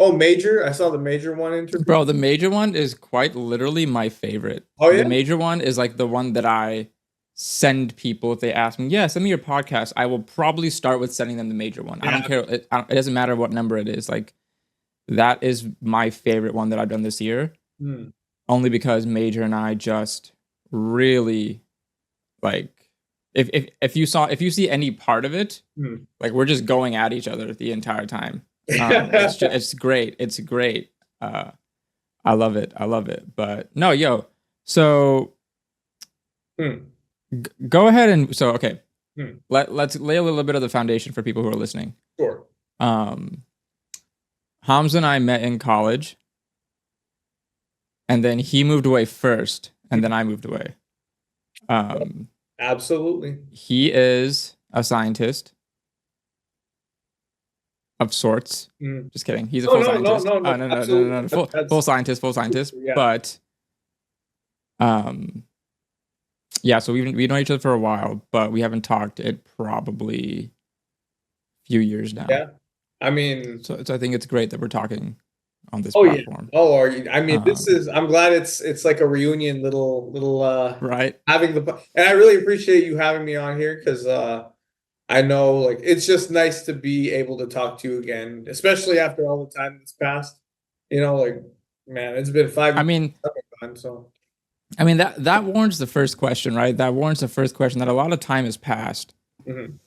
Oh, major. I saw the major one interview. Bro, the major one is quite literally my favorite. Oh The yeah. major one is like the one that I send people if they ask me, yeah, send me your podcast. I will probably start with sending them the major one. I Yeah. don't care. It doesn't matter what number it is. Like, that is my favorite one that I've done this year, Hmm. only because Major and I just really like, if you see any part of it, Hmm. like we're just going at each other the entire time. It's great. It's great. Uh, I love it. I love it. But no, yo. So Hmm. go ahead and okay. Hmm. Let's lay a little bit of the foundation for people who are listening. Sure. Um, Hamza and I met in college, and then he moved away first, and then I moved away. Um, Absolutely. he is a scientist of sorts. Hmm. Just kidding. He's a No, full no, no, scientist. no, no. No, no, no, no, no, Absolutely. no. That's Full scientist. super, yeah. But um, yeah. So we know each other for a while, but we haven't talked in probably a few years now. Yeah. I mean, So I think it's great that we're talking on this oh yeah. platform. Oh, are you? I mean, this Um, is. I'm glad it's like a reunion, little right. having and I really appreciate you having me on here because I know like it's just nice to be able to talk to you again, especially after all the time that's passed. Like man, it's been 5 years I mean, time, so that warrants the first question, right? That warrants the first question that a lot of time has passed. mhm.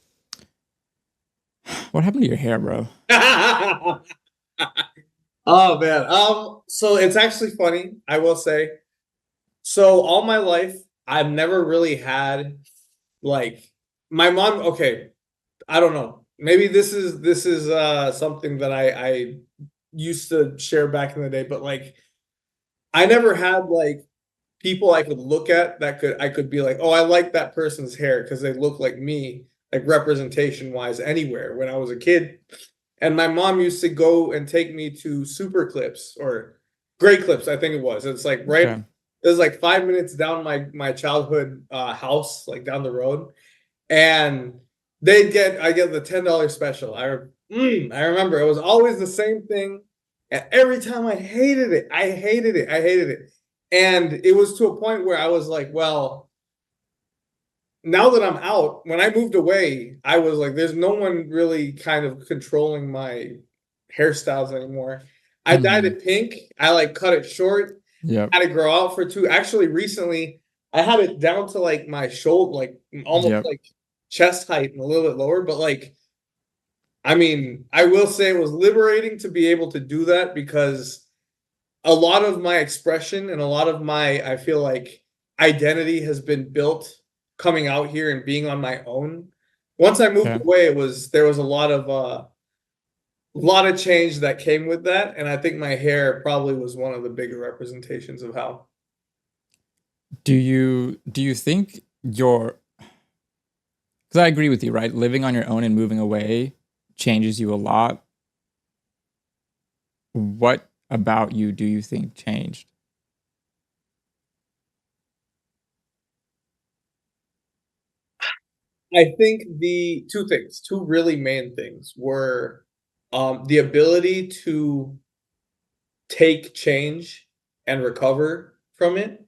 What happened to your hair, bro? Oh man. So it's actually funny, I will say. So all my life, I've never really had like my mom, okay, I don't know. Maybe this is something that I used to share back in the day, but like I never had like people I could look at that I could be like, oh, I like that person's hair because they look like me, like representation wise anywhere when I was a kid. And my mom used to go and take me to Super Clips or Great Clips, I think it was. It's like right, Okay. it was like 5 minutes down my childhood house, like down the road. And I get the $10 special. I remember it was always the same thing. And every time I hated it. I hated it. I hated it. And it was to a point where I was like, well, now that I'm out, when I moved away, I was like, there's no one really kind of controlling my hairstyles anymore. I dyed Mm-hmm. it pink. I like cut it short, Yep. had it grow out for two. Actually, recently, I had it down to like my shoulder, like almost Yep. like chest height and a little bit lower. But like, I mean, I will say it was liberating to be able to do that because a lot of my expression and a lot of my, I feel like, identity has been built coming out here and being on my own. Once I moved Okay. away, there was a lot of change that came with that, and I think my hair probably was one of the bigger representations of how. Do you think your because I agree with you, right? Living on your own and moving away changes you a lot. What about you do you think changed? I think the two really main things were the ability to take change and recover from it,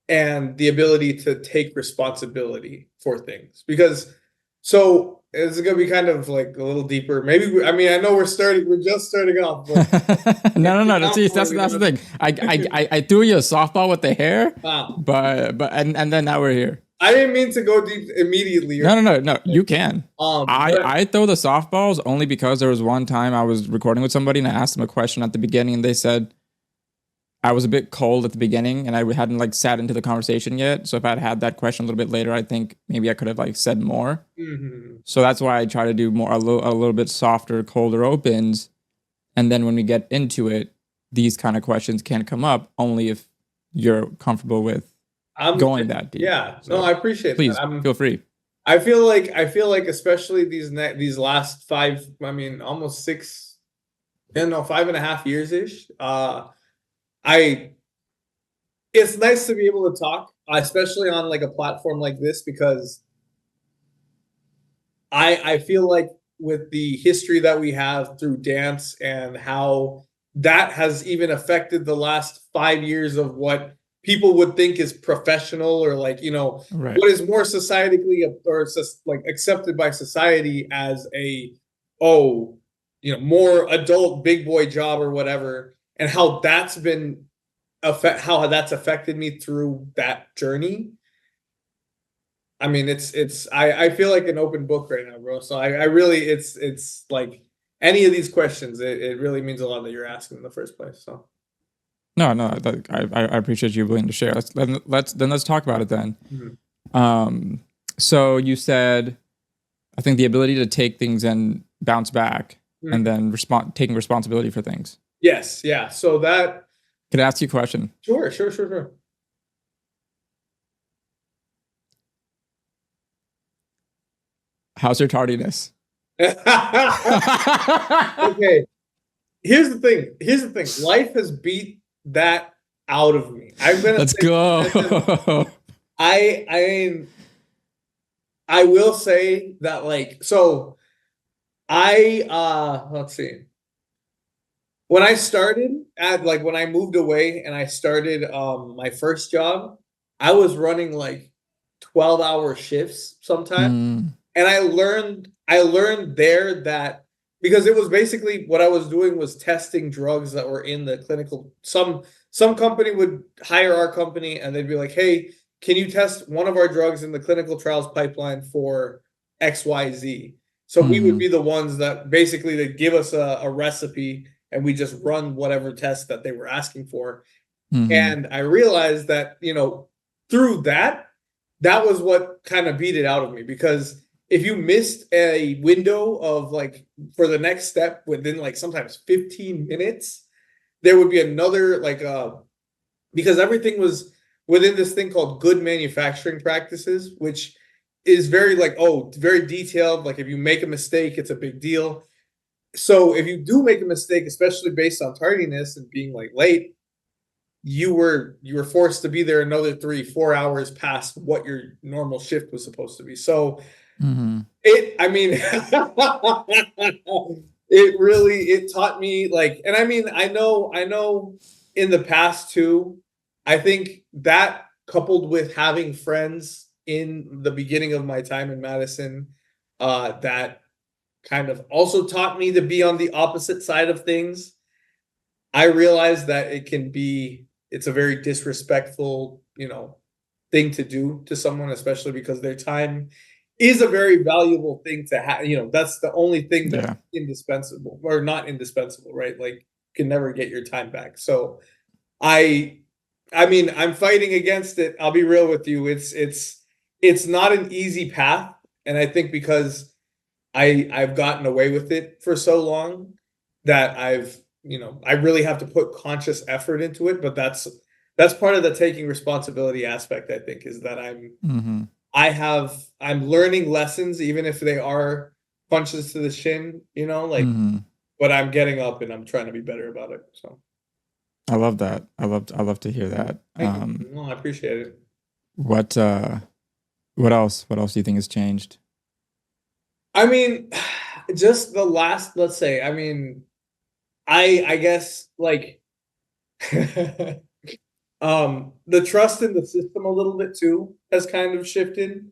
and the ability to take responsibility for things. Because so it's gonna be kind of like a little deeper. Maybe I mean I know we're just starting off, but No, no, no. now See, we're that's the gonna thing. I threw you a softball with the hair, wow. and then now we're here. I didn't mean to go deep immediately or No, no, no, no. You can. but I throw the softballs only because there was one time I was recording with somebody and I asked them a question at the beginning and they said I was a bit cold at the beginning and I hadn't like sat into the conversation yet. So if I'd had that question a little bit later, I think maybe I could have like said more. mhm. So that's why I try to do more a little bit softer, colder opens. And then when we get into it, these kind of questions can come up only if you're comfortable with I'm going that deep. yeah, no, So I appreciate that. please feel free. I feel like especially these last five, I mean almost six, yeah, no, 5.5 years ish. I It's nice to be able to talk, especially on like a platform like this, because I feel like with the history that we have through dance and how that has even affected the last 5 years of what people would think is professional or like, Right. what is more societally or like accepted by society as a, oh, more adult big boy job or whatever, and how that's been how that's affected me through that journey. I mean, I feel like an open book right now, bro. So I really it's like any of these questions, it really means a lot that you're asking in the first place. So No, no, I appreciate you willing to share. Let's talk about it then. mhm. So you said, I think the ability to take things and bounce back, and Mhm. then taking responsibility for things. Yes, yeah. So that Could I ask you a question? sure. How's your tardiness? Okay, here's the thing. Life has beat that out of me. I'm gonna Let's say go. I I will say that, like, so I let's see. When I started at like when I moved away and I started my first job, I was running like 12-hour shifts sometimes. Mm, And I learned there that because it was basically what I was doing was testing drugs that were in the clinical. Some company would hire our company and they'd be like, "Hey, can you test one of our drugs in the clinical trials pipeline for XYZ?" So we would hmm be the ones that basically they give us a recipe and we just run whatever test that they were asking for. hmm And I realized that, through that, that was what kind of beat it out of me because if you missed a window of like for the next step within like sometimes 15 minutes, there would be another like because everything was within this thing called good manufacturing practices, which is very like, oh, very detailed. Like if you make a mistake, it's a big deal. So if you do make a mistake, especially based on tardiness and being like late, you were forced to be there another 3-4 hours past what your normal shift was supposed to be. So hmm I mean, it taught me like, and I mean, I know in the past too, I think that coupled with having friends in the beginning of my time in Madison, that kind of also taught me to be on the opposite side of things. I realized that it's a very disrespectful, thing to do to someone, especially because their time is a very valuable thing to have. That's the only thing that's Yeah. indispensable or not indispensable, right? Like you can never get your time back. So I I mean, I'm fighting against it. I'll be real with you. It's not an easy path. And I think because I've gotten away with it for so long that I really have to put conscious effort into it, but that's part of the taking responsibility aspect, I think, is that hmm I'm learning lessons even if they are punches to the shin, like, hmm but I'm getting up and I'm trying to be better about it. So I love that. I love to hear that. thank you. No, I appreciate it. What uh what else? What else do you think has changed? I mean, just the last, let's say, I mean, I guess like the trust in the system a little bit too has kind of shifted.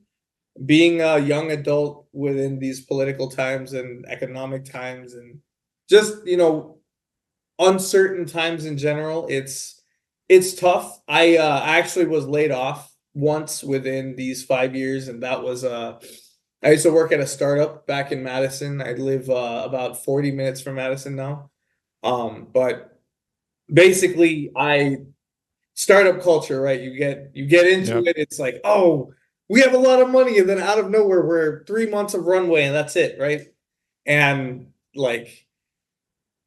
Being a young adult within these political times and economic times and just, uncertain times in general, it's tough. I actually was laid off once within these 5 years, and that was I used to work at a startup back in Madison. I live about 40 minutes from Madison now. But basically I startup culture, right? You get into Yep. it, it's like, oh, we have a lot of money, and then out of nowhere, we're 3 months of runway, and that's it, right? And like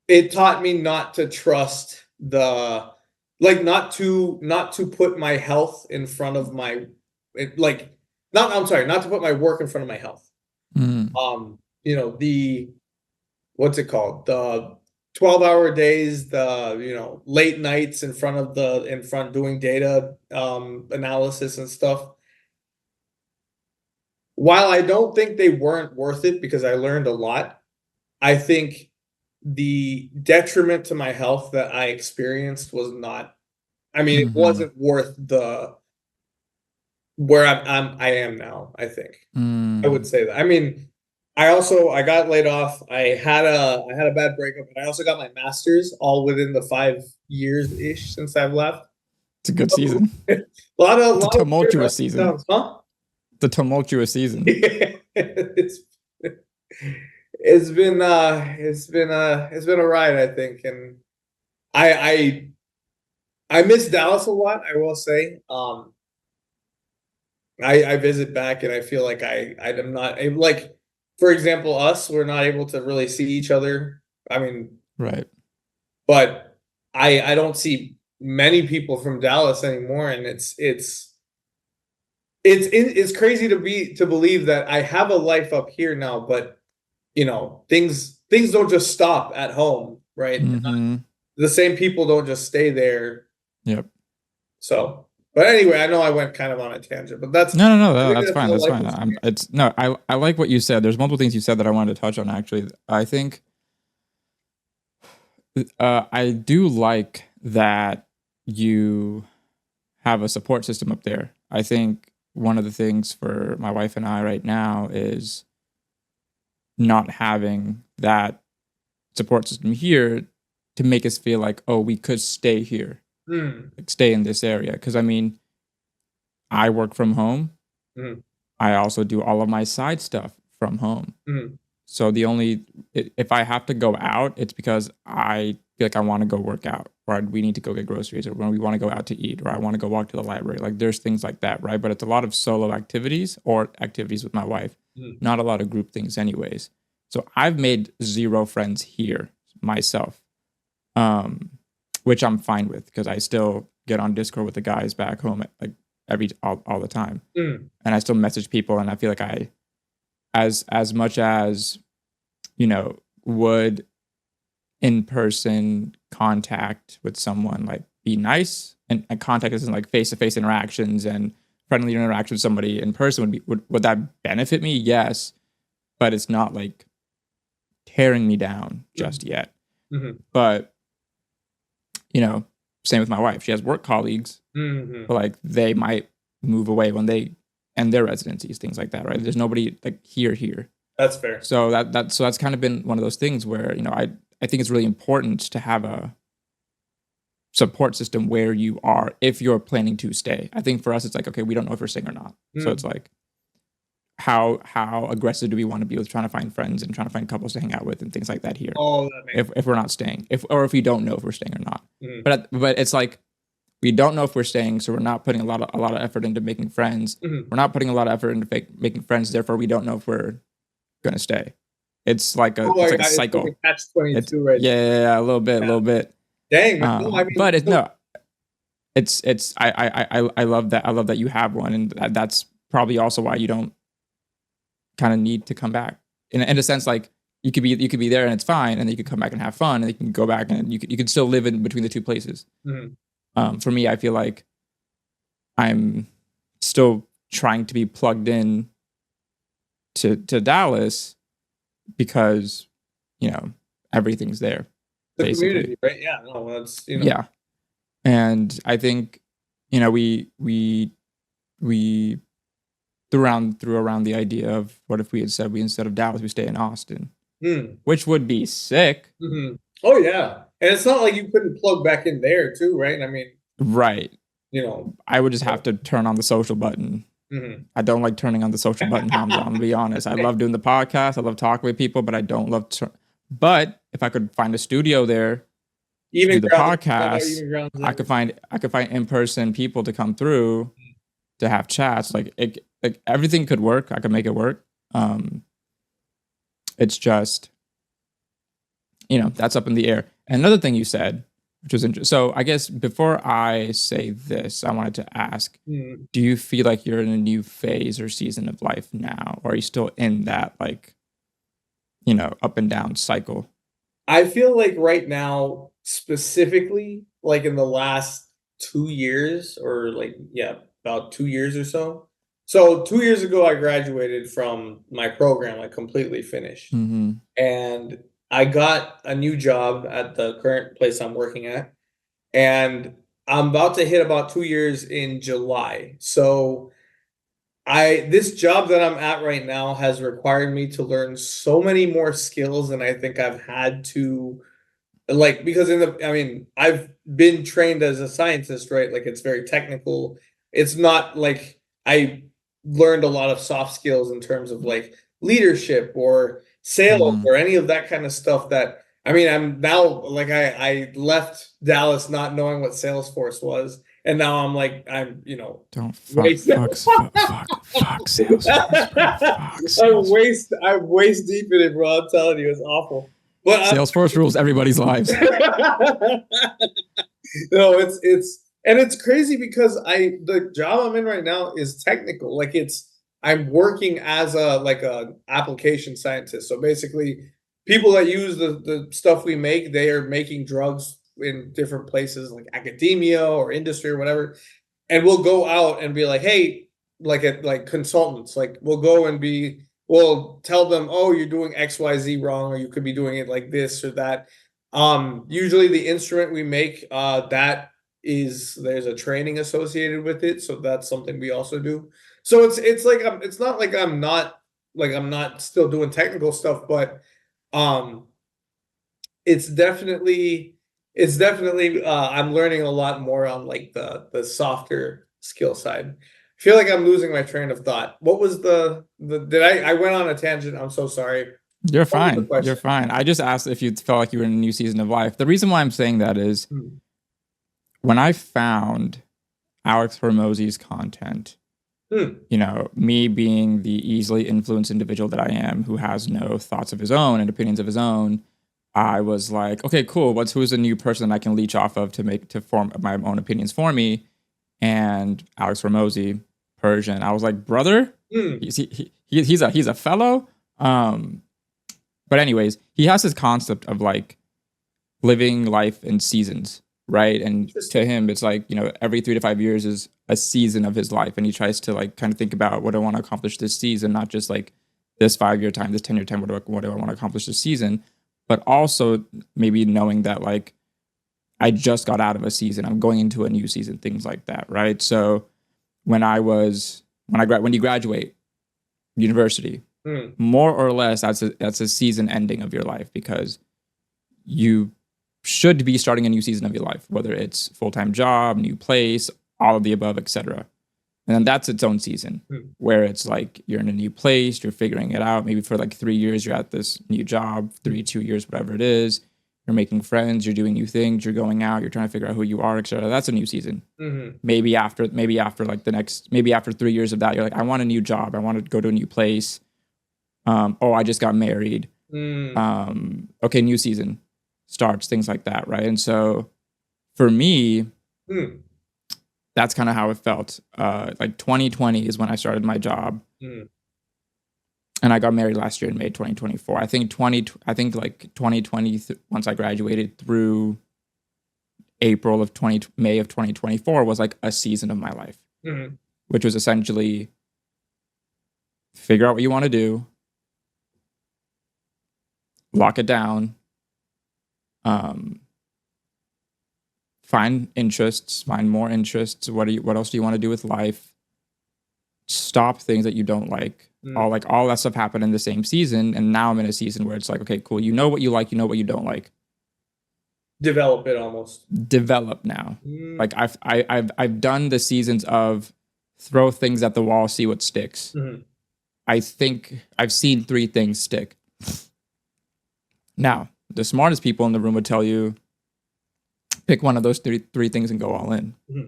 it taught me not to trust the like not to put my health in front of my like not I'm sorry, not to put my work in front of my health. Mm, The what's it called? The 12-hour days, the late nights in front doing data analysis and stuff while I don't think they weren't worth it because I learned a lot, I think the detriment to my health that I experienced was not. I mean, it Mm-hmm. wasn't worth the where I am now. I think I would Mm. say that. I mean, I got laid off. I had a bad breakup, and I also got my master's all within the 5 years ish since I've left. It's a good So, season. a lot of It's a weird tumultuous ups and season. downs, huh? It's a tumultuous season. it's it's been a ride, I think, and I I miss Dallas a lot. I will say, I visit back and I feel like I am not able, like, for example, us, we're not able to really see each other. I mean, Right. but I don't see many people from Dallas anymore, and it's crazy to believe that I have a life up here now, but things don't just stop at home, right? Mm-hmm. The same people don't just stay there. Yep. So, but anyway, I know I went kind of on a tangent, but that's No, no, no, I no, think that's that's fine. the That's life fine. I'm. experience. It's no. I like what you said. There's multiple things you said that I wanted to touch on. Actually, I think I do like that you have a support system up there. I think one of the things for my wife and I right now is not having that support system here to make us feel like, oh, we could stay here, Mm, like stay in this area. Because I mean, I work from home. mm, I also do all of my side stuff from home. mm, So the only if I have to go out, it's because I feel like I want to go work out, or we need to go get groceries, or when we want to go out to eat, or I want to go walk to the library. Like there's things like that, right? But it's a lot of solo activities or activities with my wife, mm, not a lot of group things, anyways. So I've made zero friends here myself, um, which I'm fine with because I still get on Discord with the guys back home at, like all the time, mm, and I still message people, and I feel like I as much as would in person contact with someone like be nice, and contact isn't like face to face interactions and friendly interaction with somebody in person would that benefit me? Yes, but it's not like tearing me down mm, just yet. mm, But you know, same with my wife. She has work colleagues, mm. but like they might move away when they end their residencies, things like that, right? There's nobody like here. That's fair. So that's kind of been one of those things where I think it's really important to have a support system where you are if you're planning to stay. I think for us it's like, okay, we don't know if we're staying or not. So it's Mm. like how aggressive do we want to be with trying to find friends and trying to find couples to hang out with and things like that here Oh, that makes. if we're not staying, if we don't know if we're staying or not. Mm, But it's like we don't know if we're staying, so we're not putting a lot of effort into making friends. mm. We're not putting a lot of effort into making friends, therefore we don't know if we're gonna stay. It's like Oh, it's like a it's like cycle. a catch It's 22 right yeah, there. yeah, yeah, a little bit, a Yeah. little bit. Dang, man. No, I mean, But it so, no, it's I love that. I love that you have one, and that's probably also why you don't kind of need to come back. In a sense, like you could be there and it's fine, and then you could come back and have fun, and you can go back and you could still live in between the two places. mm, For me, I feel like I'm still trying to be plugged in to Dallas because everything's there the basically. community, right? Yeah, no, that's Yeah, and I think we threw around the idea of what if we had said we instead of Dallas we stay in Austin, mm, which would be sick, mhm. Oh yeah, and it's not like you couldn't plug back in there too, right? I mean, right? you know. I would just have to turn on the social button. Mhm. I don't like turning on the social button, Hamza. I'm gonna be honest. I love doing the podcast. I love talking with people, but I don't love. But if I could find a studio there to do Even the grounds, podcast, even grounds. I could find in person people to come through to have chats. Like everything could work. I could make it work. It's just that's up in the air. And another thing you said, which was interesting. So I guess before I say this, I wanted to ask: Mm. do you feel like you're in a new phase or season of life now, or are you still in that like up and down cycle? I feel like right now, specifically, like in the last 2 years, or like, yeah, about 2 years or so, So 2 years ago, I graduated from my program, I completely finished. Mm-hmm. And I got a new job at the current place I'm working at. And I'm about to hit about 2 years in July. So this job that I'm at right now has required me to learn so many more skills than I think I've had to, like, because I mean, I've been trained as a scientist, right? Like, it's very technical. It's not like I learned a lot of soft skills in terms of like leadership or sales Mm-hmm. or any of that kind of stuff that, I mean, I'm now like, I left Dallas not knowing what Salesforce was. And now I'm like, Don't fuck, waste. fuck, fuck, fuck, fuck Salesforce, bro. Fuck Salesforce. I'm waist deep in it, bro. I'm telling you, it's awful. But Salesforce rules everybody's lives. no, it's crazy because the job I'm in right now is technical. Like, I'm working as a application scientist. So basically, people that use the stuff we make, they are making drugs in different places like academia or industry or whatever. And we'll go out and be like, hey, like consultants, like we'll tell them, oh, you're doing XYZ wrong, or you could be doing it like this or that. Usually the instrument we make, there's a training associated with it, so that's something we also do. So it's like, it's not like I'm not still doing technical stuff, but um it's definitely I'm learning a lot more on like the softer skill side. I feel like I'm losing my train of thought. What was the did I went on a tangent. I'm so sorry. You're What was the fine. You're question? fine. I just asked if you felt like you were in a new season of life. The reason why I'm saying that is Hmm. when I found Alex Hormozzi's content, Hmm. me being the easily influenced individual that I am, who has no thoughts of his own and opinions of his own, I was like, okay, cool. Who's a new person I can leech off of to form my own opinions for me? And Alex Hormozzi, Persian. I was like, brother, Hmm. he's a fellow. But anyways, he has this concept of like living life in seasons, right? And to Interesting. him, it's like, every 3 to 5 years is a season of his life. And he tries to like kind of think about what I want to accomplish this season, not just like this 5 year time, this 10 year time, what do I want to accomplish this season? But also maybe knowing that like I just got out of a season, I'm going into a new season, things like that, right? So when you graduate university, Hmm. more or less that's a season ending of your life because you should be starting a new season of your life, whether it's full-time job, new place, all of the above, etc. And then that's its own season Hmm. where it's like you're in a new place, you're figuring it out. Maybe for like 3 years, you're at this new job, 2 years, whatever it is. You're making friends, you're doing new things, you're going out, you're trying to figure out who you are, etc. That's a new season. Hmm. Maybe after 3 years of that, you're like, I want a new job, I want to go to a new place. I just got married. Hmm. Okay, new season starts, things like that, right? And so for me, Hmm. that's kind of how it felt. Like 2020 is when I started my job, Hmm. and I got married last year in May 2024. I think like 2020, once I graduated through May of 2024 was like a season of my life, Hmm. which was essentially figure out what you want to do, lock it down, find interests, find more interests. What else do you want to do with life? Stop things that you don't like. Hmm. All that stuff happened in the same season, and now I'm in a season where it's like, okay, cool. You know what you like, you know what you don't like. Develop it almost. Develop now. Hmm. Like I've done the seasons of throw things at the wall, see what sticks. Hmm. I think I've seen 3 things stick. Now, the smartest people in the room would tell you pick one of those three things and go all in. Hmm.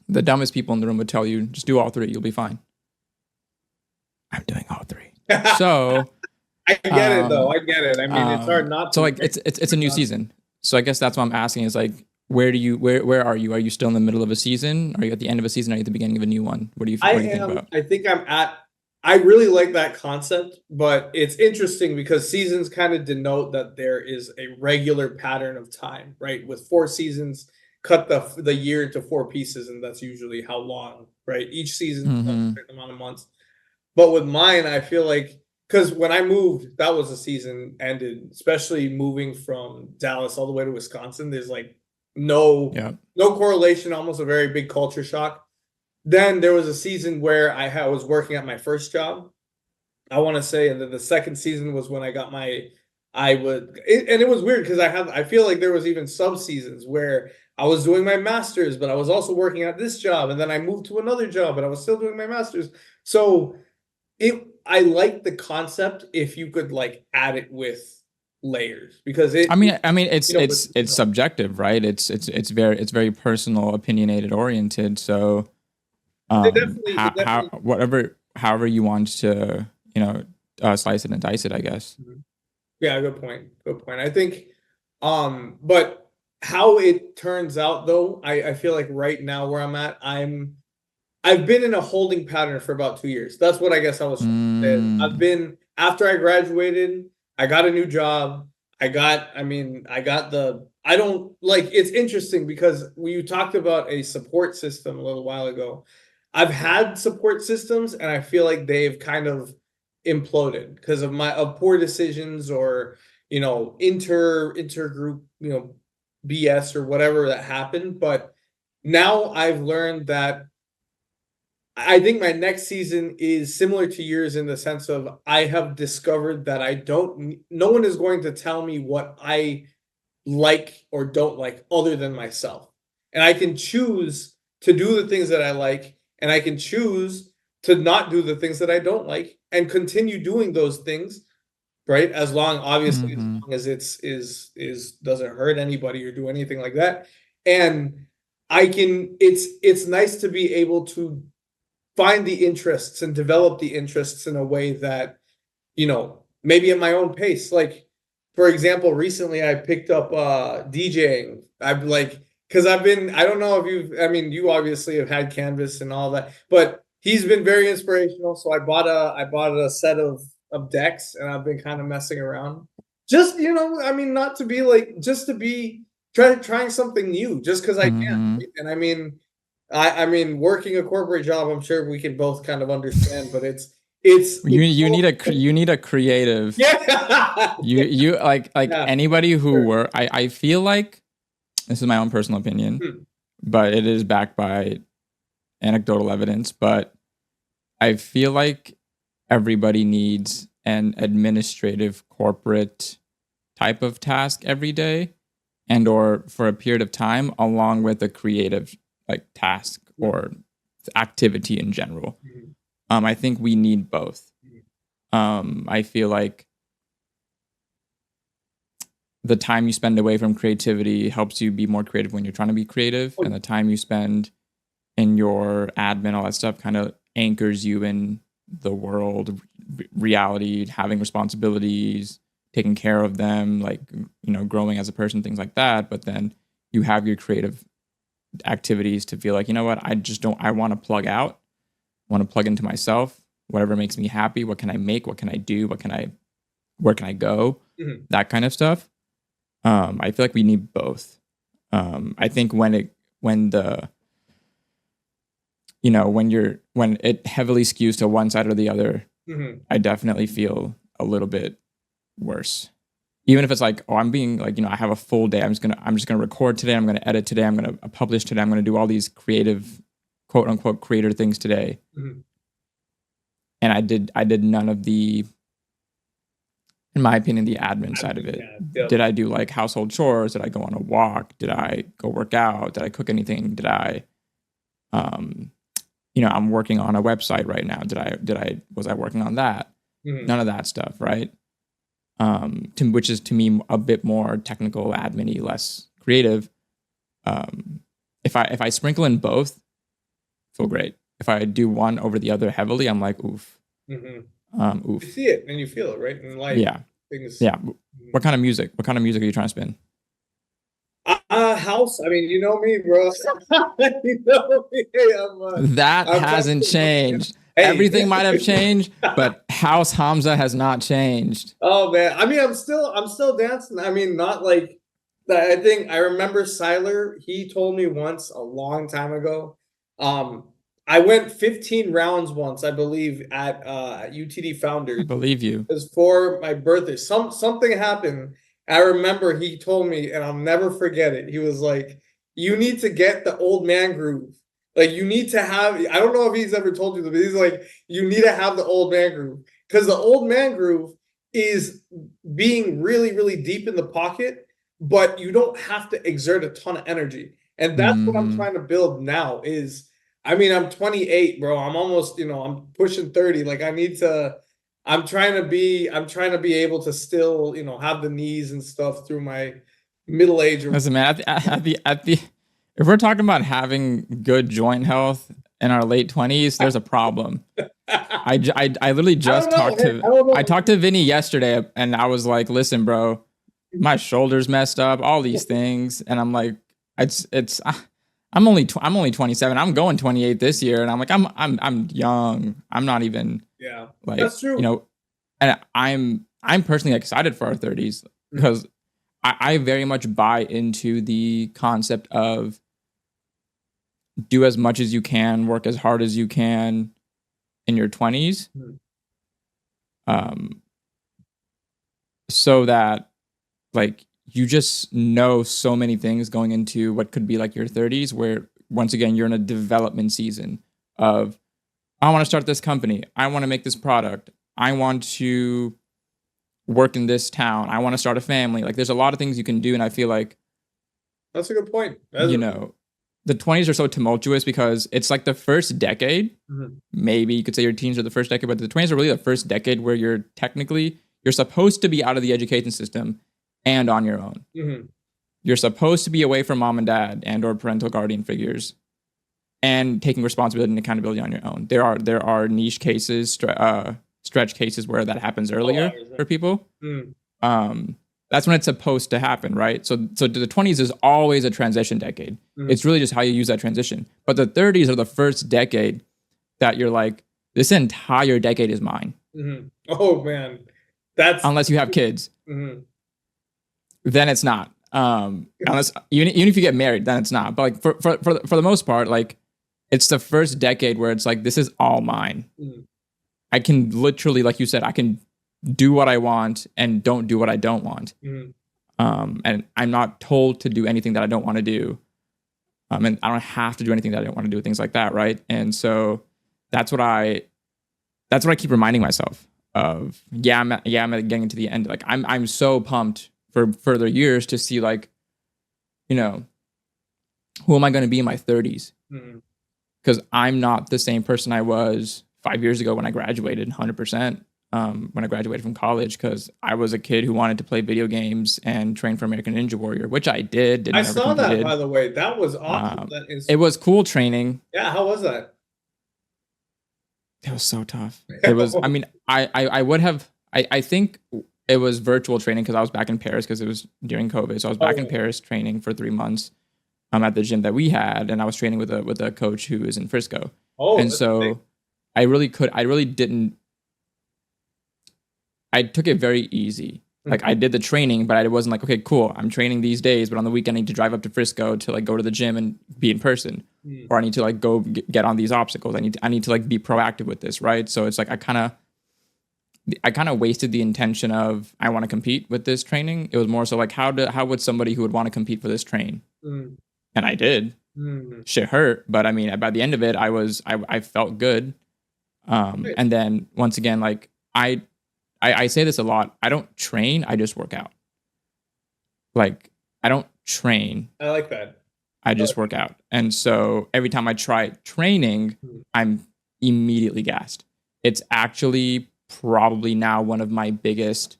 The dumbest people in the room would tell you just do all 3, you'll be fine. I'm doing all 3. So I get it though. I get it. I mean, it's hard not so to. like it's a new season. So I guess that's what I'm asking is like where are you? Are you still in the middle of a season? Are you at the end of a season? Are you at the beginning of a new one? What do you think about? I think I really like that concept, but it's interesting because seasons kind of denote that there is a regular pattern of time, right? With 4 seasons cut the year into 4 pieces, and that's usually how long, right? Each season is a certain amount of months. But with mine, I feel like because when I moved, that was the season ended. Especially moving from Dallas all the way to Wisconsin, there's like no correlation, almost a very big culture shock. Then there was a season where I was working at my first job, I want to say, and then the second season was when I got my. And it was weird because I feel like there was even sub seasons where I was doing my master's, but I was also working at this job, and then I moved to another job, and I was still doing my master's. So I like the concept if you could like add it with layers, because I mean, it's subjective, right? It's very personal, opinionated, oriented. So, however you want to, slice it and dice it, I guess. Yeah, good point. Good point. I think, but how it turns out though, I feel like right now where I'm at, I've been in a holding pattern for about 2 years. That's what I guess I was trying to say. I've been, after I graduated, I got a new job. I don't like, it's interesting because you talked about a support system a little while ago. I've had support systems and I feel like they've kind of imploded because of poor decisions or, intergroup, BS or whatever that happened. But now I've learned that I think my next season is similar to yours in the sense of I have discovered that no one is going to tell me what I like or don't like other than myself. And I can choose to do the things that I like, and I can choose to not do the things that I don't like and continue doing those things, right? As long as it's doesn't hurt anybody or do anything like that. And it's nice to be able to find the interests and develop the interests in a way that, maybe at my own pace. Like, for example, recently I picked up DJing. I'm like, because I don't know if you obviously have had Canvas and all that, but he's been very inspirational. So I bought a set of decks, and I've been kind of messing around. Just, not to be like, just to be trying something new, just because I can. Right? And I mean, working a corporate job, I'm sure we can both kind of understand, but you need a creative. Yeah. you like anybody who I feel like, this is my own personal opinion, but it is backed by anecdotal evidence, but I feel like everybody needs an administrative corporate type of task every day and or for a period of time, along with a creative task or activity in general. I think we need both. I feel like the time you spend away from creativity helps you be more creative when you're trying to be creative, and the time you spend in your admin, all that stuff, kind of anchors you in the world, reality, having responsibilities, taking care of them, growing as a person, things like that. But then you have your creative activities to feel like, I want to plug out, want to plug into myself, whatever makes me happy. What can I make? What can I do? where can I go? That kind of stuff. I feel like we need both. I think when it heavily skews to one side or the other, I definitely feel a little bit worse. Even if it's like, oh, I'm being I have a full day. I'm just gonna record today. I'm gonna edit today. I'm gonna publish today. I'm gonna do all these creative, quote unquote, creator things today. And I did none of the, in my opinion, the admin side of it. Yeah. Did I do household chores? Did I go on a walk? Did I go work out? Did I cook anything? Did I, I'm working on a website right now. Was I working on that? None of that stuff, right? Which is to me a bit more technical, admin-y, less creative. If I sprinkle in both, feel great. If I do one over the other heavily, I'm like, oof. Oof. You see it and you feel it, right? In life. Yeah. Yeah. What kind of music are you trying to spin? House. I mean, you know me, bro. You know me. That hasn't changed. Hey. Everything might have changed, but House Hamza has not changed. Oh man. I mean, I'm still dancing. I mean, not like I think I remember Siler. He told me once a long time ago. Um, I went 15 rounds once, I believe, at UTD I Founders. believe you. It was for my birthday. Something happened. I remember he told me, and I'll never forget it. He was like, "You need to get the old man groove. Like you need to have." I don't know if he's ever told you this, but he's like, "You need to have the old man groove because the old man groove is being really, really deep in the pocket, but you don't have to exert a ton of energy." And that's what I'm Mm-hmm. trying to build now. I mean, I'm 28, bro. I'm almost, I'm pushing 30. Like I need to. I'm trying to be able to still, have the knees and stuff through my middle age. Or Listen, man, if we're talking about having good joint health in our late 20s, there's a problem. I literally I don't just know. talked Hey, to I don't I know. talked to Vinny yesterday, and I was like, listen, bro, my shoulders messed up, all these things, and I'm like, it's I'm only 27. I'm going 28 this year, and I'm like, I'm young. I'm not even Yeah, like, that's true. and I'm personally excited for our 30s because I very much buy into the concept of do as much as you can, work as hard as you can in your 20s, Mhm. um, so that like you just know so many things going into what could be like your 30s, where once again you're in a development season of I want to start this company, I want to make this product, I want to work in this town, I want to start a family. Like there's a lot of things you can do, and I feel like That's a good point. you know, the 20s are so tumultuous because it's like the first decade. Mhm. Maybe you could say your teens are the first decade, but the 20s are really the first decade where you're supposed to be out of the education system and on your own. Mhm. You're supposed to be away from mom and dad and or parental guardian figures and taking responsibility and accountability on your own. There are niche cases, stretch cases where that happens Oh, earlier for people. Mm. Um, that's when it's supposed to happen, right? So the 20s is always a transition decade. Mhm. It's really just how you use that transition. But the 30s are the first decade that you're like, this entire decade is mine. Mhm. Oh man, that's. Unless you have kids, Mhm. then it's not. Unless even if you get married, then it's not. But like for the most part, like it's the first decade where it's like this is all mine. Mhm. I can literally, like you said, I can do what I want and don't do what I don't want. Mhm. And I'm not told to do anything that I don't want to do. And I don't have to do anything that I don't want to do, things like that, right? And so that's what I keep reminding myself of. I'm getting into the end. Like I'm so pumped for further years to see like, you know, who am I going to be in my 30s? Mhm. Because I'm not the same person I was 5 years ago when I graduated, 100%. When I graduated from college, because I was a kid who wanted to play video games and train for American Ninja Warrior, which I I never saw that, by completed. the way. That was awesome. Um, That is. it was cool training. Yeah, how was that? It was so tough. It was. I mean, I would have. I think it was virtual training because I was back in Paris because it was during COVID. So I was back in Oh, Paris training for 3 months. At the gym that we had, and I was training with a coach who is in Frisco. oh, And that's big. so I really didn't. I took it very easy. Like I did the training, but I wasn't like, okay, cool. I'm training these days, but on the weekend I need to drive up to Frisco to like go to the gym and be in person, Mhm. or I need to like go get on these obstacles. I need to like be proactive with this, right? So it's like I kind of wasted the intention of I want to compete with this training. It was more so like how would somebody who would want to compete for this train? Mhm. And I did. Mhm. Shit hurt, but I mean, by the end of it, I felt good. Great. And then once again, like I say this a lot. I don't train. I just work out. Like I don't train. I like that. I I like just work out. And so every time I try training, Mhm. I'm immediately gassed. It's actually probably now one of my biggest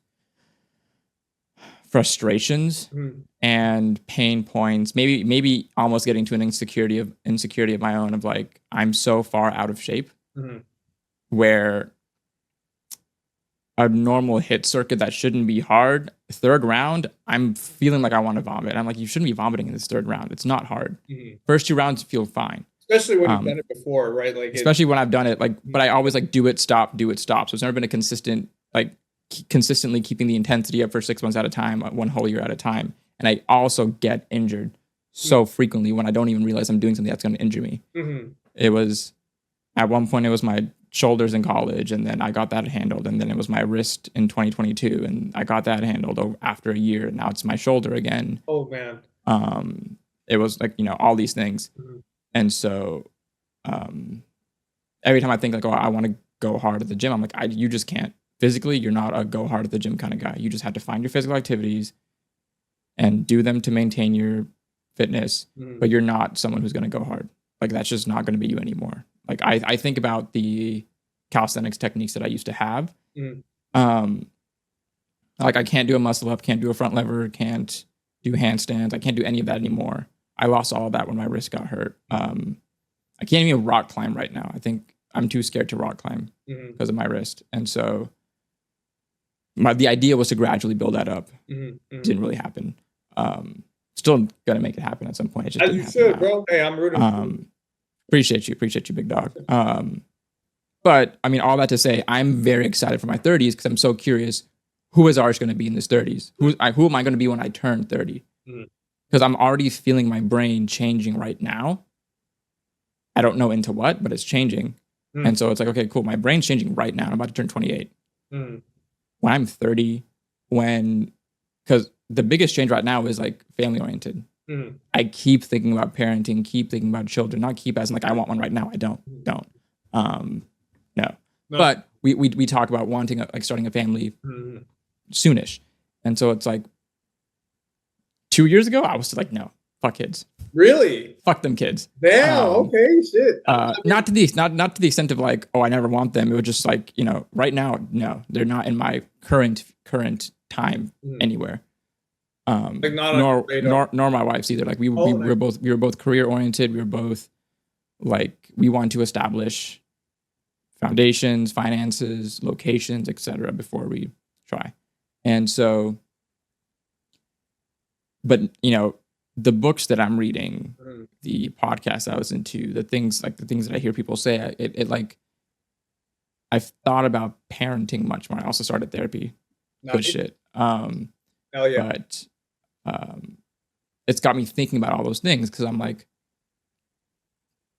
frustrations Mhm. and pain points. Maybe almost getting to an insecurity of my own of like I'm so far out of shape Mhm. where a normal hit circuit that shouldn't be hard, third round, I'm feeling like I want to vomit. I'm like, you shouldn't be vomiting in this third round. It's not hard. Mhm. First two rounds feel fine. Especially when you've Um, done it before, right? Like it. especially when I've done it, like, but I always like do it, stop, do it, stop. So it's never been a consistent, like consistently keeping the intensity up for 6 months at a time, one whole year at a time. And I also get injured so frequently when I don't even realize I'm doing something that's going to injure me. It was at one point it was my shoulders in college, and then I got that handled, and then it was my wrist in 2022, and I got that handled after a year. Now it's my shoulder again. Oh man. It was like, all these things. And so every time I think like, oh, I want to go hard at the gym, I'm like, you just can't. Physically, you're not a go hard at the gym kind of guy. You just have to find your physical activities and do them to maintain your fitness, but you're not someone who's going to go hard. Like, that's just not going to be you anymore. Like, I think about the calisthenics techniques that I used to have. Like, I can't do a muscle up, can't do a front lever, can't do handstands. I can't do any of that anymore. I lost all of that when my wrist got hurt. I can't even rock climb right now. I think I'm too scared to rock climb because of my wrist. And so the idea was to gradually build that up. Didn't really happen. Still gonna make it happen at some point. It just as you should, bro. Hey, I'm rooting. Appreciate you, big dog. But I mean, all that to say, I'm very excited for my 30s because I'm so curious. Who is Arch going to be in his 30s? Who am I going to be when I turn 30? Because I'm already feeling my brain changing right now. I don't know into what, but it's changing. And so it's like, okay, cool. My brain's changing right now. I'm about to turn 28. When I'm 30, because the biggest change right now is like family oriented. I keep thinking about parenting, keep thinking about children, not keep as in like, I want one right now. I don't. No. But we talk about wanting like starting a family soonish. And so it's like 2 years ago, I was like, no, fuck kids. Really? Fuck them kids. Damn. Okay. Shit. Not to the extent of like, oh, I never want them. It was just like, right now, no, they're not in my current time anywhere. Like nor my wife's either. Like we were both career oriented. We were both like, we want to establish foundations, finances, locations, etc. before we try. And so, but the books that I'm reading, the podcasts I was into, the things that I hear people say, it like, I've thought about parenting much more. I also started therapy. Good shit. Hell yeah. But it's got me thinking about all those things because I'm like,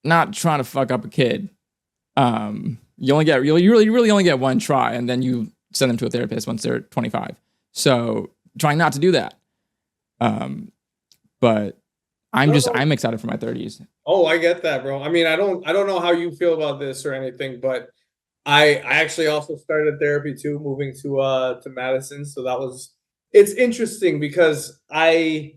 not trying to fuck up a kid. You really only get one try, and then you send them to a therapist once they're 25. So trying not to do that. But I'm excited for my 30s. Oh, I get that, bro. I mean, I don't know how you feel about this or anything, but I actually also started therapy too, moving to Madison. So it's interesting because I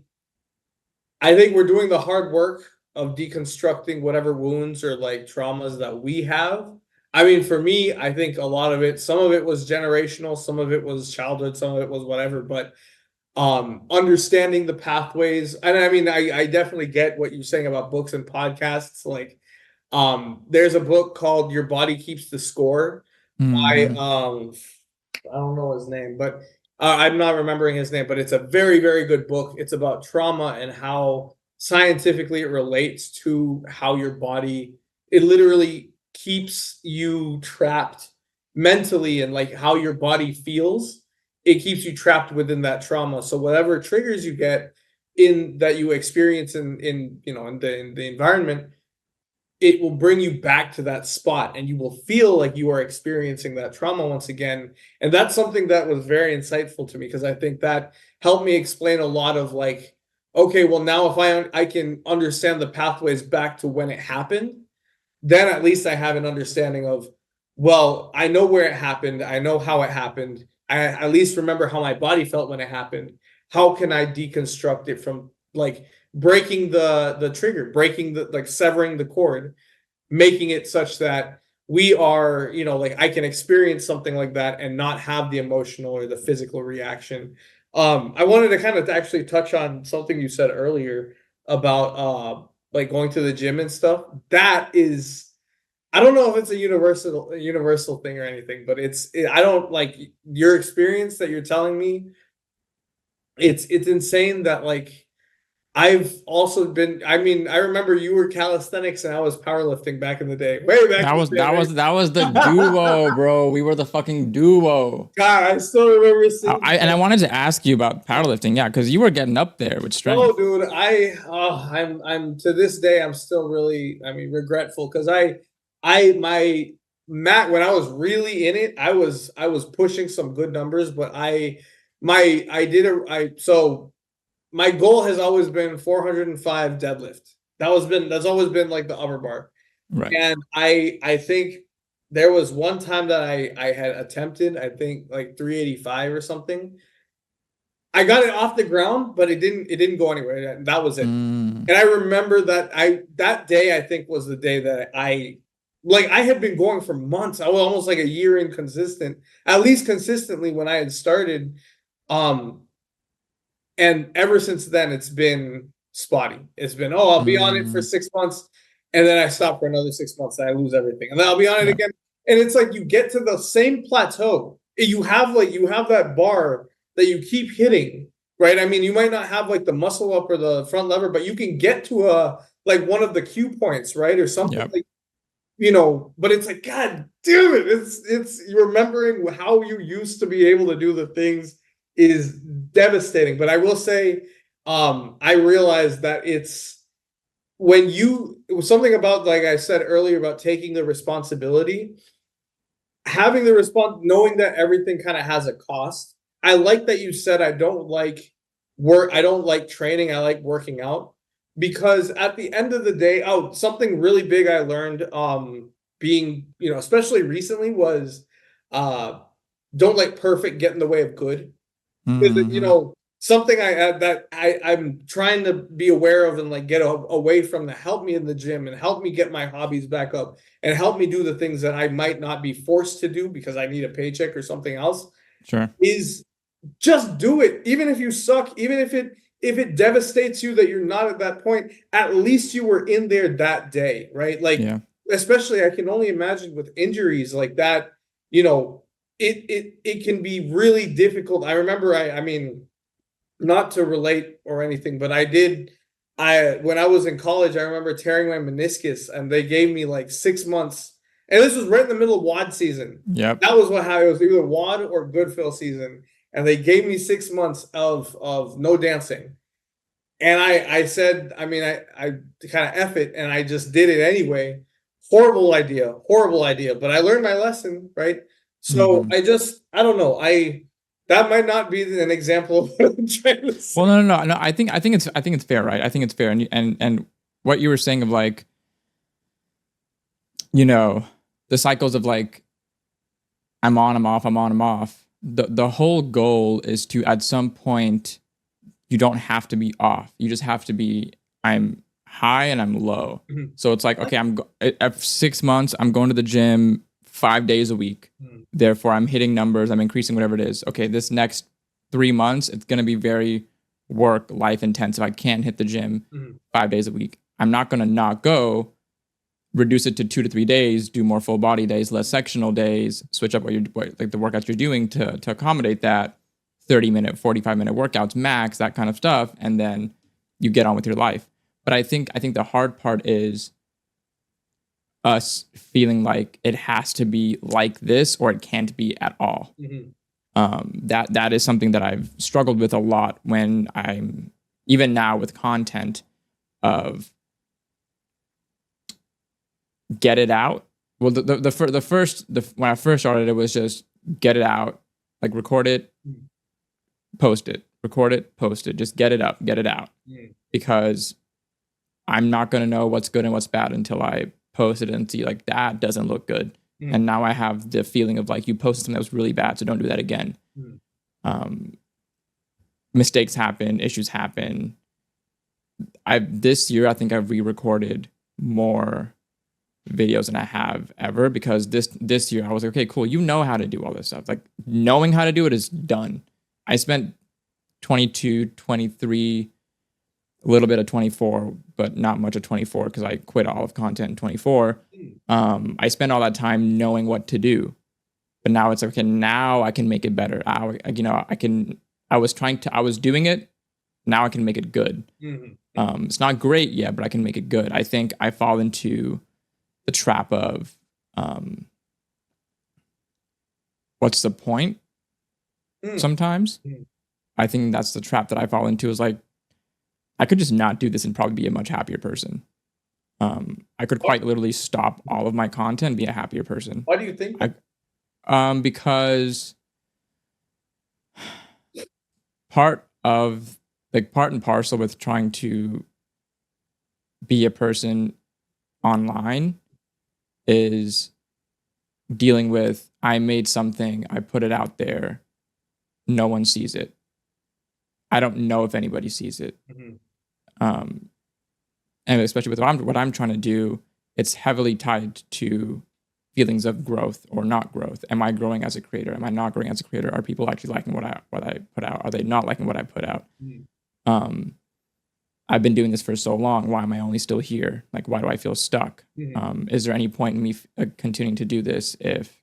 think we're doing the hard work of deconstructing whatever wounds or like traumas that we have. I mean, for me, I think a lot of it, some of it was generational, some of it was childhood, some of it was whatever, but understanding the pathways. And I mean, I definitely get what you're saying about books and podcasts. Like, there's a book called Your Body Keeps the Score by, I don't know his name, but I'm not remembering his name, but it's a very, very good book. It's about trauma and how scientifically it relates to how your body, it literally keeps you trapped mentally, and like how your body feels, it keeps you trapped within that trauma. So whatever triggers you get in that you experience in the environment, it will bring you back to that spot, and you will feel like you are experiencing that trauma once again. And that's something that was very insightful to me, because I think that helped me explain a lot of like, okay, well, now if I can understand the pathways back to when it happened, then at least I have an understanding of, well, I know where it happened. I know how it happened. I at least remember how my body felt when it happened. How can I deconstruct it from like breaking the trigger, breaking the, like severing the cord, making it such that we are, like I can experience something like that and not have the emotional or the physical reaction. I wanted to kind of actually touch on something you said earlier about like going to the gym and stuff. That is, I don't know if it's a universal thing or anything, but I don't like your experience that you're telling me. It's insane that like I've also been. I mean, I remember you were calisthenics and I was powerlifting back in the day, way back That in was the day. that was that was the duo, bro. We were the fucking duo. God, I still remember seeing. I wanted to ask you about powerlifting, yeah, because you were getting up there with Oh, strength. dude, I'm to this day I'm still really, I mean, regretful because my Matt when I was really in it, I was pushing some good numbers, but I did a I so my goal has always been 405 deadlift. That's always been like the upper bar. Right. And I think there was one time that I had attempted, I think like 385 or something. I got it off the ground, but it didn't go anywhere. That was it. Mm, And I remember that day I think was the day that I had been going for months. I was almost like a year inconsistent, at least consistently when I had started. Um, and ever since then it's been spotty. It's been, oh, I'll be on it for mm, 6 months, and then I stop for another 6 months and I lose everything. And then I'll be on it yeah. again. And it's like you get to the same plateau. You have that bar that you keep hitting, right? I mean, you might not have like the muscle up or the front lever, but you can get to a like one of the cue points, right? Or something Yep. like, but it's like, God damn it. It's remembering how you used to be able to do the things is devastating. But I will say, I realized that it was something about, like I said earlier, about taking the responsibility, having the response, knowing that everything kind of has a cost. I like that you said I don't like training, I like working out. Because at the end of the day, something really big I learned being, especially recently was uh don't let perfect get in the way of good. Because Hmm. something I'm trying to be aware of and like get away from to help me in the gym and help me get my hobbies back up and help me do the things that I might not be forced to do because I need a paycheck or something else Sure. is just do it. Even if you suck, even if it devastates you that you're not at that point, at least you were in there that day, right? Like, Yeah. especially I can only imagine with injuries like that, you know, it can be really difficult. I remember I mean, not to relate or anything, but I when I was in college, I remember tearing my meniscus and they gave me like 6 months. And this was right in the middle of WAD season. Yep. That was how it was, either WAD or Goodfill season. And they gave me 6 months of no dancing. And I said, I mean, I kind of F it and I just did it anyway. Horrible idea. But I learned my lesson, right? So Hmm. I don't know. That might not be an example of what I'm trying to say. Well, no. I think it's fair, right? I think it's fair, and what you were saying of like, you know, the cycles of like, I'm on, I'm off, I'm on, I'm off. The whole goal is to at some point you don't have to be off. You just have to be, I'm high and I'm low. Mhm. So it's like, okay, at 6 months, I'm going to the gym 5 days a week. Mhm. Therefore, I'm hitting numbers, I'm increasing whatever it is. Okay, this next 3 months, it's going to be very work life intensive. I can't hit the gym Mhm. 5 days a week. I'm not going to not go, reduce it to 2 to 3 days, do more full body days, less sectional days, switch up like the workouts you're doing to accommodate that 30-minute, 45-minute workouts max, that kind of stuff, and then you get on with your life. But I think the hard part is us feeling like it has to be like this or it can't be at all. Mhm. That is something that I've struggled with a lot when I'm even now with content of get it out. Well, when I first started, it was just get it out, like record it, Mhm. post it, record it, post it, just get it up, get it out, Mhm. because I'm not gonna know what's good and what's bad until I post it and see like that doesn't look good. Mhm. And now I have the feeling of like you posted something that was really bad, so don't do that again. Mhm. Um, Mistakes happen, issues happen. This year I think I've re-recorded more videos than I have ever, because this year I was like, okay, cool. You know how to do all this stuff. Like knowing how to do it is done. I spent 22, 23, a little bit of 24, but not much of 24 because I quit all of content in 24. Mhm. I spent all that time knowing what to do, but now it's okay. Now I can make it better. I was doing it now I can make it good. It's not great yet, but I can make it good. I think I fall into the trap of what's the point sometimes. I think that's the trap that I fall into, is like, I could just not do this and probably be a much happier person. I could quite literally stop all of my content and be a happier person. Why do you think that? Because part and parcel with trying to be a person online is dealing with, I made something, I put it out there, no one sees it. I don't know if anybody sees it. And especially with what I'm trying to do, it's heavily tied to feelings of growth or not growth. Am I growing as a creator? Am I not growing as a creator? Are people actually liking what I put out? Are they not liking what I put out? I've been doing this for so long. Why am I only still here? Like, why do I feel stuck? Is there any point in me continuing to do this if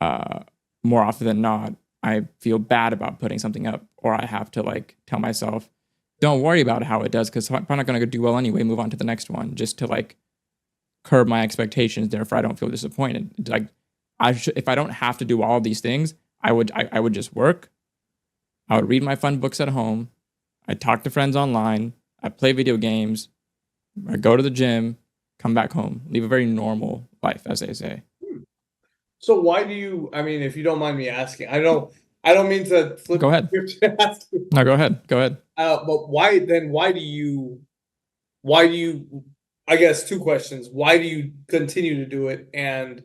more often than not, I feel bad about putting something up, or I have to like tell myself, don't worry about how it does, because I'm not going to do well anyway, move on to the next one, just to like curb my expectations. Therefore, I don't feel disappointed. Like, if I don't have to do all of these things, I would just work. I would read my fun books at home. I'd talk to friends online. I'd play video games. I'd go to the gym, come back home, live a very normal life, as they say. So why do you, I mean, if you don't mind me asking, I don't mean to flip. Go ahead. No, go ahead. But why do you, I guess two questions. Why do you continue to do it? And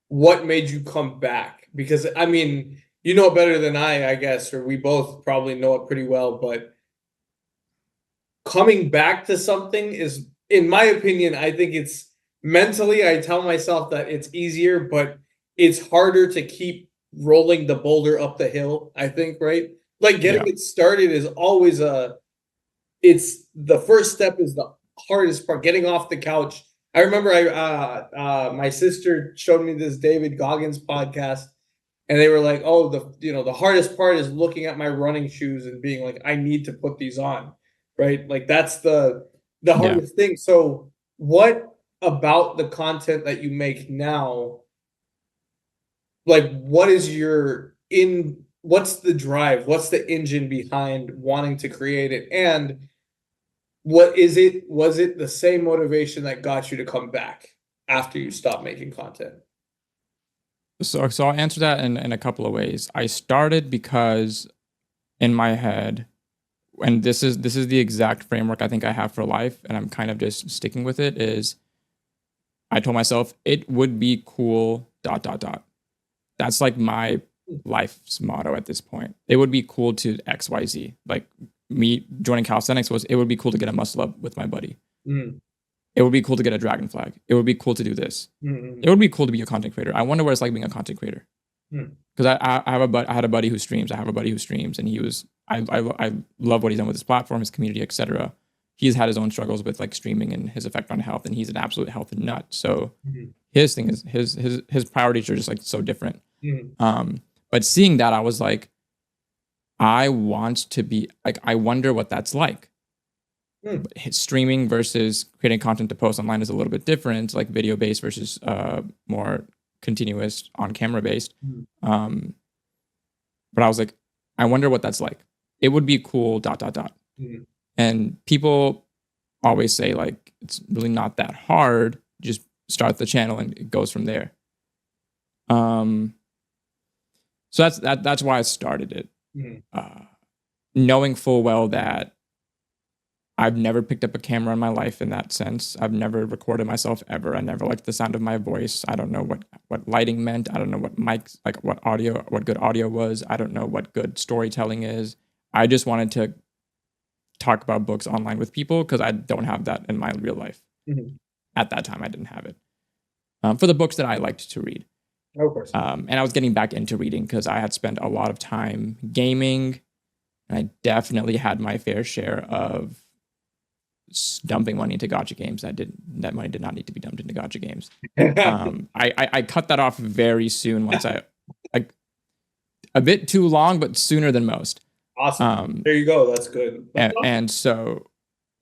what made you come back? Because I mean, you know better than I guess, or we both probably know it pretty well, but coming back to something is, in my opinion, I think it's mentally, I tell myself that it's easier, but it's harder to keep rolling the boulder up the hill, I think, right? Like getting it started is always it's the first step is the hardest part, getting off the couch. I remember my sister showed me this David Goggins podcast, and they were like, oh, the hardest part is looking at my running shoes and being like, I need to put these on, right? Like that's the hardest thing. So what about the content that you make now, like what's the drive? What's the engine behind wanting to create it? And was it the same motivation that got you to come back after you stopped making content? So I'll answer that in a couple of ways. I started because in my head, and this is the exact framework I think I have for life, and I'm kind of just sticking with it, is I told myself it would be cool ... That's like my life's motto at this point. It would be cool to XYZ. Like me joining calisthenics it would be cool to get a muscle up with my buddy. It would be cool to get a dragon flag. It would be cool to do this. It would be cool to be a content creator. I wonder what it's like being a content creator. Because I had a buddy who streams. I have a buddy who streams, and he was, I love what he's done with his platform, his community, etc. He's had his own struggles with like streaming and his effect on health, and he's an absolute health nut. So his thing is his priorities are just like so different. But seeing that, I was like, I want to be like, I wonder what that's like. Streaming versus creating content to post online is a little bit different, like video based versus more continuous on camera based. But I was like, I wonder what that's like. It would be cool ... And people always say like, it's really not that hard. Just start the channel and it goes from there. So that's why I started it. Knowing full well that I've never picked up a camera in my life in that sense. I've never recorded myself ever. I never liked the sound of my voice. I don't know what lighting meant. I don't know what mics, like what good audio was. I don't know what good storytelling is. I just wanted to talk about books online with people because I don't have that in my real life. At that time, I didn't have it. For the books that I liked to read. Of course. And I was getting back into reading because I had spent a lot of time gaming, and I definitely had my fair share of dumping money into gacha games. That money did not need to be dumped into gacha games. I cut that off very soon once I a bit too long, but sooner than most. Awesome. There you go. That's good. That's awesome. And so,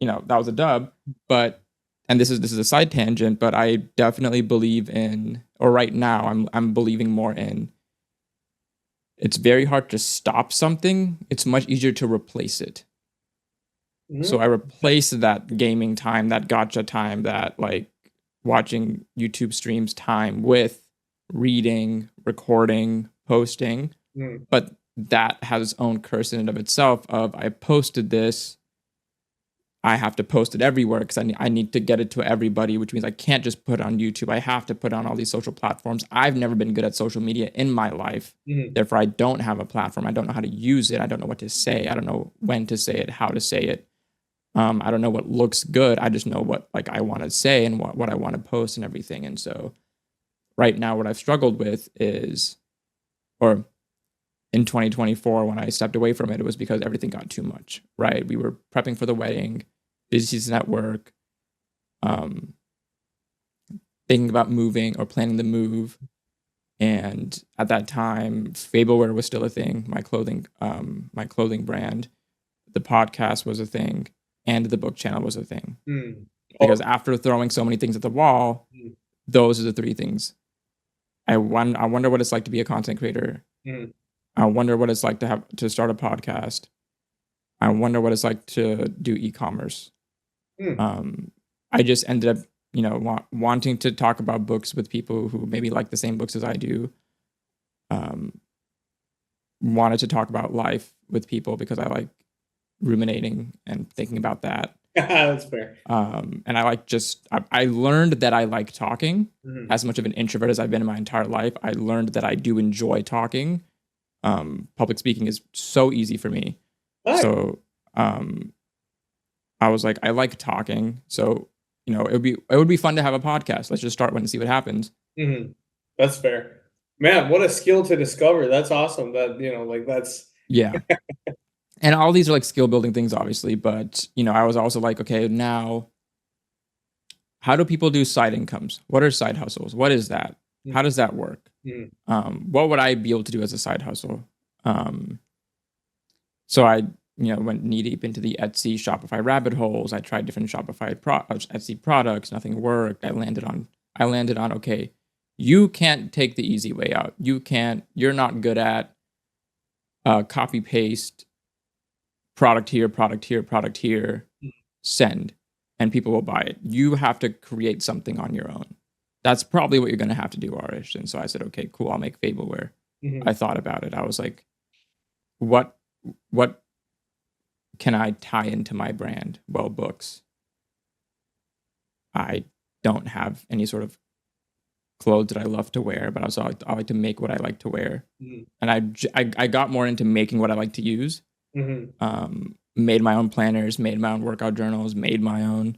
that was a dub. But and this is a side tangent, but I definitely believe in, or right now I'm believing more in, it's very hard to stop something. It's much easier to replace it. So I replace that gaming time, that gotcha time, that like watching YouTube streams time with reading, recording, posting. But that has its own curse in and of itself of I posted this, I have to post it everywhere because I need to get it to everybody, which means I can't just put it on YouTube. I have to put it on all these social platforms. I've never been good at social media in my life. Therefore, I don't have a platform. I don't know how to use it. I don't know what to say. I don't know when to say it, how to say it. I don't know what looks good. I just know what like I want to say and what I want to post and everything. And so right now, what I've struggled with is, or in 2024, when I stepped away from it, it was because everything got too much, right? We were prepping for the wedding, busy season at work, thinking about moving or planning the move. And at that time, Fableware was still a thing, my clothing brand. The podcast was a thing, and the book channel was a thing. Because after throwing so many things at the wall, those are the three things. I wonder what it's like to be a content creator. I wonder what it's like to start a podcast. I wonder what it's like to do e-commerce. I just ended up, wanting to talk about books with people who maybe like the same books as I do. Wanted to talk about life with people because I like ruminating and thinking about that. That's fair. And I like I learned that I like talking. As much of an introvert as I've been in my entire life, I learned that I do enjoy talking. Public speaking is so easy for me. Nice. So I was like, I like talking. So, it would be fun to have a podcast. Let's just start one and see what happens. That's fair. Man, what a skill to discover. That's awesome. That, that's. Yeah. And all these are like skill building things, obviously. But, I was also like, okay, now, how do people do side incomes? What are side hustles? What is that? How does that work? What would I be able to do as a side hustle? So I, went knee deep into the Etsy, Shopify rabbit holes. I tried different Etsy products. Nothing worked. I landed on, okay, you can't take the easy way out. You're not good at copy paste, product here, product here, product here, send, and people will buy it. You have to create something on your own. That's probably what you're going to have to do, Arish. And so I said, okay, cool, I'll make Fableware. I thought about it. I was like, what can I tie into my brand? Well, books. I don't have any sort of clothes that I love to wear, but also I like to make what I like to wear. And I got more into making what I like to use. Made my own planners, made my own workout journals, made my own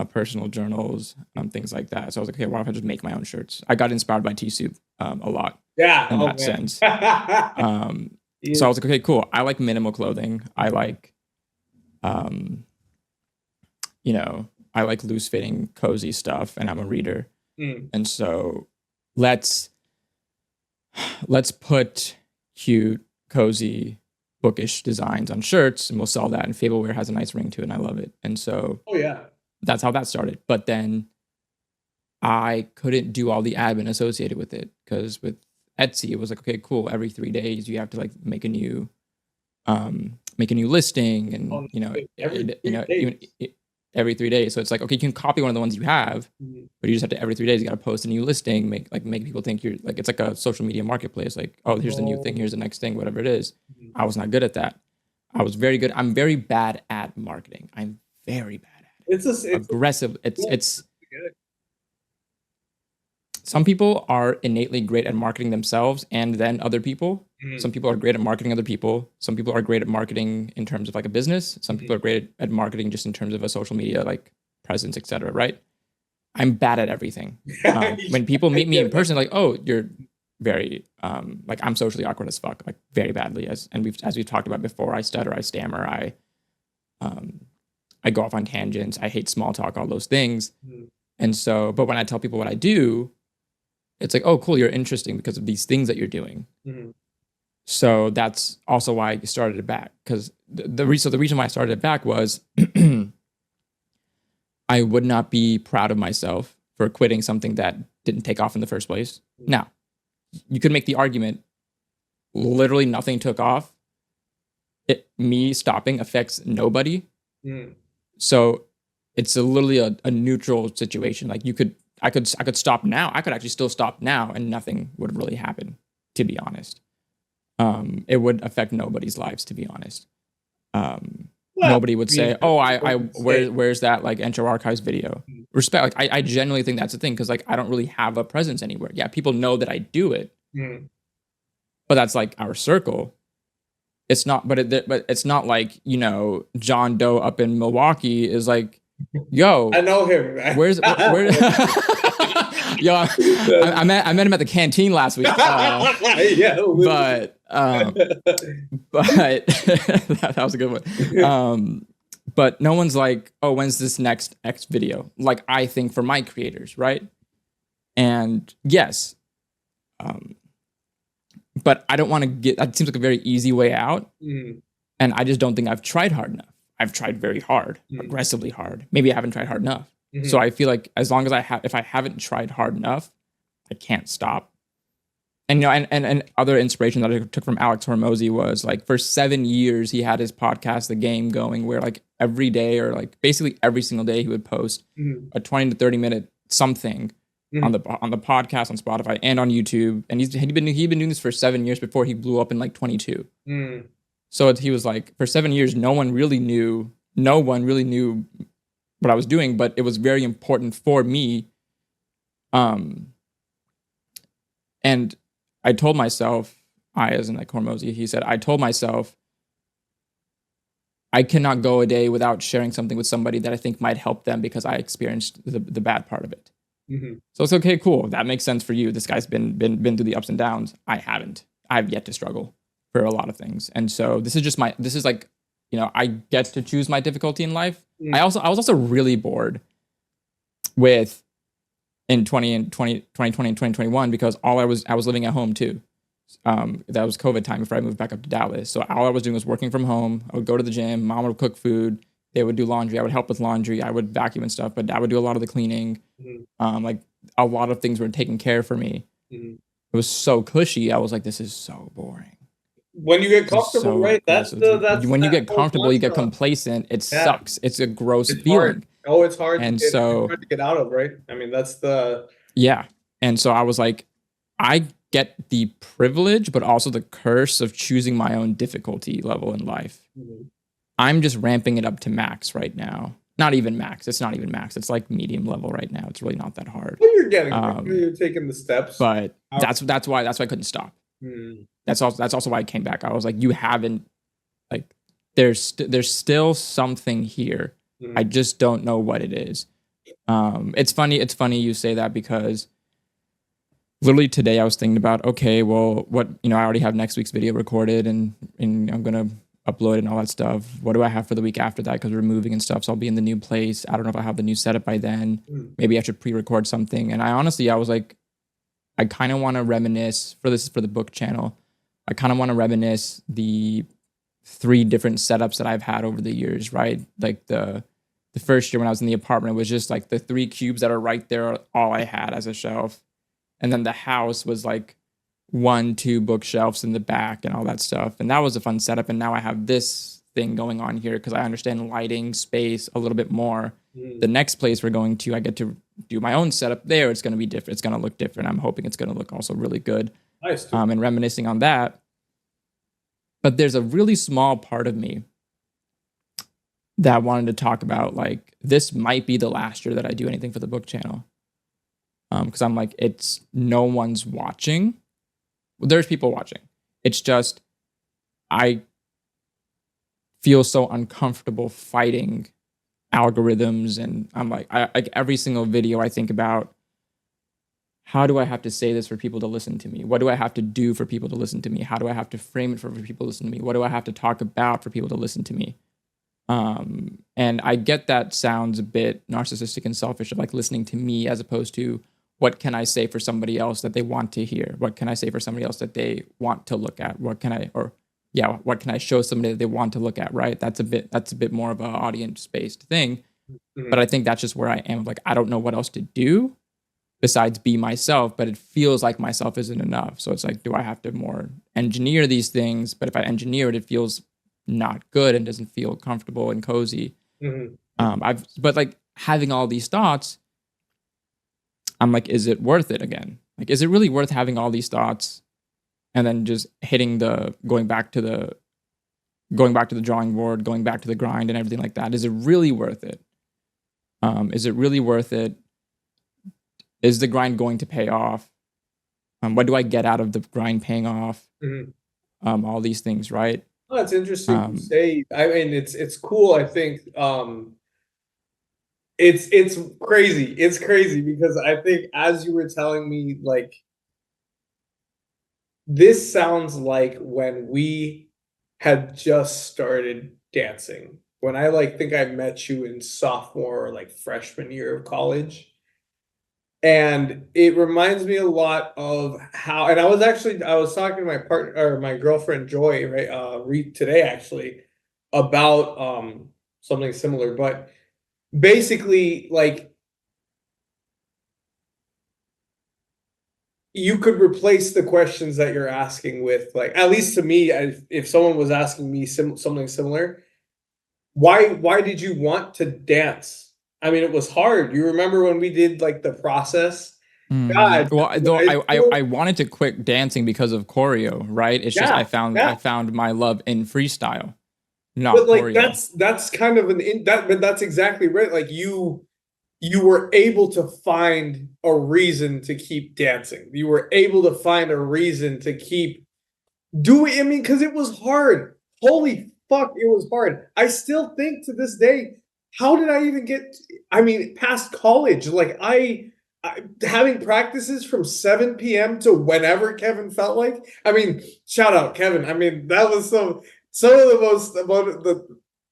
personal journals, things like that. So I was like, okay, why don't I just make my own shirts? I got inspired by T-Soup a lot. Yeah, in that sense. So I was like, okay, cool. I like minimal clothing. I like, I like loose fitting, cozy stuff, and I'm a reader. And so let's put cute, cozy, bookish designs on shirts, and we'll sell that. And Fableware has a nice ring to it, and I love it. And so, that's how that started. But then I couldn't do all the admin associated with it because with Etsy, it was like, okay, cool. Every 3 days, you have to like make a new listing, and every 3 days. So it's like, okay, you can copy one of the ones you have, but you just have to every 3 days you got to post a new listing, make people think you're like, it's like a social media marketplace. Like, oh, here's the new thing, here's the next thing, whatever it is. I was not good at that. I was very good. I'm very bad at marketing. I'm very bad at it. It's aggressive. It's some people are innately great at marketing themselves and then other people. Some people are great at marketing other people. Some people are great at marketing in terms of like a business. Some people are great at marketing just in terms of a social media like presence, etc. Right? I'm bad at everything. When people meet me in person, like, oh, you're very like, I'm socially awkward as fuck, like very badly. As we've talked about before, I stutter, I stammer, I go off on tangents, I hate small talk, all those things. And so, but when I tell people what I do, it's like, oh, cool, you're interesting because of these things that you're doing. So that's also why I started it back. Because the reason why I started it back was I would not be proud of myself for quitting something that didn't take off in the first place. Now, you could make the argument literally nothing took off. Me stopping affects nobody. Mm. So it's literally a neutral situation. Like I could stop now. I could actually still stop now and nothing would really happen, to be honest. It would affect nobody's lives, to be honest. Well, Nobody would say, "Oh, say. where's that like Entro Archives video?" Mm. Respect. Like I genuinely think that's the thing because like I don't really have a presence anywhere. Yeah, people know that I do it, but that's like our circle. It's not, but it's not like John Doe up in Milwaukee is like, "Yo, I know him. Man. where's where?" Yo, I met him at the canteen last week. Yeah, but that was a good one. But no one's like, oh, when's this next X video? Like I think for my creators, right? And yes, but I don't want to get. That seems like a very easy way out, and I just don't think I've tried hard enough. I've tried very hard, aggressively hard. Maybe I haven't tried hard enough. So I feel like as long as if I haven't tried hard enough, I can't stop. And and other inspiration that I took from Alex Hormozy was like for 7 years he had his podcast The Game going where like every day or like basically every single day he would post a 20 to 30 minute something on the podcast on Spotify and on YouTube. And he'd been doing this for 7 years before he blew up in like 22. So he was like for 7 years no one really knew what I was doing, but it was very important for me. And I told myself, as in like Hormozy, he said, I told myself, I cannot go a day without sharing something with somebody that I think might help them because I experienced the bad part of it. So it's okay, cool. That makes sense for you. This guy's been through the ups and downs. I haven't. I've yet to struggle for a lot of things. And so this is like, I get to choose my difficulty in life. I was also really bored with in 2020 and 2021 because I was living at home too. That was COVID time before I moved back up to Dallas. So all I was doing was working from home. I would go to the gym. Mom would cook food. They would do laundry. I would help with laundry. I would vacuum and stuff, but Dad would do a lot of the cleaning. Like a lot of things were taken care for me. It was so cushy. I was like, this is so boring. When you get comfortable, right? That's when you get comfortable, you get complacent. It sucks. It's a gross feeling. Hard. It's hard. And so hard to get out of, right? I mean, that's the And so I was like, I get the privilege, but also the curse of choosing my own difficulty level in life. I'm just ramping it up to max right now. Not even max. It's not even max. It's like medium level right now. It's really not that hard. Well, you're getting you're taking the steps. But that's why I couldn't stop. That's also why I came back. I was like, you haven't like there's still something here. I just don't know what it is. It's funny you say that because literally today I was thinking about, okay, well, what, I already have next week's video recorded and I'm going to upload it and all that stuff. What do I have for the week after that? Because we're moving and stuff. So I'll be in the new place. I don't know if I have the new setup by then. Maybe I should pre-record something. And I was like, I kind of want to reminisce for the book channel. I kind of want to reminisce the 3 different setups that I've had over the years, right? Like the first year when I was in the apartment was just like the 3 cubes that are right there, all I had as a shelf. And then the house was like 1-2 bookshelves in the back and all that stuff. And that was a fun setup. And now I have this thing going on here because I understand lighting, space a little bit more. The next place we're going to, I get to do my own setup there. It's going to be different. It's going to look different. I'm hoping it's going to look also really good. Nice. And reminiscing on that. But there's a really small part of me that wanted to talk about, like, this might be the last year that I do anything for the book channel. Because I'm like, it's no one's watching. Well, there's people watching. It's just, I feel so uncomfortable fighting algorithms. And I'm like, like every single video I think about, how do I have to say this for people to listen to me? What do I have to do for people to listen to me? How do I have to frame it for people to listen to me? What do I have to talk about for people to listen to me? And I get that sounds a bit narcissistic and selfish of like listening to me as opposed to what can I say for somebody else that they want to hear? What can I say for somebody else that they want to look at? What can I show somebody that they want to look at, right? That's a bit more of an audience based thing. But Mhm. I think that's just where I am. Like, I don't know what else to do besides be myself, but it feels like myself isn't enough. So it's like, do I have to more engineer these things? But if I engineer it, it feels not good and doesn't feel comfortable and cozy. Mhm. But like having all these thoughts, I'm like, is it worth it again? Like, is it really worth having all these thoughts and then just going back to the drawing board, going back to the grind and everything like that? Is it really worth it? Is it really worth it? Is the grind going to pay off? What do I get out of the grind paying off? Mhm. All these things, right? Oh, it's interesting you Um, say. I mean, it's cool. I think it's crazy. It's crazy because I think as you were telling me, like this sounds like when we had just started dancing. When I like think I met you in sophomore or like freshman year of college. And it reminds me a lot of how, and I was talking to my partner or my girlfriend Joy, right, today actually about something similar, but basically like you could replace the questions that you're asking with like, at least to me, if someone was asking me something similar, why did you want to dance? I mean, it was hard. You remember when we did like the process? God, well, though I I still, wanted to quit dancing because of choreo, right? It's just yeah, I yeah. found my love in freestyle, not But like choreo. that's kind of but that's exactly right. Like you were able to find a reason to keep dancing. You were able to find a reason to keep doing. I mean, because it was hard. Holy fuck, it was hard. I still think to this day, how did I even get? I mean, past college, like I having practices from 7 p.m. to whenever Kevin felt like. I mean, shout out Kevin. I mean, that was some of the most about the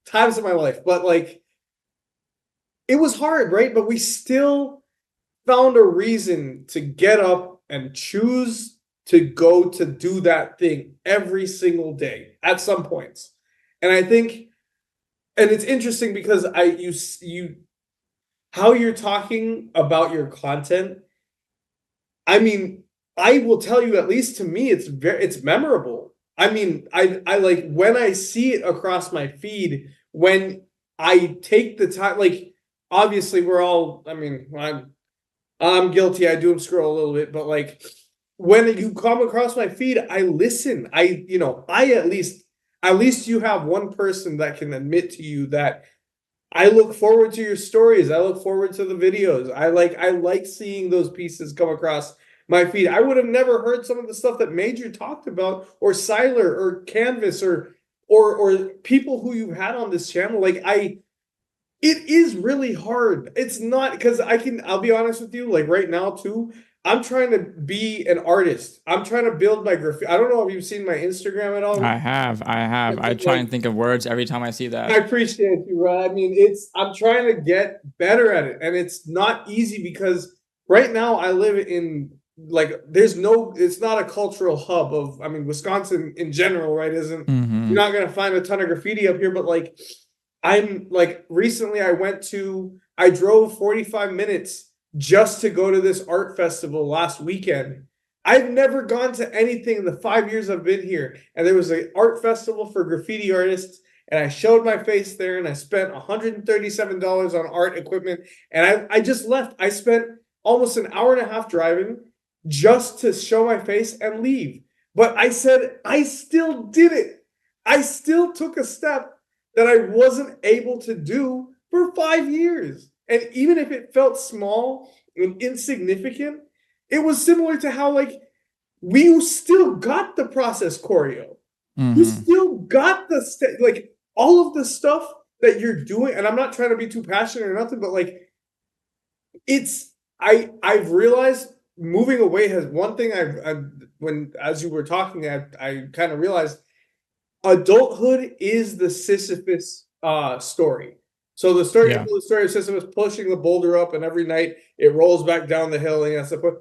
times of my life. But like, it was hard, right? But we still found a reason to get up and choose to go to do that thing every single day at some points. And I think, and it's interesting because you how you're talking about your content. I mean, I will tell you, at least to me, it's memorable. I mean, I like when I see it across my feed, when I take the time, like obviously we're all, I mean, I'm guilty. I doom scroll a little bit, but like when you come across my feed, I listen. I at least you have one person that can admit to you that I look forward to your stories. I look forward to the videos. I like seeing those pieces come across my feed. I would have never heard some of the stuff that Major talked about, or Siler, or Canvas, or people who you've had on this channel. It is really hard. It's not because I'll be honest with you, like right now too, I'm trying to be an artist. I'm trying to build my graffiti. I don't know if you've seen my Instagram at all. I have. I try Like, and think of words every time I see I that. appreciate you, bro. I mean, I'm trying to get better at it, and it's not easy because right now I live in like it's not a cultural hub of, I mean, Wisconsin in general, right? Isn't You're Mm-hmm. not gonna find a ton of graffiti up here, but like I'm like recently I drove 45 minutes just to go to this art festival last weekend. I've never gone to anything in the 5 years I've been here, and there was an art festival for graffiti artists, and I showed my face there, and I spent $137 on art equipment, and I just left. I spent almost an hour and a half driving just to show my face and leave. But I said I still did it. I still took a step that I wasn't able to do for 5 years. And even if it felt small and insignificant, it was similar to how like we still got the process choreo. You Mm-hmm. still got like all of the stuff that you're doing. And I'm not trying to be too passionate or nothing, but like I've realized moving away has one thing I've when as you were talking, I kind of realized adulthood is the Sisyphus story. So the story, Yeah. the story of Sisyphus pushing the boulder up, and every night it rolls back down the hill, and that's the point.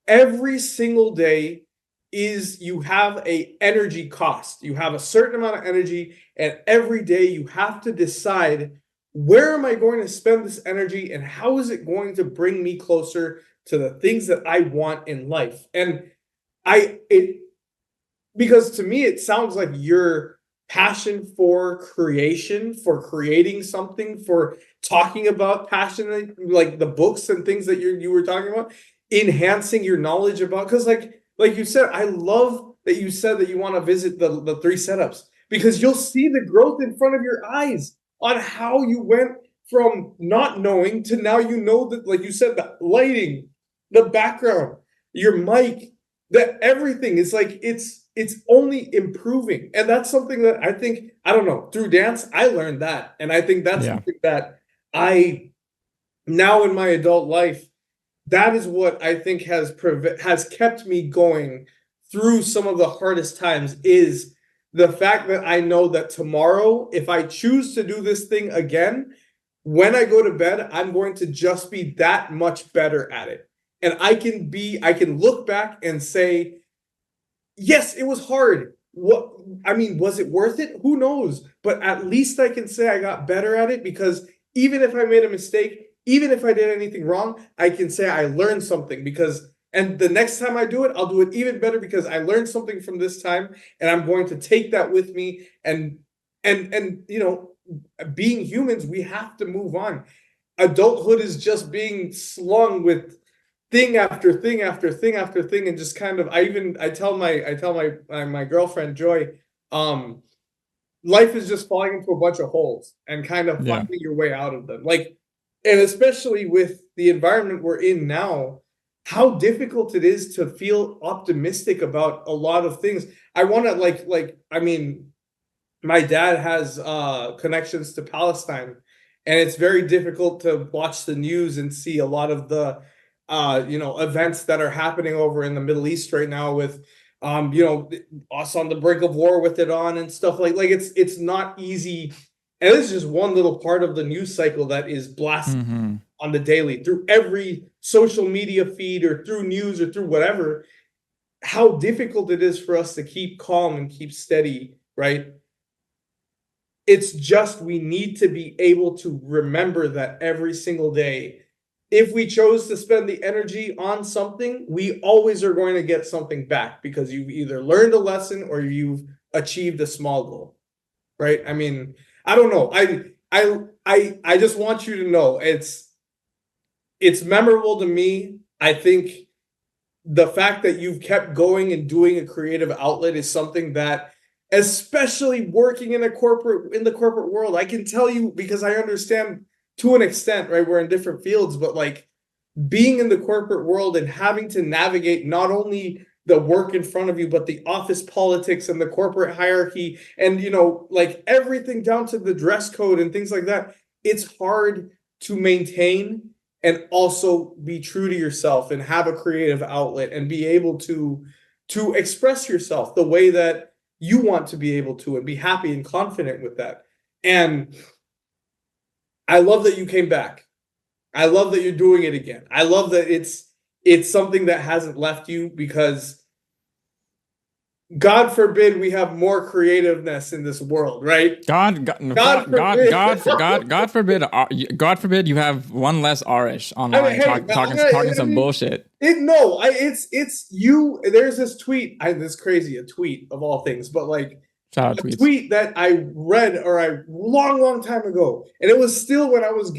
Every single day is you have a energy cost. You have a certain amount of energy, and every day you have to decide, where am I going to spend this energy, and how is it going to bring me closer to the things that I want in life? And because to me it sounds like your passion for creation, for creating something, for talking about passion, like the books and things that you were talking about, enhancing your knowledge about, because like you said, I love that you said that you want to visit the three setups, because you'll see the growth in front of your eyes on how you went from not knowing to now, you know, that, like you said, the lighting, the background, your mic, that everything is like, it's only improving. And that's something that I think, I don't know, through dance I learned that, and I think that's Yeah. something that I now in my adult life, that is what I think has kept me going through some of the hardest times, is the fact that I know that tomorrow, if I choose to do this thing again, when I go to bed, I'm going to just be that much better at it. And I can look back and say, yes, it was hard. What, I mean, was it worth it? Who knows? But at least I can say I got better at it, because even if I made a mistake, even if I did anything wrong, I can say I learned something, because, and the next time I do it, I'll do it even better, because I learned something from this time, and I'm going to take that with me. And you know, being humans, we have to move on. Adulthood is just being slung with thing after thing after thing after thing, and just kind of, I tell my girlfriend Joy, um life is just falling into a bunch of holes and kind of Yeah. finding your way out of them, like, and especially with the environment we're in now, how difficult it is to feel optimistic about a lot of things. I want to, like, I mean, my dad has connections to Palestine, and it's very difficult to watch the news and see a lot of the you know, events that are happening over in the Middle East right now, with you know, us on the brink of war with it on and stuff, like it's not easy. And this is just one little part of the news cycle that is blasted Mm-hmm. on the daily through every social media feed, or through news, or through whatever. How difficult it is for us to keep calm and keep steady, right? It's just, we need to be able to remember that every single day. If we chose to spend the energy on something, we always are going to get something back, because you've either learned a lesson or you've achieved a small goal, right? I mean, I don't know. I just want you to know, it's memorable to me. I think the fact that you've kept going and doing a creative outlet is something that, especially working in the corporate world, I can tell you, because I understand to an extent, right? We're in different fields, but like, being in the corporate world and having to navigate not only the work in front of you, but the office politics and the corporate hierarchy, and you know, like everything down to the dress code and things like that, it's hard to maintain and also be true to yourself and have a creative outlet and be able to express yourself the way that you want to be able to, and be happy and confident with that. And I love that you came back. I love that you're doing it again. I love that it's something that hasn't left you, because God forbid we have more creativeness in this world, right? God forbid. God forbid you have one less Arish I mean, online hey, talking some bullshit. It's you. There's this tweet. This crazy, a tweet of all things, but like, Shout out a tweets. tweet that I read, or I long time ago, and it was still when I was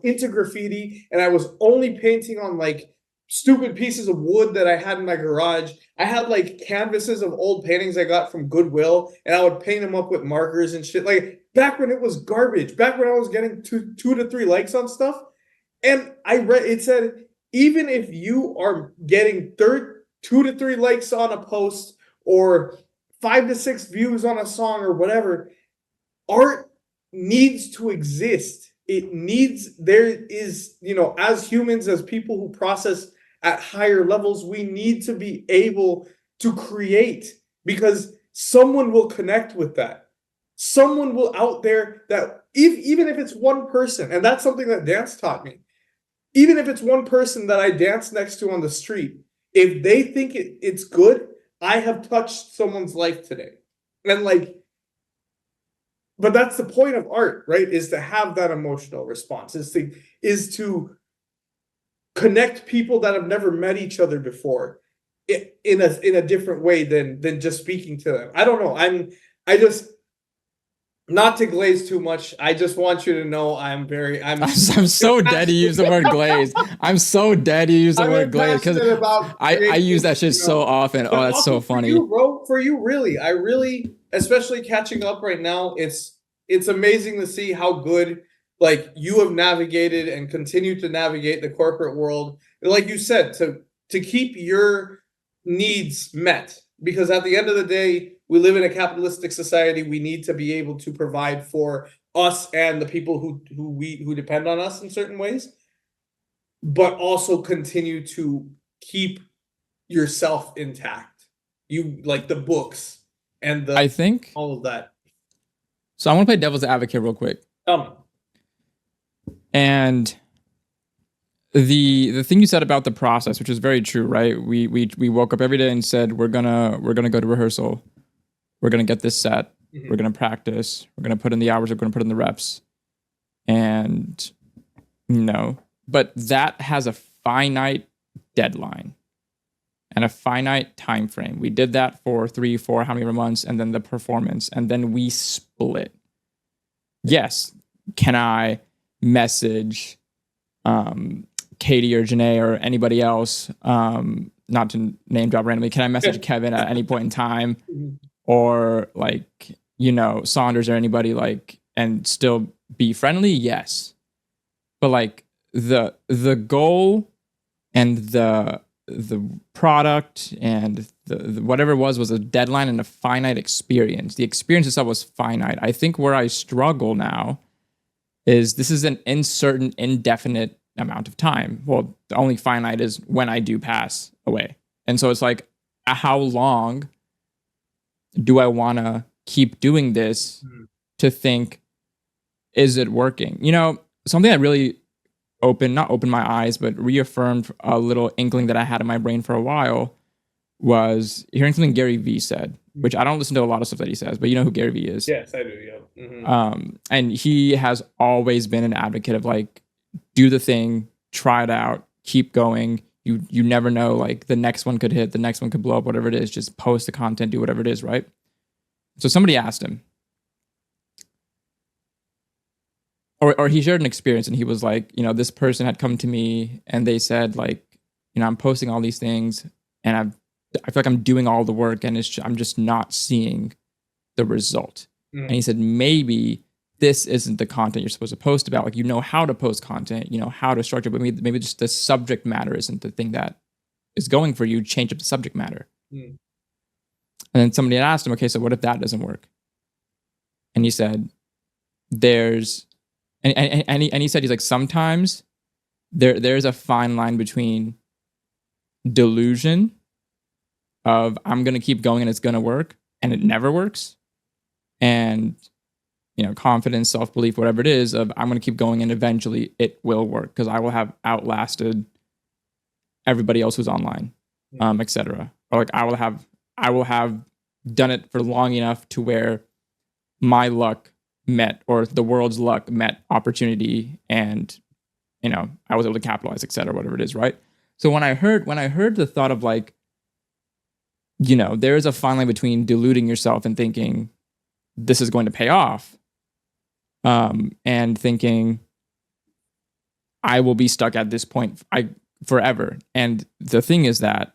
into graffiti, and I was only painting on like stupid pieces of wood that I had in my garage. I had like canvases of old paintings I got from Goodwill, and I would paint them up with markers and shit. Like back when it was garbage, back when I was getting two to three likes on stuff. And I read, it said, even if you are getting 2 to 3 likes on a post, or 5 to 6 views on a song, or whatever, art needs to exist. There is, you know, as humans, as people who process at higher levels, we need to be able to create, because someone will connect with that. Someone will out there that even if it's one person, and that's something that dance taught me. Even if it's one person that I dance next to on the street, if they think it's good, I have touched someone's life today. And like, but that's the point of art, right? Is to have that emotional response, is to connect people that have never met each other before in a different way than just speaking to them. I don't know. I just, not to glaze too much, I just want you to know I'm so dead you use the word glaze. I'm so dead you use the word glaze because I use that shit so often. Oh, that's so funny. For you, bro, for you, really, I really, especially catching up right now, it's amazing to see how good like you have navigated and continue to navigate the corporate world. Like you said, to keep your needs met, because at the end of the day, we live in a capitalistic society. We need to be able to provide for us and the people who depend on us in certain ways, but also continue to keep yourself intact. You like the books and I think all of that. So I want to play devil's advocate real quick. And the thing you said about the process, which is very true, right? We woke up every day and said we're gonna go to rehearsal, we're gonna get this set, we're gonna practice, we're gonna put in the hours, we're gonna put in the reps, and but that has a finite deadline and a finite time frame. We did that for 3, 4, how many months, and then the performance, and then we split. Yes, can I message Katie or Janae or anybody else, not to name drop randomly, can I message Kevin at any point in time, or like, Saunders or anybody, like, and still be friendly? Yes. But like the goal and the product and the whatever it was a deadline and a finite experience. The experience itself was finite. I think where I struggle now is this is an uncertain, indefinite amount of time. Well, the only finite is when I do pass away. And so it's like, how long do I want to keep doing this to think, is it working? Something that really not opened my eyes, but reaffirmed a little inkling that I had in my brain for a while was hearing something Gary Vee said, which I don't listen to a lot of stuff that he says, but you know who Gary Vee is? Yes, I do, yeah. And he has always been an advocate of like, do the thing, try it out, keep going. You never know, like the next one could hit, the next one could blow up, whatever it is, just post the content, do whatever it is, right? So somebody asked him, or he shared an experience, and he was like, this person had come to me and they said like, I'm posting all these things and I feel like I'm doing all the work and I'm just not seeing the result. And he said, maybe this isn't the content you're supposed to post about. Like, how to post content, how to structure, but maybe just the subject matter isn't the thing that is going for you. Change up the subject matter. And then somebody had asked him, okay, so what if that doesn't work? And he said, and he said, he's like, sometimes there's a fine line between delusion of I'm going to keep going and it's going to work and it never works, and confidence, self-belief, whatever it is, of I'm going to keep going and eventually it will work because I will have outlasted everybody else who's online, etc. Or like I will have done it for long enough to where my luck met, or the world's luck met opportunity, and I was able to capitalize, etc., whatever it is, right? So when I heard the thought of like, there is a fine line between deluding yourself and thinking this is going to pay off, and thinking I will be stuck at this point forever. And the thing is that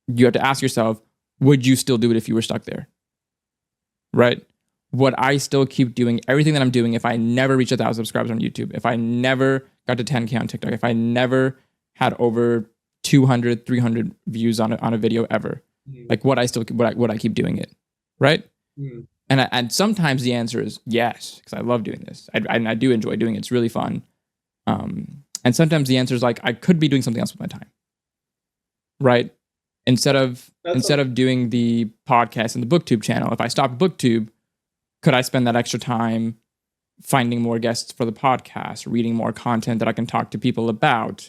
you have to ask yourself, would you still do it if you were stuck there? Right? Would I still keep doing everything that I'm doing if I never reached 1,000 subscribers on YouTube? If I never got to 10K on TikTok? If I never had over 200, 300 views on a video ever? Like, would I keep doing it? Right? And sometimes the answer is yes, because I love doing this. I do enjoy doing it. It's really fun. And sometimes the answer is like, I could be doing something else with my time. Right? Instead of doing the podcast and the BookTube channel, if I stopped BookTube, could I spend that extra time finding more guests for the podcast, reading more content that I can talk to people about,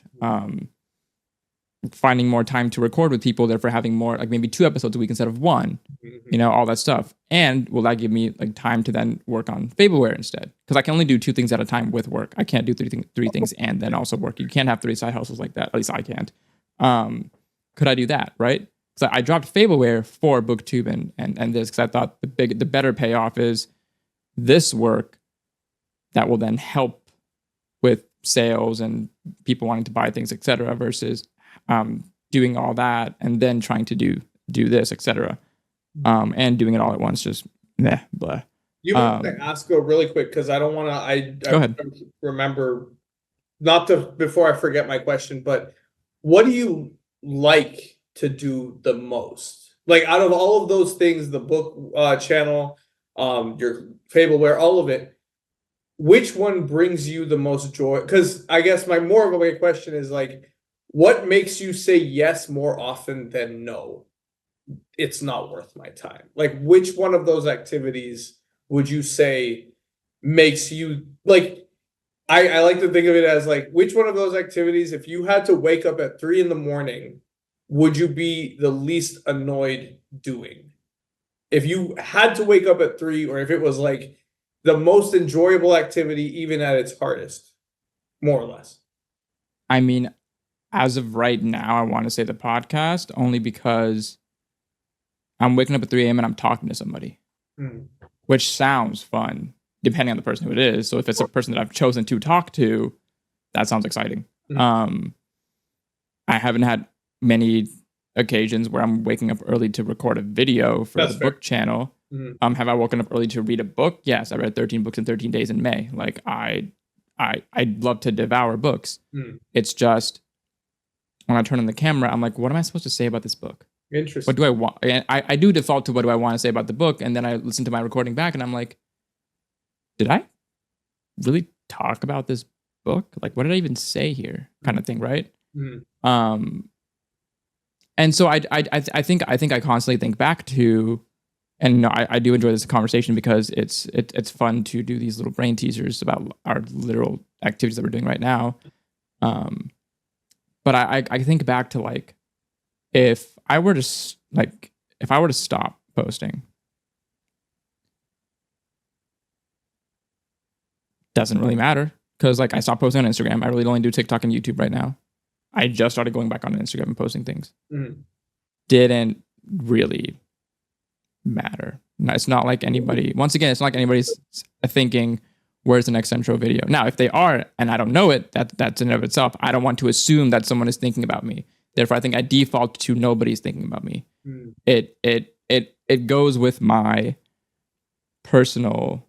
finding more time to record with people, therefore having more, like maybe 2 episodes a week instead of 1, all that stuff. And will that give me like time to then work on Fableware instead? Because I can only do 2 things at a time with work. I can't do three things and then also work. You can't have 3 side hustles like that. At least I can't. Could I do that, right? So I dropped Fableware for BookTube and this, because I thought the better payoff is this work that will then help with sales and people wanting to buy things, etc., versus doing all that and then trying to do this, etc., and doing it all at once, just blah. You want to ask really quick, because I don't want to. I go ahead. Remember, not to before I forget my question, but what do you like to do the most? Like, out of all of those things, the book channel, your Fableware, all of it, which one brings you the most joy? Because I guess my more of a question is like, what makes you say yes more often than no? It's not worth my time. Like, which one of those activities would you say makes you like? I like to think of it as like, which one of those activities, if you had to wake up at 3 a.m, would you be the least annoyed doing? If you had to wake up at 3, or if it was like the most enjoyable activity, even at its hardest, more or less. I mean, as of right now, I want to say the podcast, only because I'm waking up at 3 a.m. and I'm talking to somebody, which sounds fun, depending on the person who it is. So if it's a person that I've chosen to talk to, that sounds exciting. I haven't had many occasions where I'm waking up early to record a video for the book channel. Have I woken up early to read a book? Yes, I read 13 books in 13 days in May. Like, I'd love to devour books. It's just when I turn on the camera, I'm like, what am I supposed to say about this book? Interesting. What do I want? And I do default to what do I want to say about the book, and then I listen to my recording back, and I'm like, did I really talk about this book? Like, what did I even say here? Kind of thing, right? And so I think I constantly think back to, and no, I do enjoy this conversation because it's fun to do these little brain teasers about our literal activities that we're doing right now. But I think back to like, if I were to stop posting, doesn't really matter, because like I stopped posting on Instagram. I really only do TikTok and YouTube right now. I just started going back on Instagram and posting things. Didn't really matter. It's not like anybody, once again, it's not like anybody's thinking, where's the next intro video? Now, if they are, and I don't know it, that's in and of itself. I don't want to assume that someone is thinking about me. Therefore, I think I default to nobody's thinking about me. It goes with my personal,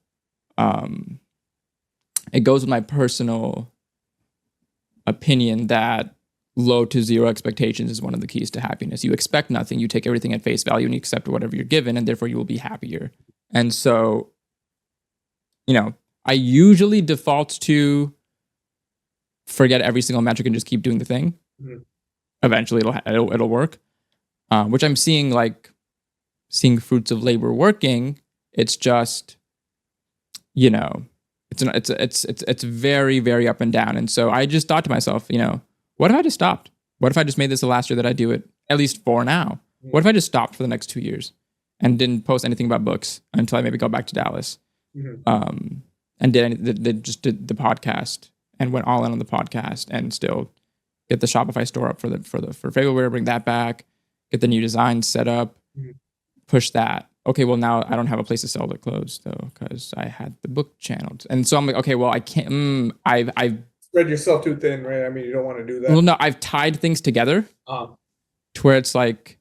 opinion that low to zero expectations is one of the keys to happiness. You expect nothing, you take everything at face value, and you accept whatever you're given, and therefore you will be happier. And so, I usually default to forget every single metric and just keep doing the thing. Eventually it'll work, which I'm seeing fruits of labor working. It's just, it's very, very up and down. And so I just thought to myself, what if I just stopped? What if I just made this the last year that I do it, at least for now? What if I just stopped for the next 2 years and didn't post anything about books until I maybe go back to Dallas, and did the podcast and went all in on the podcast, and still get the Shopify store up for Fableware, bring that back, get the new design set up, push that. Okay, well, now I don't have a place to sell the clothes though, because I had the book channel, and so I'm like, okay, well, I can't. I've spread yourself too thin, right? I mean, you don't want to do that. Well, no, I've tied things together to where it's like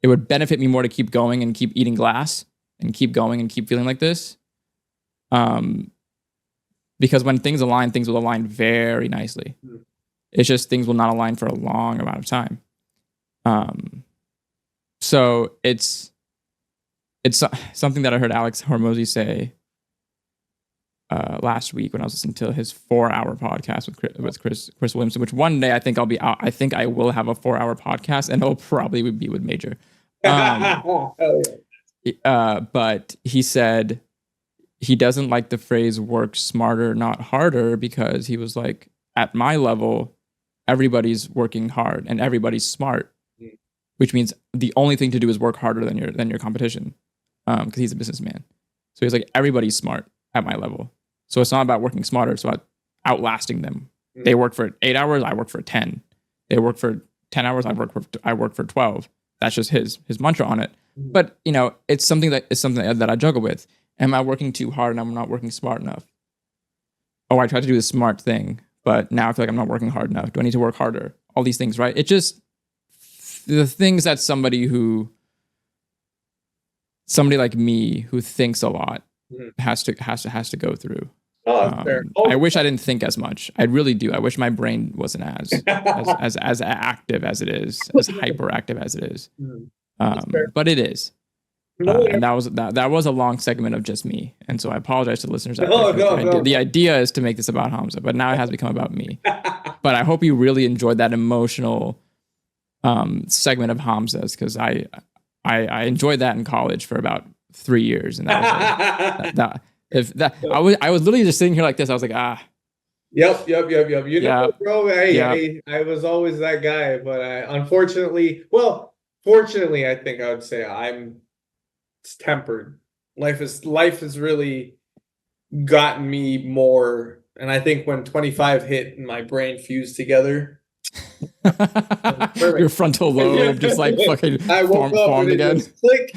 it would benefit me more to keep going and keep eating glass and keep going and keep feeling like this. Because when things align, things will align very nicely. It's just things will not align for a long amount of time. So it's something that I heard Alex Hormozy say last week when I was listening to his 4-hour podcast with Chris Williamson, which one day I think I'll be out. I think I will have a 4-hour podcast, and it'll probably be with Major. But he said, he doesn't like the phrase work smarter, not harder, because he was like, at my level, everybody's working hard and everybody's smart, which means the only thing to do is work harder than your competition. Because he's a businessman. So he's like, everybody's smart at my level. So it's not about working smarter, it's about outlasting them. They work for 8 hours, I work for 10. They work for 10 hours, I work for 12. That's just his mantra on it. But you know, it's something that I juggle with. Am I working too hard and I'm not working smart enough? Oh, I tried to do the smart thing, but now I feel like I'm not working hard enough. Do I need to work harder? All these things, right? It just the things that somebody like me who thinks a lot has to go through. Oh, that's fair. Oh, I wish I didn't think as much. I really do. I wish my brain wasn't as active as it is, as hyperactive as it is. But it is. And that was a long segment of just me, and so I apologize to the listeners out there. No. The idea is to make this about Hamza, but now it has become about me. But I hope you really enjoyed that emotional segment of Hamza's, because I enjoyed that in college for about 3 years, and that was I was literally just sitting here like this. I was like, Yep. You know, bro, I was always that guy, but fortunately, I think I would say it's tempered. Life has really gotten me more, and I think when 25 hit and my brain fused together, your frontal lobe just like fucking I woke up formed and again. Click,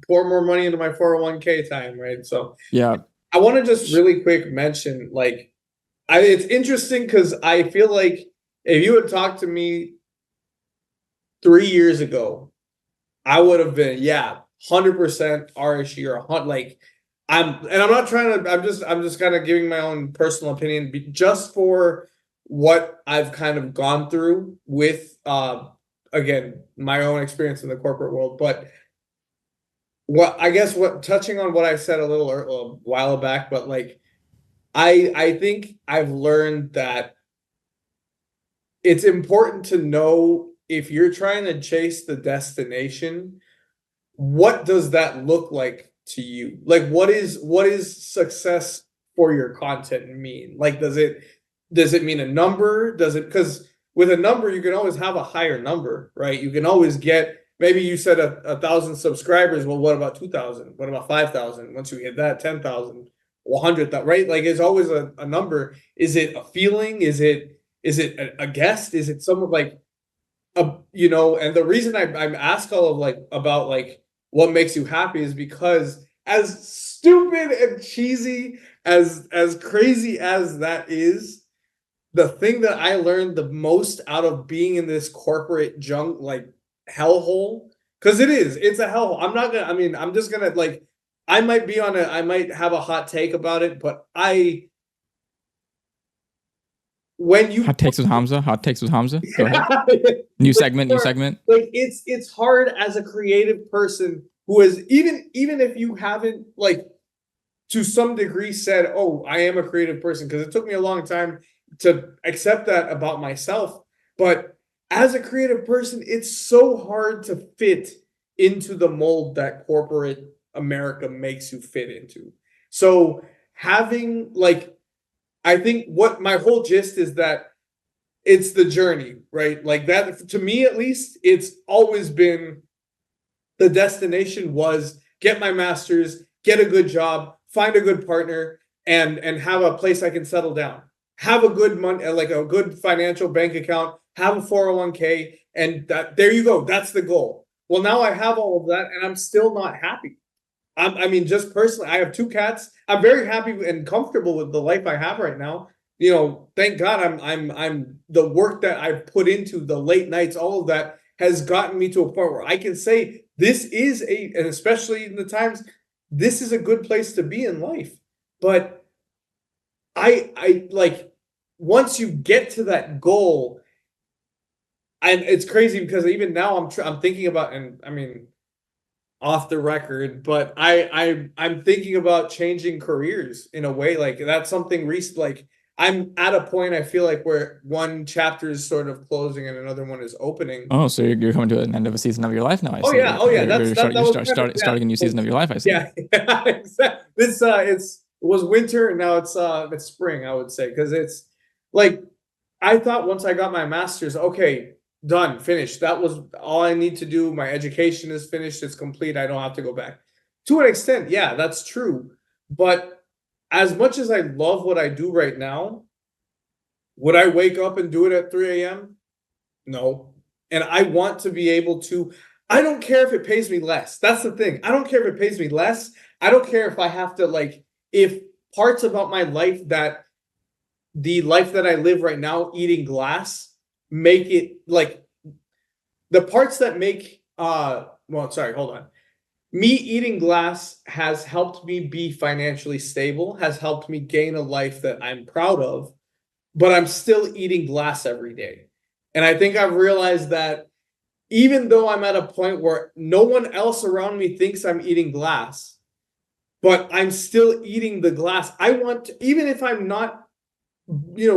pour more money into my 401k time, right? So yeah, I want to just really quick mention, like, it's interesting because I feel like if you had talked to me 3 years ago, I would have been 100% RSG or like I'm not trying to. I'm just kind of giving my own personal opinion just for what I've kind of gone through with again my own experience in the corporate world, but touching on what I said a while back, but like I think I've learned that it's important to know if you're trying to chase the destination, what does that look like to you? Like what is success for your content mean? Like does it mean a number? Because with a number you can always have a higher number, right? You can always get, maybe you said 1,000 subscribers. Well, what about 2,000? What about 5,000? Once you hit that, 10,000, 100,000, right? Like it's always a number. Is it a feeling? Is it a guest? Is it someone like and the reason I'm asked all of like about like what makes you happy is because as stupid and cheesy as crazy as that is, the thing that I learned the most out of being in this corporate junk like hellhole, because it's a hellhole. I'm just gonna like I might have a hot take about it, but hot takes with Hamza. Go ahead. New segment. Like it's hard as a creative person who is even if you haven't like to some degree said, "Oh, I am a creative person," because it took me a long time to accept that about myself. But as a creative person, it's so hard to fit into the mold that corporate America makes you fit into. So having like, I think what my whole gist is that it's the journey, right? Like that, to me at least, it's always been the destination was get my master's, get a good job, find a good partner, and have a place I can settle down. Have a good money, like a good financial bank account, have a 401k, and there you go. That's the goal. Well, now I have all of that, and I'm still not happy. Just personally, I have 2 cats. I'm very happy and comfortable with the life I have right now. Thank God I'm the work that I've put into the late nights, all of that has gotten me to a point where I can say this is and especially in the times, this is a good place to be in life. But I like once you get to that goal, and it's crazy because even now I'm thinking about, and I mean, off the record, but I'm thinking about changing careers in a way. Like that's something recent. Like I'm at a point I feel like where one chapter is sort of closing and another one is opening. Oh, so you're coming to an end of a season of your life now. I Oh see. yeah, oh yeah. You're That was kind of, starting a new season of your life. I see. yeah, exactly. This it was winter and now it's spring, I would say, because it's like I thought once I got my master's, okay, done, finished. That was all I need to do. My education is finished, it's complete. I don't have to go back. To an extent, yeah, that's true. But as much as I love what I do right now, would I wake up and do it at 3 a.m.? No. And I want to be able to, I don't care if it pays me less. That's the thing. I don't care if it pays me less. I don't care if I have to, like, if parts about my life that the life that I live right now, eating glass, make it like the parts that make, well, sorry, hold on. Me eating glass has helped me be financially stable, has helped me gain a life that I'm proud of, but I'm still eating glass every day. And I think I've realized that even though I'm at a point where no one else around me thinks I'm eating glass, but I'm still eating the glass. I want to, even if I'm not,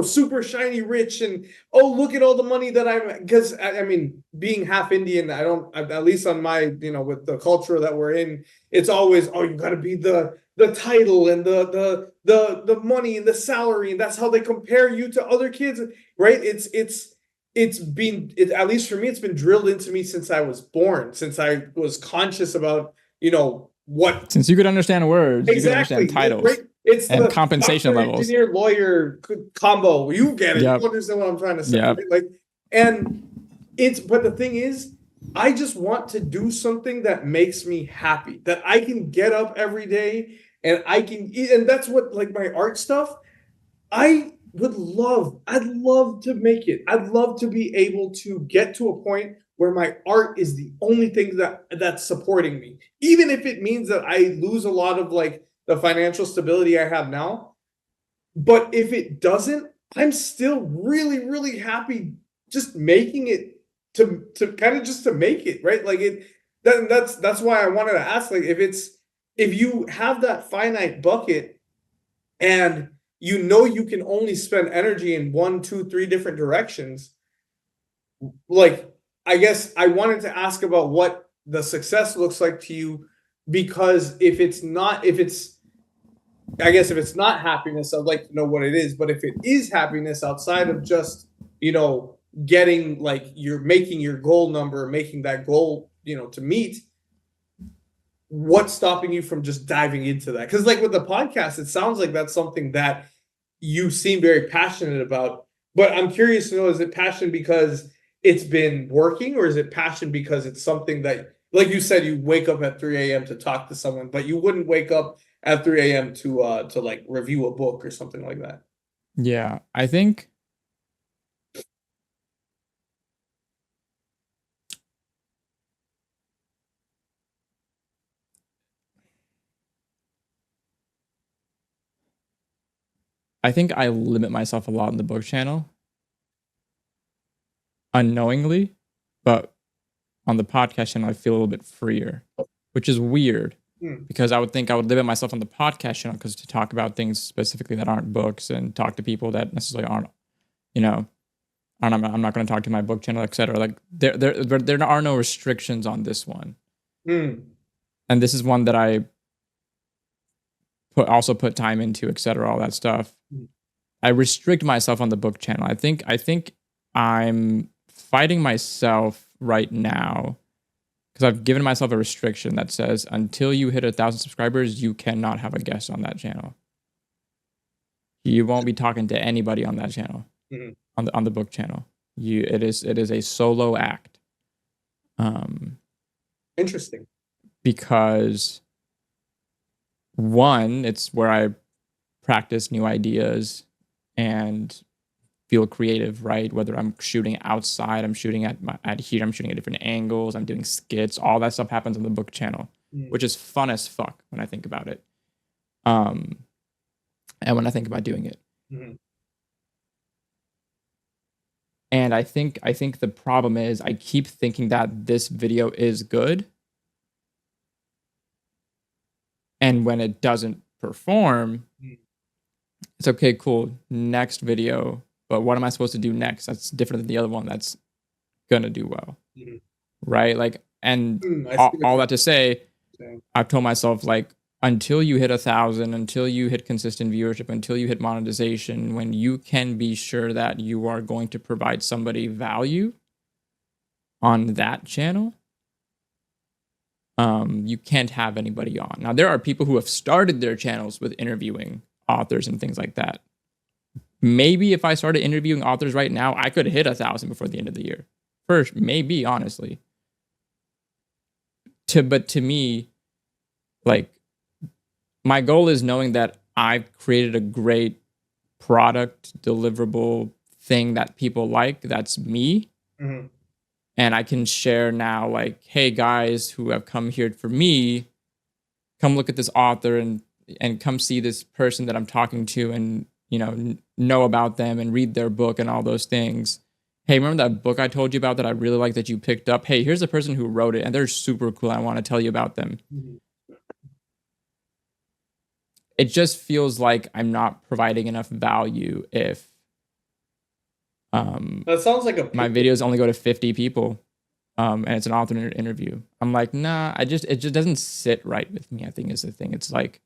super shiny rich and oh, look at all the money that I'm, because I mean, being half Indian, I don't, at least on my, with the culture that we're in, it's always, oh, you got to be the title and the money and the salary, and that's how they compare you to other kids, right? It's been, at least for me, it's been drilled into me since I was born, since I was conscious about, what. Since you could understand words, you could Exactly. understand titles, Right? It's and the compensation doctor, levels. engineer, lawyer combo. You get it. Yep. You understand what I'm trying to say. Yep. Right? Like, and but the thing is, I just want to do something that makes me happy, that I can get up every day and I can eat. And that's what, like, my art stuff, I'd love to make it. I'd love to be able to get to a point where my art is the only thing that's supporting me. Even if it means that I lose a lot of, like, the financial stability I have now. But if it doesn't, I'm still really, really happy just making it, to kind of just to make it, right? Like, that's why I wanted to ask, like, if you have that finite bucket and you can only spend energy in one, two, three different directions, like, I guess I wanted to ask about what the success looks like to you, because if it's not happiness, I'd like to know what it is. But if it is happiness outside of just, getting, like, you're making your goal number, making that goal, to meet, what's stopping you from just diving into that? Because, like, with the podcast, it sounds like that's something that you seem very passionate about. But I'm curious to know, is it passion because it's been working, or is it passion because it's something that, like you said, you wake up at 3 a.m. to talk to someone, but you wouldn't wake up at 3 a.m. to like review a book or something like that? Yeah, I think I limit myself a lot in the book channel unknowingly, but on the podcast channel I feel a little bit freer, which is weird because I would think I would limit myself on the podcast channel because to talk about things specifically that aren't books and talk to people that necessarily aren't, I'm not going to talk to my book channel, etc. Like there are no restrictions on this one, and this is one that I also put time into, etc. All that stuff. I restrict myself on the book channel. I think I'm fighting myself right now because I've given myself a restriction that says until you hit 1,000 subscribers, you cannot have a guest on that channel. You won't be talking to anybody on that channel, on the book channel. It is a solo act. Interesting. Because one, it's where I practice new ideas and feel creative, right? Whether I'm shooting outside, I'm shooting at here, I'm shooting at different angles, I'm doing skits, all that stuff happens on the book channel, which is fun as fuck when I think about it. And when I think about doing it. And I think the problem is I keep thinking that this video is good. And when it doesn't perform, It's okay, cool. Next video. But what am I supposed to do next? That's different than the other one that's gonna do well. Mhm. Right? Like, and I see what all you're that to say, saying. I've told myself, like, until you hit 1,000, until you hit consistent viewership, until you hit monetization, when you can be sure that you are going to provide somebody value on that channel, you can't have anybody on. Now, there are people who have started their channels with interviewing authors and things like that. Maybe if I started interviewing authors right now, I could hit 1,000 before the end of the year. First, maybe, honestly. But to me, like, my goal is knowing that I've created a great product, deliverable thing that people like. That's me. Mm-hmm. And I can share now, like, hey, guys who have come here for me, come look at this author and come see this person that I'm talking to, and know about them and read their book and all those things. Hey, remember that book I told you about that I really like that you picked up? Hey, here's the person who wrote it and they're super cool. I want to tell you about them. Mm-hmm. It just feels like I'm not providing enough value if That sounds like a my videos only go to 50 people, and it's an author interview. I'm like, nah, it just doesn't sit right with me, I think, is the thing. It's like,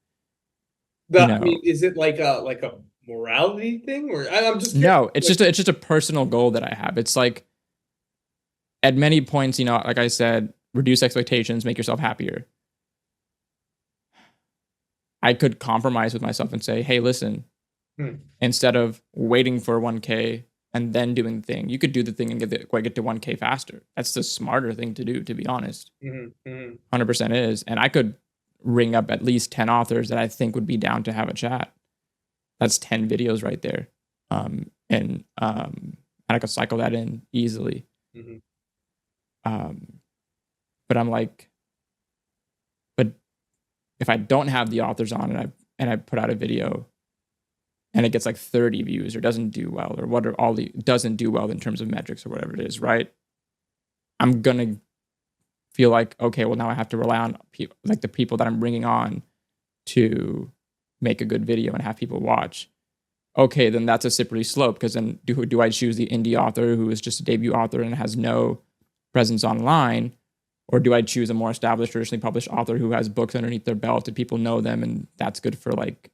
I mean, is it like a morality thing, or I'm just curious, no, it's just a personal goal that I have. It's like, at many points, like I said, reduce expectations, make yourself happier. I could compromise with myself and say, hey, listen, instead of waiting for 1K and then doing the thing, you could do the thing and get to 1K faster. That's the smarter thing to do, to be honest. 100% is. And I could ring up at least 10 authors that I think would be down to have a chat. That's 10 videos right there. And I could cycle that in easily. But I'm like, but if I don't have the authors on and I put out a video and it gets like 30 views or doesn't do well, or what are all the doesn't do well in terms of metrics or whatever it is, right? I'm gonna feel like, okay, well, now I have to rely on people, like the people that I'm bringing on to make a good video and have people watch. Okay, then that's a slippery slope, because then do I choose the indie author who is just a debut author and has no presence online, or do I choose a more established, traditionally published author who has books underneath their belt and people know them, and that's good for like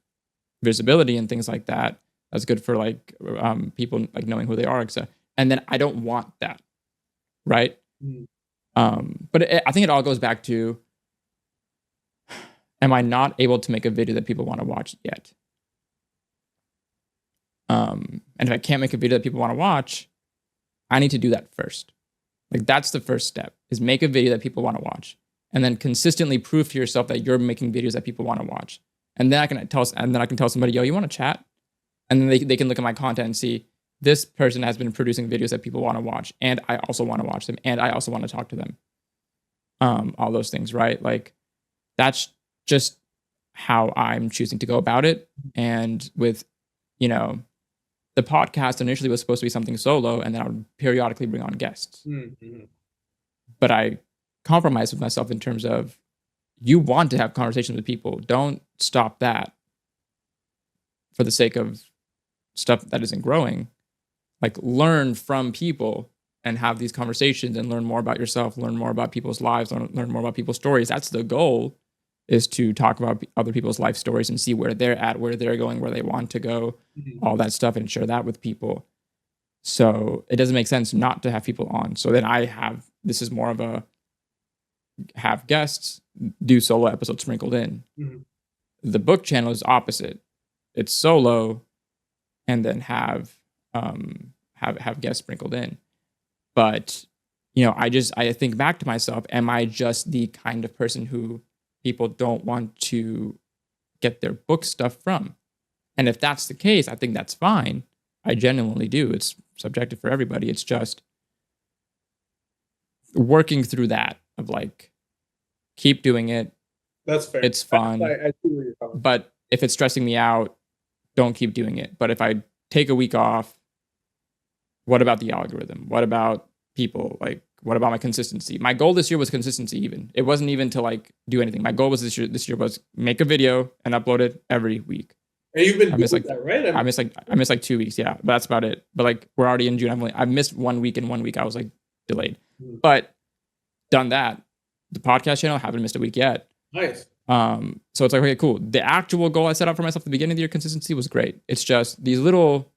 visibility and things like that. That's good for like people like knowing who they are, etc. And then I don't want that, right? But I think it all goes back to, am I not able to make a video that people want to watch yet? And if I can't make a video that people want to watch, I need to do that first. Like, that's the first step, is make a video that people want to watch, and then consistently prove to yourself that you're making videos that people want to watch. And then I can tell somebody, yo, you want to chat? And then they can look at my content and see, this person has been producing videos that people want to watch, and I also want to watch them, and I also want to talk to them. All those things, right? Like, that's just how I'm choosing to go about it. And with, the podcast initially was supposed to be something solo, and then I would periodically bring on guests. But I compromised with myself in terms of, you want to have conversations with people. Don't stop that for the sake of stuff that isn't growing. Like, learn from people and have these conversations and learn more about yourself, learn more about people's lives, learn more about people's stories. That's the goal, is to talk about other people's life stories and see where they're at, where they're going, where they want to go, all that stuff, and share that with people. So it doesn't make sense not to have people on. So then this is more of a have guests, do solo episodes sprinkled in. The book channel is opposite. It's solo, and then have guests sprinkled in. But I think back to myself, am I just the kind of person who people don't want to get their book stuff from? And if that's the case, I think that's fine. I genuinely do. It's subjective for everybody. It's just working through that of like, keep doing it. That's fair. It's fun. I see where you're coming from. But if it's stressing me out, don't keep doing it. But if I take a week off, what about the algorithm? What about people? Like, what about my consistency? My goal this year was consistency even. It wasn't even to like do anything. My goal was this year was make a video and upload it every week. And you've been I doing missed like that, right? I mean, I missed like 2 weeks, yeah, but that's about it. But like we're already in June. I've missed 1 week, and 1 week I was like delayed, mm, but done that. The podcast channel haven't missed a week yet. nice. So it's like, okay, cool. The actual goal I set out for myself at the beginning of the year, consistency, was great. It's just these little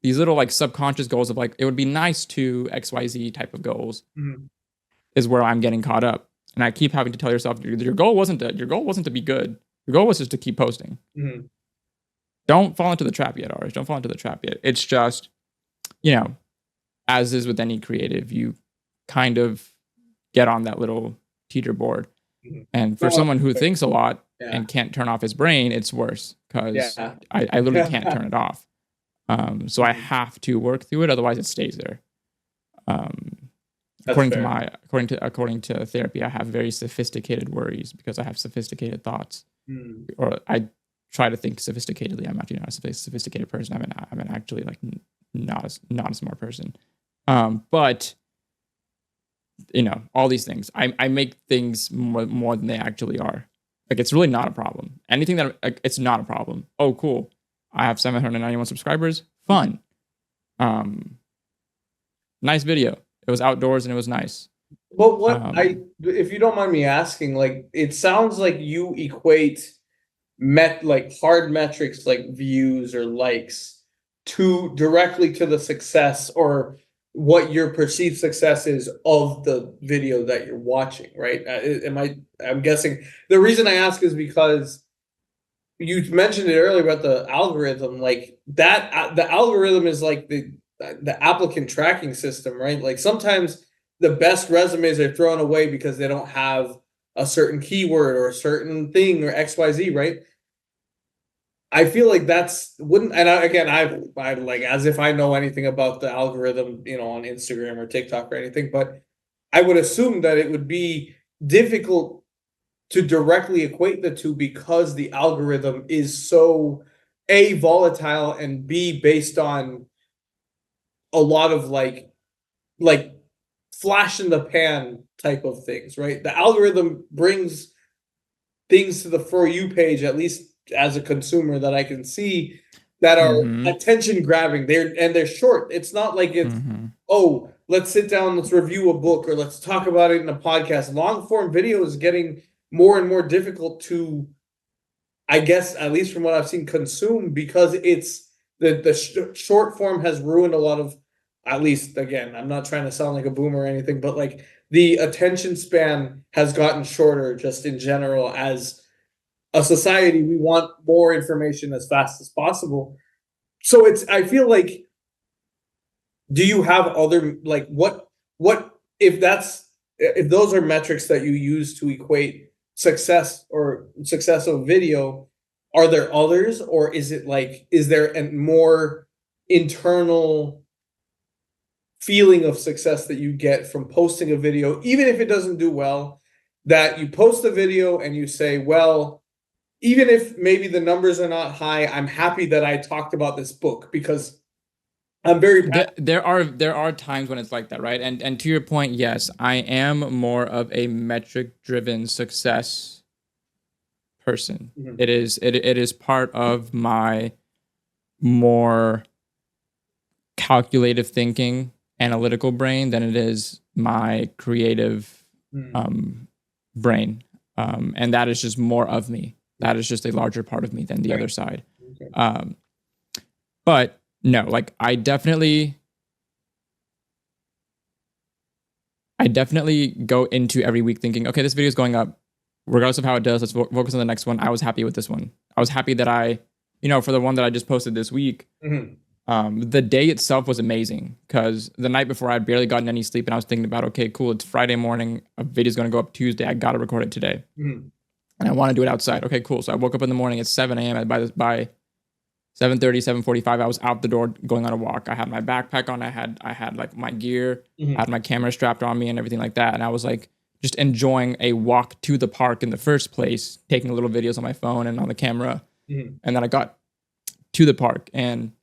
like subconscious goals of like, it would be nice to XYZ type of goals Mm-hmm. is where I'm getting caught up. And I keep having to tell yourself, your goal wasn't to be good. Your goal was just to keep posting. Mm-hmm. Don't fall into the trap yet, Arish. Don't fall into the trap yet. It's just, as is with any creative, you kind of get on that little teeter board. Mm-hmm. And for someone who thinks a lot Yeah. and can't turn off his brain, it's worse because Yeah. I literally can't turn it off. So I have to work through it, otherwise it stays there. According to therapy, I have very sophisticated worries because I have sophisticated thoughts, or I try to think sophisticatedly. I'm actually not a sophisticated person. I'm actually like not a smart person. But all these things, I make things more than they actually are. Like, it's really not a problem. Anything that it's not a problem. Oh, cool. I have 791 subscribers. Fun. Nice video. It was outdoors and it was nice. But if you don't mind me asking, like, it sounds like you equate like hard metrics like views or likes directly to the success or what your perceived success is of the video that you're watching, right? I'm guessing the reason I ask is because you mentioned it earlier about the algorithm, like that. The algorithm is like the applicant tracking system, right? Like sometimes the best resumes are thrown away because they don't have a certain keyword or a certain thing or XYZ, right? I feel like I like, as if I know anything about the algorithm, on Instagram or TikTok or anything, but I would assume that it would be difficult to directly equate the two because the algorithm is so A, volatile, and B, based on a lot of like flash in the pan type of things, right? The algorithm brings things to the For You page, at least as a consumer, that I can see that are attention grabbing. They're short. It's not like it's oh, let's sit down, let's review a book, or let's talk about it in a podcast. Long form video is getting more and more difficult to, I guess, at least from what I've seen, consume, because it's the short form has ruined a lot of, at least, again, I'm not trying to sound like a boomer or anything, but like the attention span has gotten shorter just in general. As a society, we want more information as fast as possible. So I feel like, do you have other, like, what if those are metrics that you use to equate success of video, are there others, or is there a more internal feeling of success that you get from posting a video, even if it doesn't do well, that you post a video and you say, well, even if maybe the numbers are not high, I'm happy that I talked about this book because I'm very there are times when it's like that, right? And to your point, yes, I am more of a metric driven success person. It is part of my more calculative thinking, analytical brain than it is my creative brain. And that is just more of me. That is just a larger part of me than the other side. Okay. But no, like I definitely go into every week thinking, okay, this video is going up. Regardless of how it does, let's focus on the next one. I was happy with this one. I was happy that for the one that I just posted this week, the day itself was amazing because the night before I had barely gotten any sleep and I was thinking about, okay, cool, it's Friday morning. A video's going to go up Tuesday. I got to record it today. And I want to do it outside. Okay, cool. So I woke up in the morning at 7 a.m. By 7:30, 7:45, I was out the door going on a walk. I had my backpack on. I had like my gear. I had my camera strapped on me and everything like that. And I was like just enjoying a walk to the park in the first place, taking little videos on my phone and on the camera. And then I got to the park and,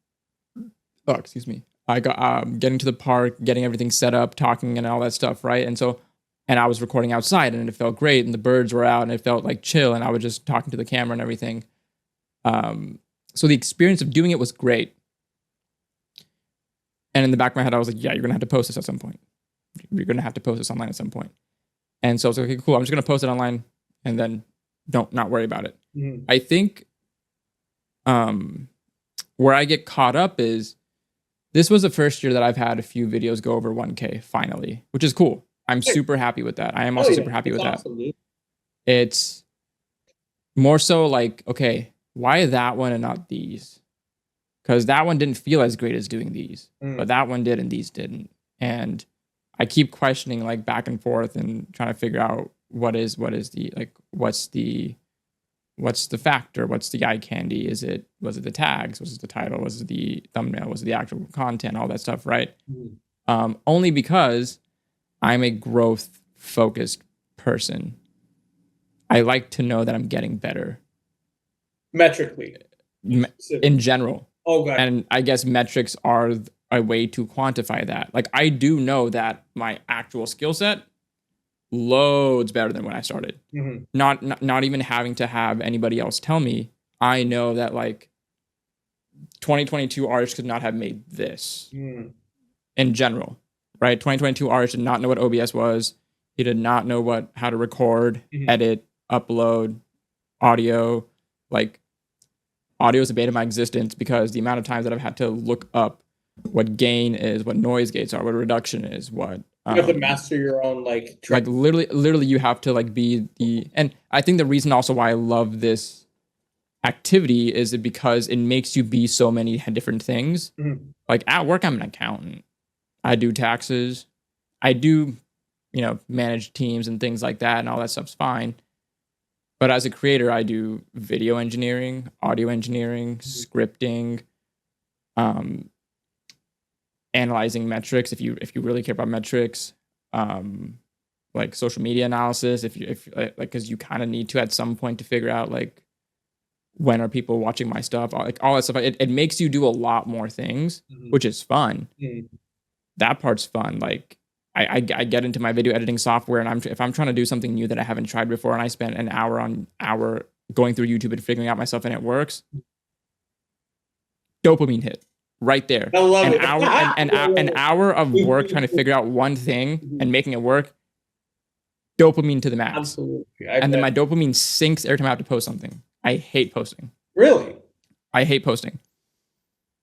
I got getting to the park, getting everything set up, talking and all that stuff, right? And I was recording outside and it felt great and the birds were out and it felt like chill and I was just talking to the camera and everything. So the experience of doing it was great. And in the back of my head, I was like, yeah, you're going to have to post this at some point. You're going to have to post this online at some point. And so I was like, okay, cool. I'm just going to post it online and then not worry about it. Mm-hmm. I think where I get caught up is this was the first year that I've had a few videos go over 1K finally, which is cool. I'm super happy with that. I am also super happy with that. It's more so like, okay, why that one and not these? Because that one didn't feel as great as doing these, but that one did and these didn't. And I keep questioning like back and forth and trying to figure out what's the factor? What's the eye candy? Was it the tags? Was it the title? Was it the thumbnail? Was it the actual content? All that stuff, right? Only because I'm a growth focused person. I like to know that I'm getting better. Metrically. In general. Okay. And I guess metrics are a way to quantify that. Like I do know that my actual skill set loads better than when I started. Not even having to have anybody else tell me. I know that like 2022 artists could not have made this in general, right? 2022 artists did not know what OBS was. He did not know how to record, edit, upload audio. Like audio is a bane of my existence because the amount of times that I've had to look up what gain is, what noise gates are, what reduction is, what you have to master your own like literally you have to like be and I think the reason also why I love this activity is because it makes you be so many different things. Like at work, I'm an accountant. I do taxes. I do, manage teams and things like that, and all that stuff's fine. But as a creator, I do video engineering, audio engineering, scripting, analyzing metrics. If you really care about metrics, like social media analysis. Because you kind of need to at some point to figure out like when are people watching my stuff, like all that stuff. It makes you do a lot more things, which is fun. That part's fun. Like I get into my video editing software, and if I'm trying to do something new that I haven't tried before, and I spent an hour going through YouTube and figuring out myself, and it works, dopamine hit right there. I love it. An hour of work trying to figure out one thing and making it work. Dopamine to the max. Absolutely. And then my dopamine sinks every time I have to post something. I hate posting. Really? I hate posting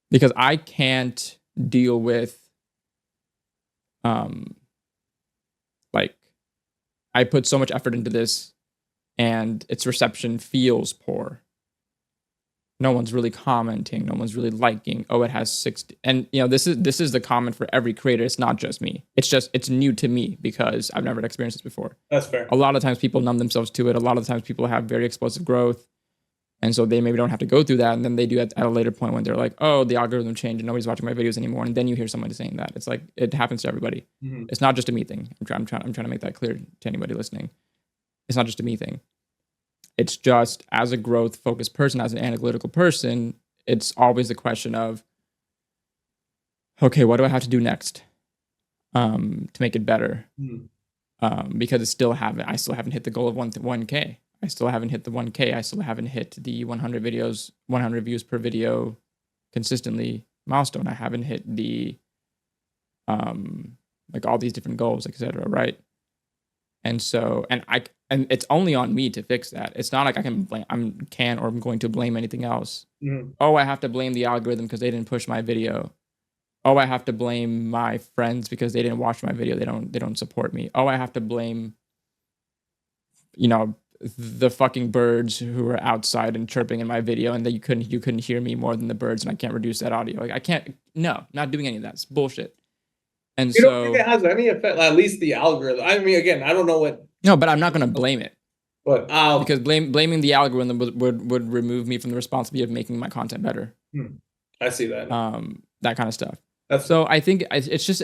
because I can't deal with like I put so much effort into this and its reception feels poor. No one's really commenting, no one's really liking. Oh, it has 60. And this is the comment for every creator. It's not just me. It's new to me because I've never experienced this before. That's fair. A lot of times people numb themselves to it. A lot of times people have very explosive growth. And so they maybe don't have to go through that. And then they do at a later point when they're like, oh, the algorithm changed and nobody's watching my videos anymore. And then you hear somebody saying that. It's like, it happens to everybody. It's not just a me thing. I'm trying to make that clear to anybody listening. It's not just a me thing. It's just as a growth focused person, as an analytical person, it's always the question of, okay, what do I have to do next to make it better? Because I still haven't hit the goal of 1K. I still haven't hit the 1K. I still haven't hit the 100 views per video consistently milestone. I haven't hit the like all these different goals, etc. Right? And so, and it's only on me to fix that. It's not like I'm going to blame anything else. Oh, I have to blame the algorithm because they didn't push my video. Oh, I have to blame my friends because they didn't watch my video. They don't support me. Oh, I have to blame, the fucking birds who were outside and chirping in my video, and that you couldn't hear me more than the birds, and I can't reduce that audio. Like I can't. No, not doing any of that. It's bullshit. And you don't think it has any effect? At least the algorithm. I mean, again, I don't know what. No, but I'm not going to blame it. But because blaming the algorithm would remove me from the responsibility of making my content better. I see that. That kind of stuff. So I think it's just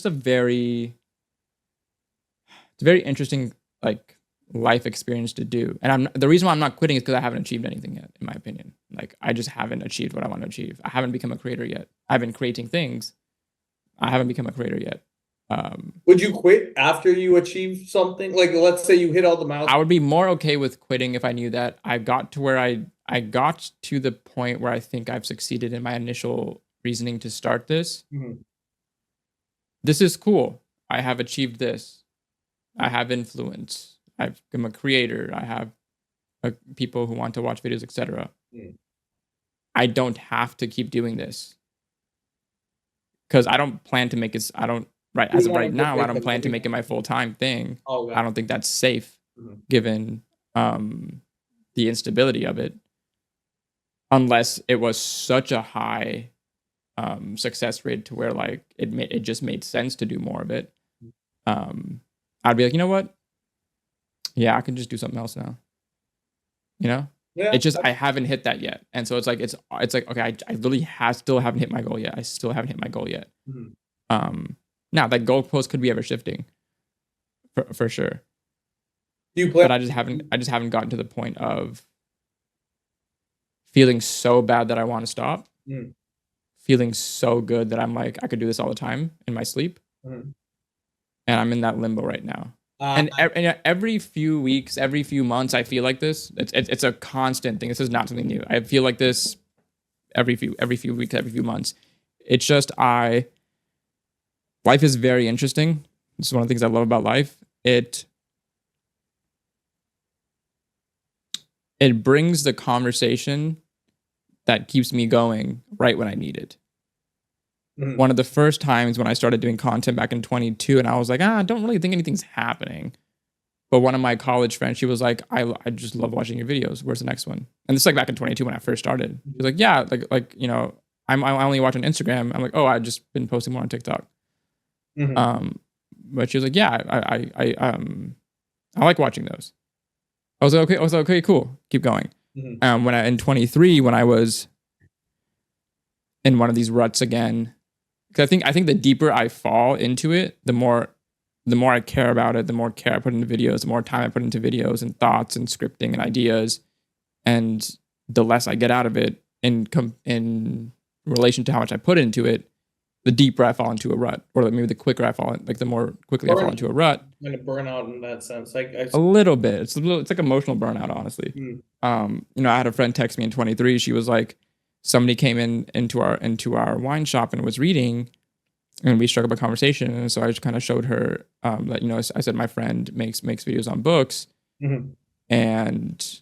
a very interesting like life experience to do. And the reason why I'm not quitting is because I haven't achieved anything yet, in my opinion. Like I just haven't achieved what I want to achieve. I haven't become a creator yet. I've been creating things. I haven't become a creator yet. Would you quit after you achieve something? Like, let's say you hit all the milestones. I would be more okay with quitting if I knew that I got to where I got to the point where I think I've succeeded in my initial reasoning to start this. Mhm. This is cool. I have achieved this. I have influence. I'm a creator. I have people who want to watch videos, etc. I don't have to keep doing this because I don't plan to make it. I don't right You as don't of wanna right go now. I break don't the plan to money make it my full time thing. Oh, I don't think that's safe Mhm. given the instability of it, unless it was such a high success rate to where like it just made sense to do more of it. I'd be like, you know what? Yeah, I can just do something else now. You know, Yeah. it's just I haven't hit that yet, and so it's like okay, I literally still haven't hit my goal yet. I still haven't hit my goal yet. Mhm. Now that goalpost could be ever shifting, for sure. Do you plan? But I just haven't gotten to the point of feeling so bad that I want to stop, Mhm. feeling so good that I'm like I could do this all the time in my sleep, Mhm. and I'm in that limbo right now. Uh, And every few weeks, every few months, I feel like this. It's a constant thing. This is not something new. I feel like this every few weeks, every few months. It's just life is very interesting. This is one of the things I love about life. It brings the conversation that keeps me going right when I need it. Mhm. One of the first times when I started doing content back in 22, and I was like, I don't really think anything's happening. But one of my college friends, she was like, I just love watching your videos. Where's the next one? And this is like back in 22 when I first started. She was like, yeah, I only watch on Instagram. I'm like, oh, I've just been posting more on TikTok. Mhm. But she was like, yeah, I like watching those. I was like, okay, cool, keep going. Mhm. When in 23, when I was in one of these ruts again, because I think the deeper I fall into it, the more I care about it, the more care I put into videos, the more time I put into videos and thoughts and scripting and ideas, and the less I get out of it in relation to how much I put into it, the deeper I fall into a rut, or like maybe the quicker I fall, like the more quickly I fall into a rut. Kind of burnout in that sense. Like, A little bit. It's like emotional burnout, honestly. Mhm. I had a friend text me in 23. She was like, somebody came into our wine shop and was reading, and we struck up a conversation. And so I just kind of showed her that I said my friend makes videos on books, Mhm. and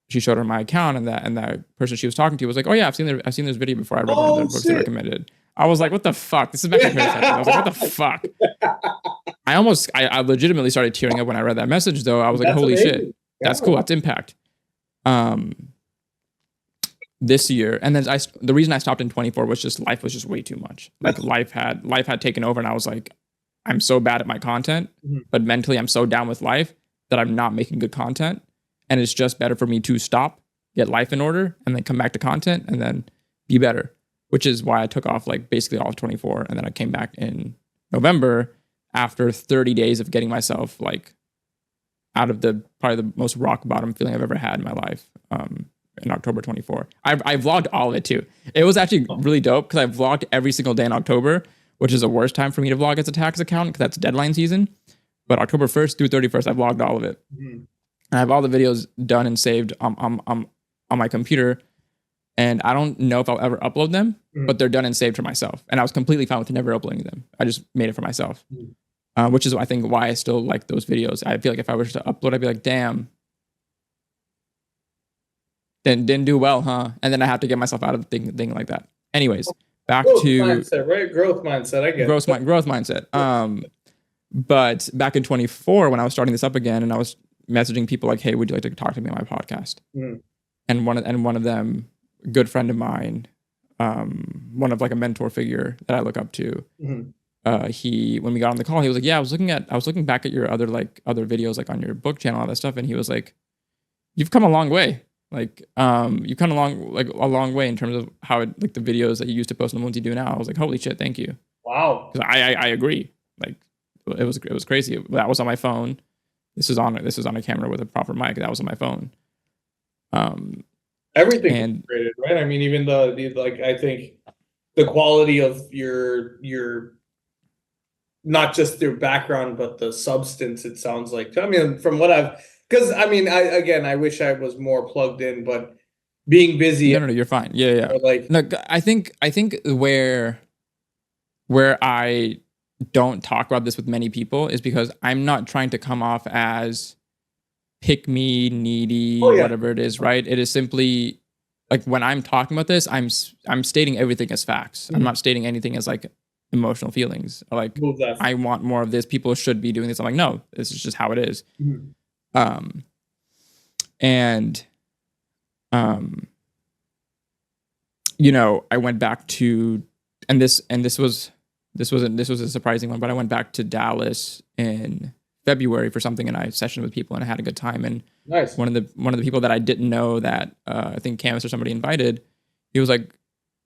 she showed her my account, and that person she was talking to was like, oh yeah, I've seen this video before. I read one of the Oh books they shit! recommended. I was like, what the fuck? This is back in 20 seconds. I was like, what the fuck? I legitimately started tearing up when I read that message though. I was like, That's holy shit, amazing. that's Yeah. cool. That's impact. This year, and then the reason I stopped in 24 was just life was just way too much. Like life had taken over, and I was like, I'm so bad at my content, Mhm. but mentally I'm so down with life that I'm not making good content, and it's just better for me to stop, get life in order, and then come back to content, and then be better. Which is why I took off like basically all of 24, and then I came back in November after 30 days of getting myself like out of probably the most rock bottom feeling I've ever had in my life. In October 24. I vlogged all of it too. It was actually really dope because I vlogged every single day in October, which is the worst time for me to vlog as a tax accountant because that's deadline season. But October 1st through 31st, I vlogged all of it. Mhm. And I have all the videos done and saved on my computer. And I don't know if I'll ever upload them, Mhm. but they're done and saved for myself. And I was completely fine with never uploading them. I just made it for myself, Mhm. which is I think why I still like those videos. I feel like if I was to upload, I'd be like, damn, didn't do well, huh? And then I have to get myself out of the thing like that. Anyways, back Growth to mindset, right? Growth mindset. I get it. growth mindset. But back in 24, when I was starting this up again, and I was messaging people like, "Hey, would you like to talk to me on my podcast?" Mhm. And one of them, a good friend of mine, one of like a mentor figure that I look up to. Mhm. He when we got on the call, he was like, "Yeah, I was looking back at your other videos like on your book channel, all that stuff," and he was like, "You've come a long way." Like, you've come a long way in terms of how like the videos that you used to post and the ones you do now. I was like, holy shit, thank you. Wow. Because I agree. Like, it was crazy. That was on my phone. This is on a camera with a proper mic. That was on my phone. Everything And created, right? I mean, even the like, I think the quality of your not just their background, but the substance, it sounds like. I mean, from what I've, because I mean, I wish I was more plugged in, but being busy, No, you're fine. Yeah, yeah. like, Look, I think where I don't talk about this with many people is because I'm not trying to come off as pick me, needy, oh yeah, whatever it is, right? It is simply like when I'm talking about this, I'm stating everything as facts. I'm not stating anything as like emotional feelings. Like move that. I want more of this. People should be doing this. I'm like, no, this is just how it is. Mhm. And you know, I went back to, and this was a surprising one, but I went back to Dallas in February for something, and I sessioned with people, and I had a good time. And Nice. one of the people that I didn't know that I think Canvas or somebody invited, he was like,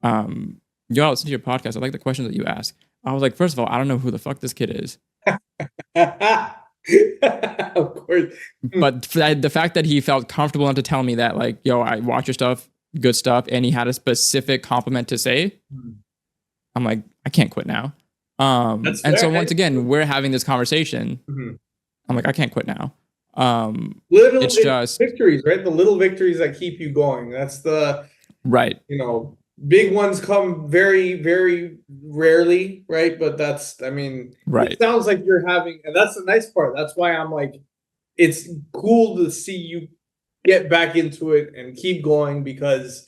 "Yo, I listen to your podcast. I like the questions that you ask." I was like, first of all, I don't know who the fuck this kid is. Of course. But the fact that he felt comfortable enough to tell me that, like, yo, I watch your stuff, good stuff, and he had a specific compliment to say, I'm like, I can't quit now. That's and fair, so hey. once again, we're having this conversation. Mhm. I'm like, I can't quit now. Little It's just victories, right? The little victories that keep you going. That's the, right. you know, big ones come very, very rarely, right? But that's, I mean, Right. it sounds like you're having, and that's the nice part. That's why I'm like, it's cool to see you get back into it and keep going, because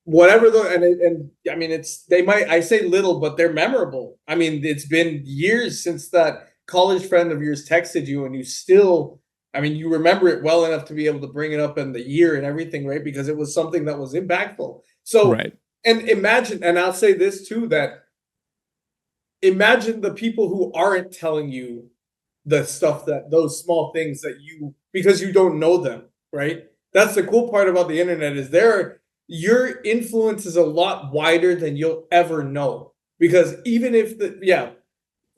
whatever the, and I mean, it's, they might, I say little, but they're memorable. I mean, it's been years since that college friend of yours texted you, and you still, I mean, you remember it well enough to be able to bring it up in the year and everything, right? Because it was something that was impactful. So, Right. and imagine, and I'll say this too, that imagine the people who aren't telling you the stuff, that those small things that you, because you don't know them, right? That's the cool part about the internet, is your influence is a lot wider than you'll ever know. Because even if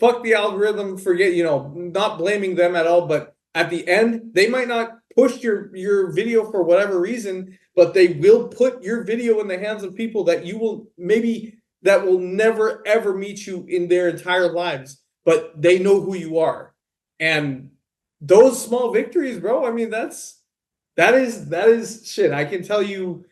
fuck the algorithm, forget, not blaming them at all, but at the end, they might not push your video for whatever reason, but they will put your video in the hands of people that you will maybe, that will never ever meet you in their entire lives, but they know who you are. And those small victories, bro, I mean, that is shit. I can tell you,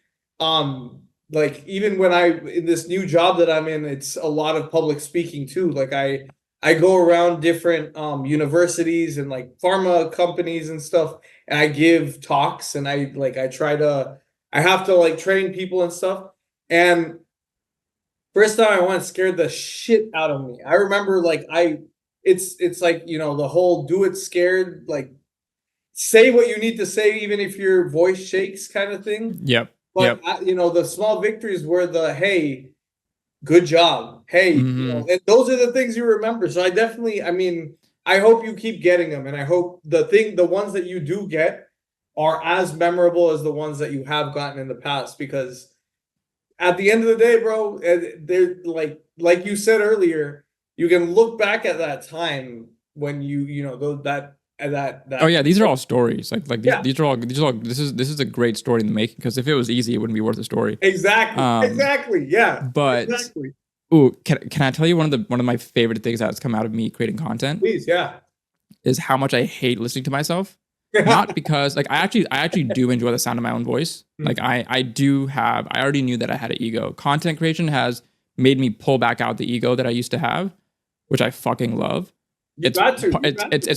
like, even when in this new job that I'm in, it's a lot of public speaking too. Like I go around different universities and like pharma companies and stuff, and I give talks, and I have to like train people and stuff. And first time I went, scared the shit out of me. I remember like it's like, the whole do it scared, like say what you need to say even if your voice shakes kind of thing. Yep. But the small victories were the, hey, good job. Hey, and those are the things you remember. So I mean, I hope you keep getting them, and I hope the ones that you do get are as memorable as the ones that you have gotten in the past, because at the end of the day, bro, they're like you said earlier, you can look back at that time when Oh yeah, these are all stories. Like Yeah. these are all this is a great story in the making, because if it was easy, it wouldn't be worth a story. Exactly. Yeah. But Exactly. ooh, can I tell you one of my favorite things that's come out of me creating content Please, yeah. is how much I hate listening to myself. Not because like I actually do enjoy the sound of my own voice. Like I already knew that I had an ego. Content creation has made me pull back out the ego that I used to have, which I fucking love. It's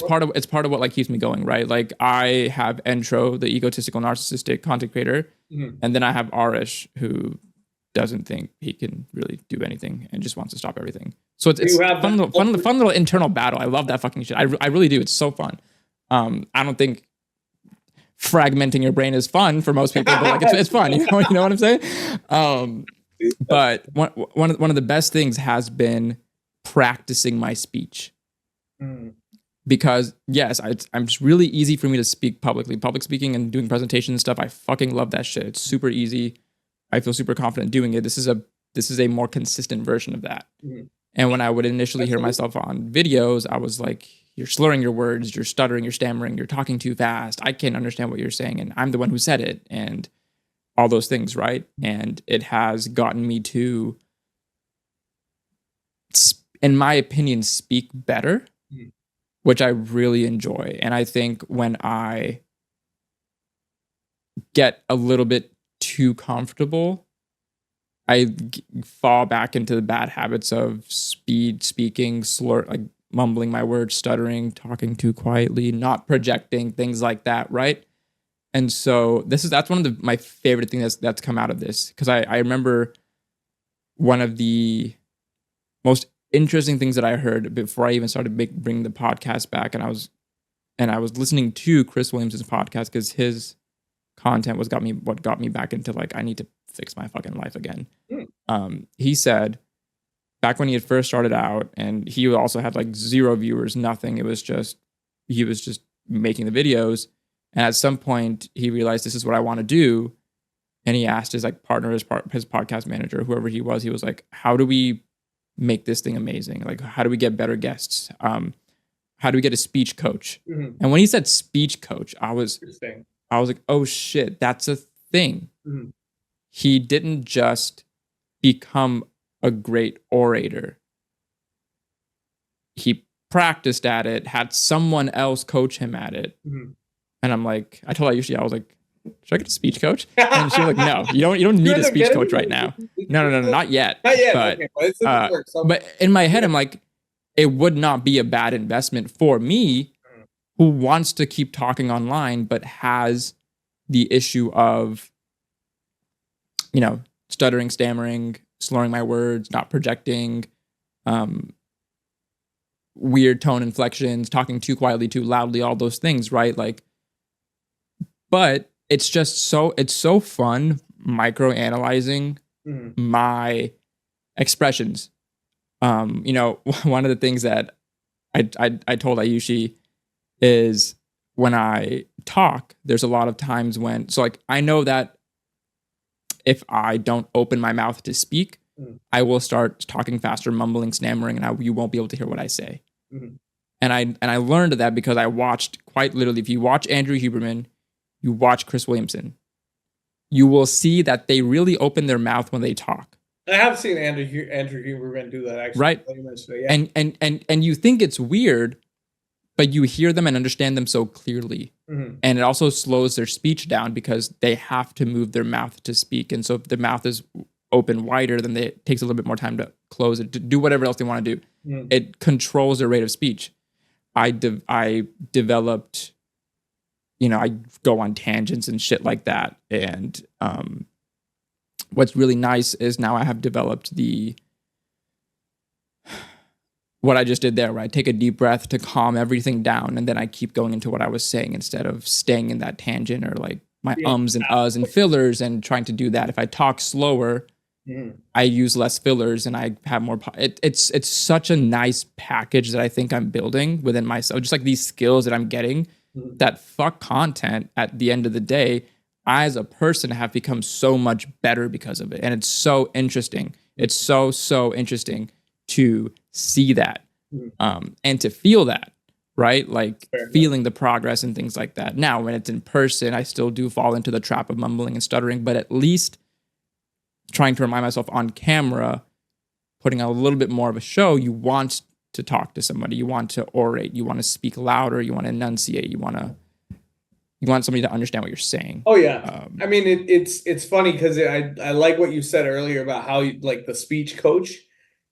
part of what like keeps me going, right? Like I have Entro, the egotistical narcissistic content creator, and then I have Arish, who doesn't think he can really do anything and just wants to stop everything. So it's fun little internal battle. I love that fucking shit. I really do. It's so fun. I don't think fragmenting your brain is fun for most people, but like it's fun. You know what I'm saying? But one of the best things has been practicing my speech. Because yes, I'm just really easy for me to speak publicly. Public speaking and doing presentations and stuff, I fucking love that shit. It's super easy. I feel super confident doing it. This is a more consistent version of that. And when I would initially hear myself on videos, I was like, you're slurring your words, you're stuttering, you're stammering, you're talking too fast. I can't understand what you're saying, and I'm the one who said it, and all those things, right? And it has gotten me to in my opinion, speak better, Mhm. which I really enjoy. And I think when I get a little bit too comfortable, fall back into the bad habits of speaking, like mumbling my words, stuttering, talking too quietly, not projecting, things like that, right? And so that's one of my favorite things that's come out of this, because I remember one of the most interesting things that I heard before I even started bringing the podcast back, and I was listening to Chris Williams' podcast because his content what got me back into like I need to fix my fucking life again. Mm. He said back when he had first started out, and he also had like 0 viewers, nothing. It was just he was just making the videos, and at some point he realized this is what I want to do, and he asked his like partner, his podcast manager, whoever he was like, how do we make this thing amazing? Like, how do we get better guests? How do we get a speech coach? Mhm. And when he said speech coach, I was Interesting. like, oh shit, that's a thing. Mhm. He didn't just become a great orator. He practiced at it, had someone else coach him at it. Mhm. And I'm like, I told Ayushi, I was like, should I get a speech coach? And she was like, no, you don't need a speech coach right now. No, not yet. Not yet. But, Okay, but it's in the works. but in my head, I'm like, it would not be a bad investment for me, who wants to keep talking online, but has the issue of, stuttering, stammering, slurring my words, not projecting, weird tone inflections, talking too quietly, too loudly, all those things, right? Like, but it's so fun micro analyzing Mhm. my expressions. One of the things that I told Ayushi is when I talk, there's a lot of times when, so like, I know that if I don't open my mouth to speak, I will start talking faster, mumbling, stammering, and you won't be able to hear what I say. Mhm. And I learned that because I watched, quite literally, if you watch Andrew Huberman, you watch Chris Williamson, you will see that they really open their mouth when they talk. I have seen Andrew Huberman do that, actually. Right. Yeah. And you think it's weird, but you hear them and understand them so clearly. Mhm. And it also slows their speech down because they have to move their mouth to speak. And so if their mouth is open wider, then it takes a little bit more time to close it, to do whatever else they want to do. Mhm. It controls their rate of speech. I developed, I go on tangents and shit like that. And what's really nice is now I have developed what I just did there, where I take a deep breath to calm everything down, and then I keep going into what I was saying instead of staying in that tangent or like my ums and uhs and fillers and trying to do that. If I talk slower, I use less fillers and I have more. It's such a nice package that I think I'm building within myself. Just like these skills that I'm getting, that fuck content at the end of the day, I as a person have become so much better because of it. And it's so interesting. It's so interesting to see that and to feel that, right? Like feeling the progress and things like that. Now, when it's in person, I still do fall into the trap of mumbling and stuttering, but at least trying to remind myself on camera, putting a little bit more of a show, you want to talk to somebody, you want to orate, you want to speak louder, you want to enunciate, you want somebody to understand what you're saying. Oh yeah. I mean, it's funny because I like what you said earlier about how like the speech coach.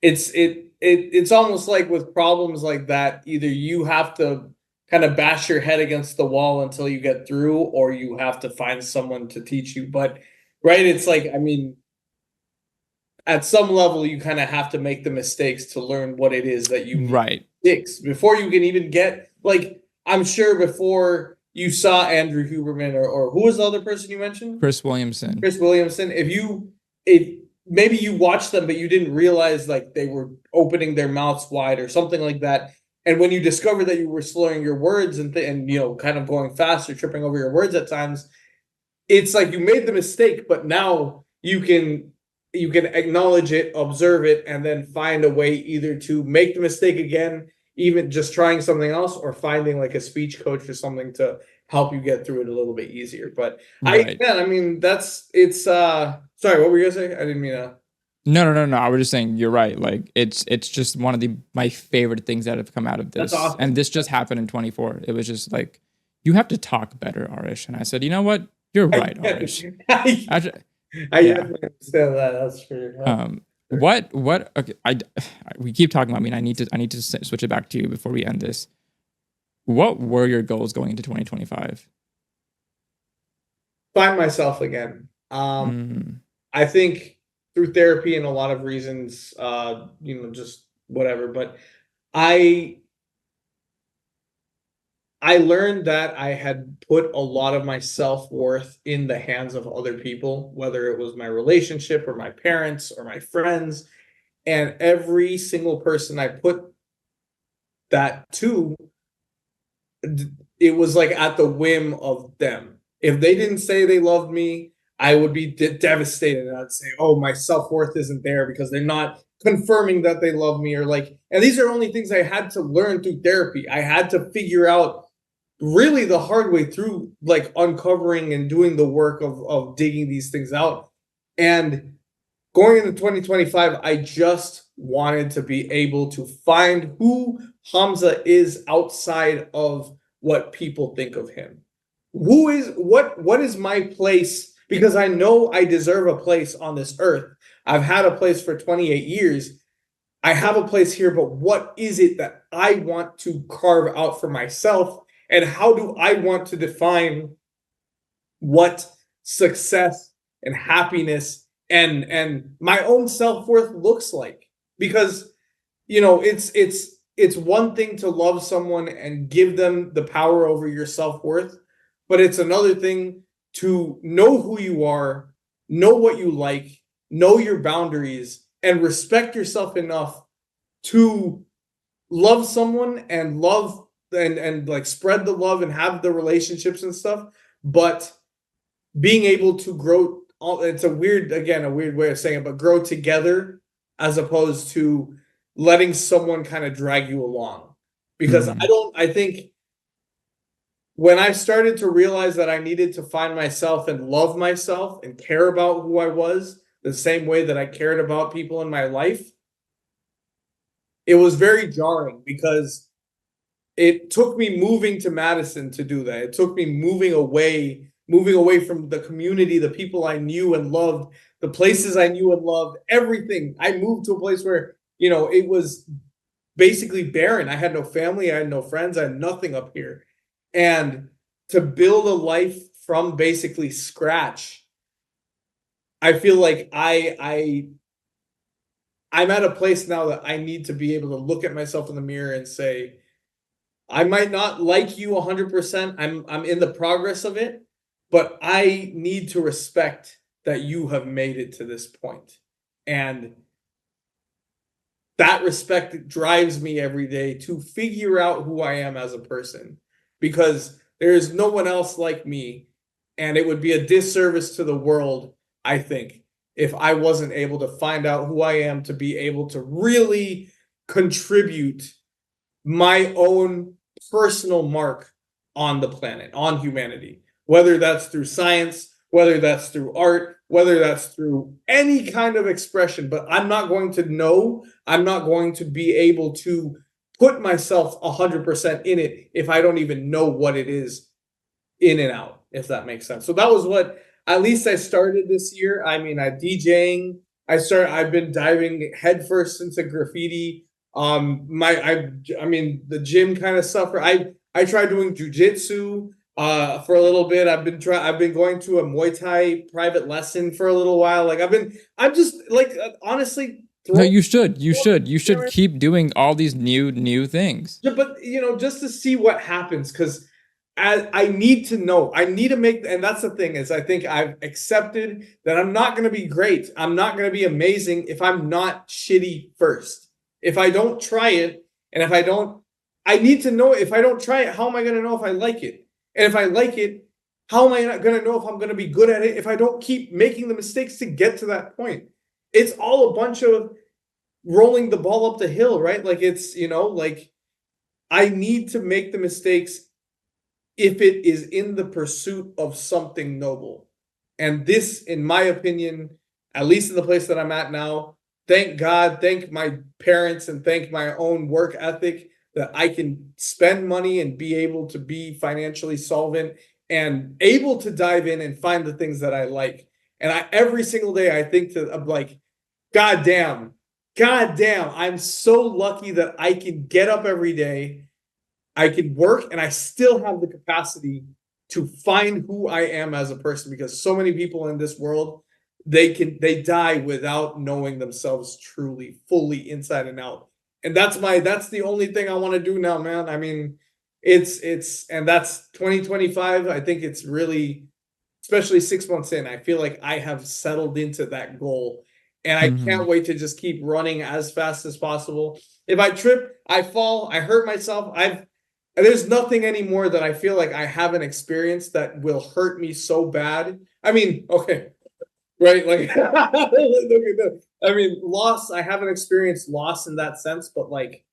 It's almost like with problems like that, either you have to kind of bash your head against the wall until you get through, or you have to find someone to teach you. But right, it's like, I mean, at some level, you kind of have to make the mistakes to learn what it is that you need to fix before you can even get, like, I'm sure before you saw Andrew Huberman or who was the other person you mentioned? Chris Williamson. If maybe you watched them, but you didn't realize like they were opening their mouths wide or something like that. And when you discovered that you were slurring your words and kind of going faster, tripping over your words at times, it's like you made the mistake, but now you can acknowledge it, observe it, and then find a way either to make the mistake again, even just trying something else, or finding like a speech coach or something to help you get through it a little bit easier. But I mean, sorry, what were you gonna say? I didn't mean to. No. I was just saying you're right. Like it's just one of my favorite things that have come out of That's this. And awesome. this just happened in 24. It was just like, you have to talk better, Arish. And I said, you know what? You're I right, get Arish. it. Actually, I yeah. definitely understand that. That's for sure. What okay, we keep talking about me, and I need to switch it back to you before we end this. What were your goals going into 2025? Find myself again. Mm, I think through therapy and a lot of reasons, just whatever. But I I learned that I had put a lot of my self-worth in the hands of other people, whether it was my relationship or my parents or my friends. And every single person I put that to, it was like at the whim of them. If they didn't say they loved me, I would be devastated. And I'd say, oh, my self worth isn't there because they're not confirming that they love me, or like, and these are only things I had to learn through therapy. I had to figure out really the hard way through, like uncovering and doing the work of digging these things out. And going into 2025, I just wanted to be able to find who Hamza is outside of what people think of him. What is my place? Because I know I deserve a place on this earth. I've had a place for 28 years. I have a place here, but what is it that I want to carve out for myself? And how do I want to define what success and happiness and my own self-worth looks like? Because it's one thing to love someone and give them the power over your self-worth, but it's another thing to know who you are, know what you like, know your boundaries, and respect yourself enough to love someone and love and like spread the love and have the relationships and stuff, but being able to grow. It's a weird way of saying it, but grow together as opposed to letting someone kind of drag you along. Because mm, I think when I started to realize that I needed to find myself and love myself and care about who I was the same way that I cared about people in my life, it was very jarring because it took me moving to Madison to do that. It took me moving away from the community, the people I knew and loved, the places I knew and loved, everything. I moved to a place where, it was basically barren. I had no family, I had no friends, I had nothing up here. And to build a life from basically scratch, I feel like I'm at a place now that I need to be able to look at myself in the mirror and say, I might not like you 100%. I'm in the progress of it, but I need to respect that you have made it to this point. And that respect drives me every day to figure out who I am as a person, because there is no one else like me, and it would be a disservice to the world, I think, if I wasn't able to find out who I am to be able to really contribute my own personal mark on the planet, on humanity, whether that's through science, whether that's through art, whether that's through any kind of expression. But I'm not going to be able to put myself 100% in it if I don't even know what it is in and out, if that makes sense. So that was what at least I started this year. I mean, I DJing. I've been diving headfirst into graffiti. I mean, the gym kind of suffer. I tried doing jujitsu for a little bit. I've been going to a Muay Thai private lesson for a little while. Like I'm just like honestly no, throwing. you should keep doing all these new things. Yeah, but just to see what happens, because I need to know. I need to make, and that's the thing is, I think I've accepted that I'm not going to be great. I'm not going to be amazing if I'm not shitty first. If I don't try it, and if I don't, I need to know. If I don't try it, how am I going to know if I like it? And if I like it, how am I not going to know if I'm going to be good at it if I don't keep making the mistakes to get to that point? It's all a bunch of rolling the ball up the hill, right? Like it's, like I need to make the mistakes if it is in the pursuit of something noble. And this, in my opinion, at least in the place that I'm at now, thank God, thank my parents, and thank my own work ethic that I can spend money and be able to be financially solvent and able to dive in and find the things that I like. And every single day I think I'm like, God damn, I'm so lucky that I can get up every day, I can work, and I still have the capacity to find who I am as a person, because so many people in this world, they die without knowing themselves truly, fully inside and out. And that's the only thing I want to do now, man. I mean, and that's 2025. I think it's really, especially 6 months in, I feel like I have settled into that goal. And I Mm-hmm. can't wait to just keep running as fast as possible. If I trip, I fall, I hurt myself, there's nothing anymore that I feel like I haven't experienced that will hurt me so bad. I mean, okay, right? Like, I mean, loss, I haven't experienced loss in that sense, but like,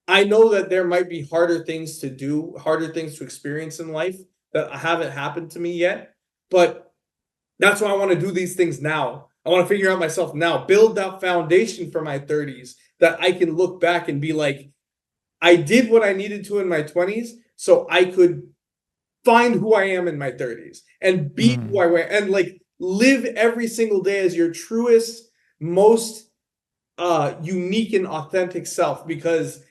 I know that there might be harder things to do, harder things to experience in life that haven't happened to me yet. But that's why I want to do these things now. I want to figure out myself now, build that foundation for my 30s that I can look back and be like, I did what I needed to in my 20s so I could find who I am in my 30s and be who Mm-hmm. I am, and like live every single day as your truest, most unique and authentic self, because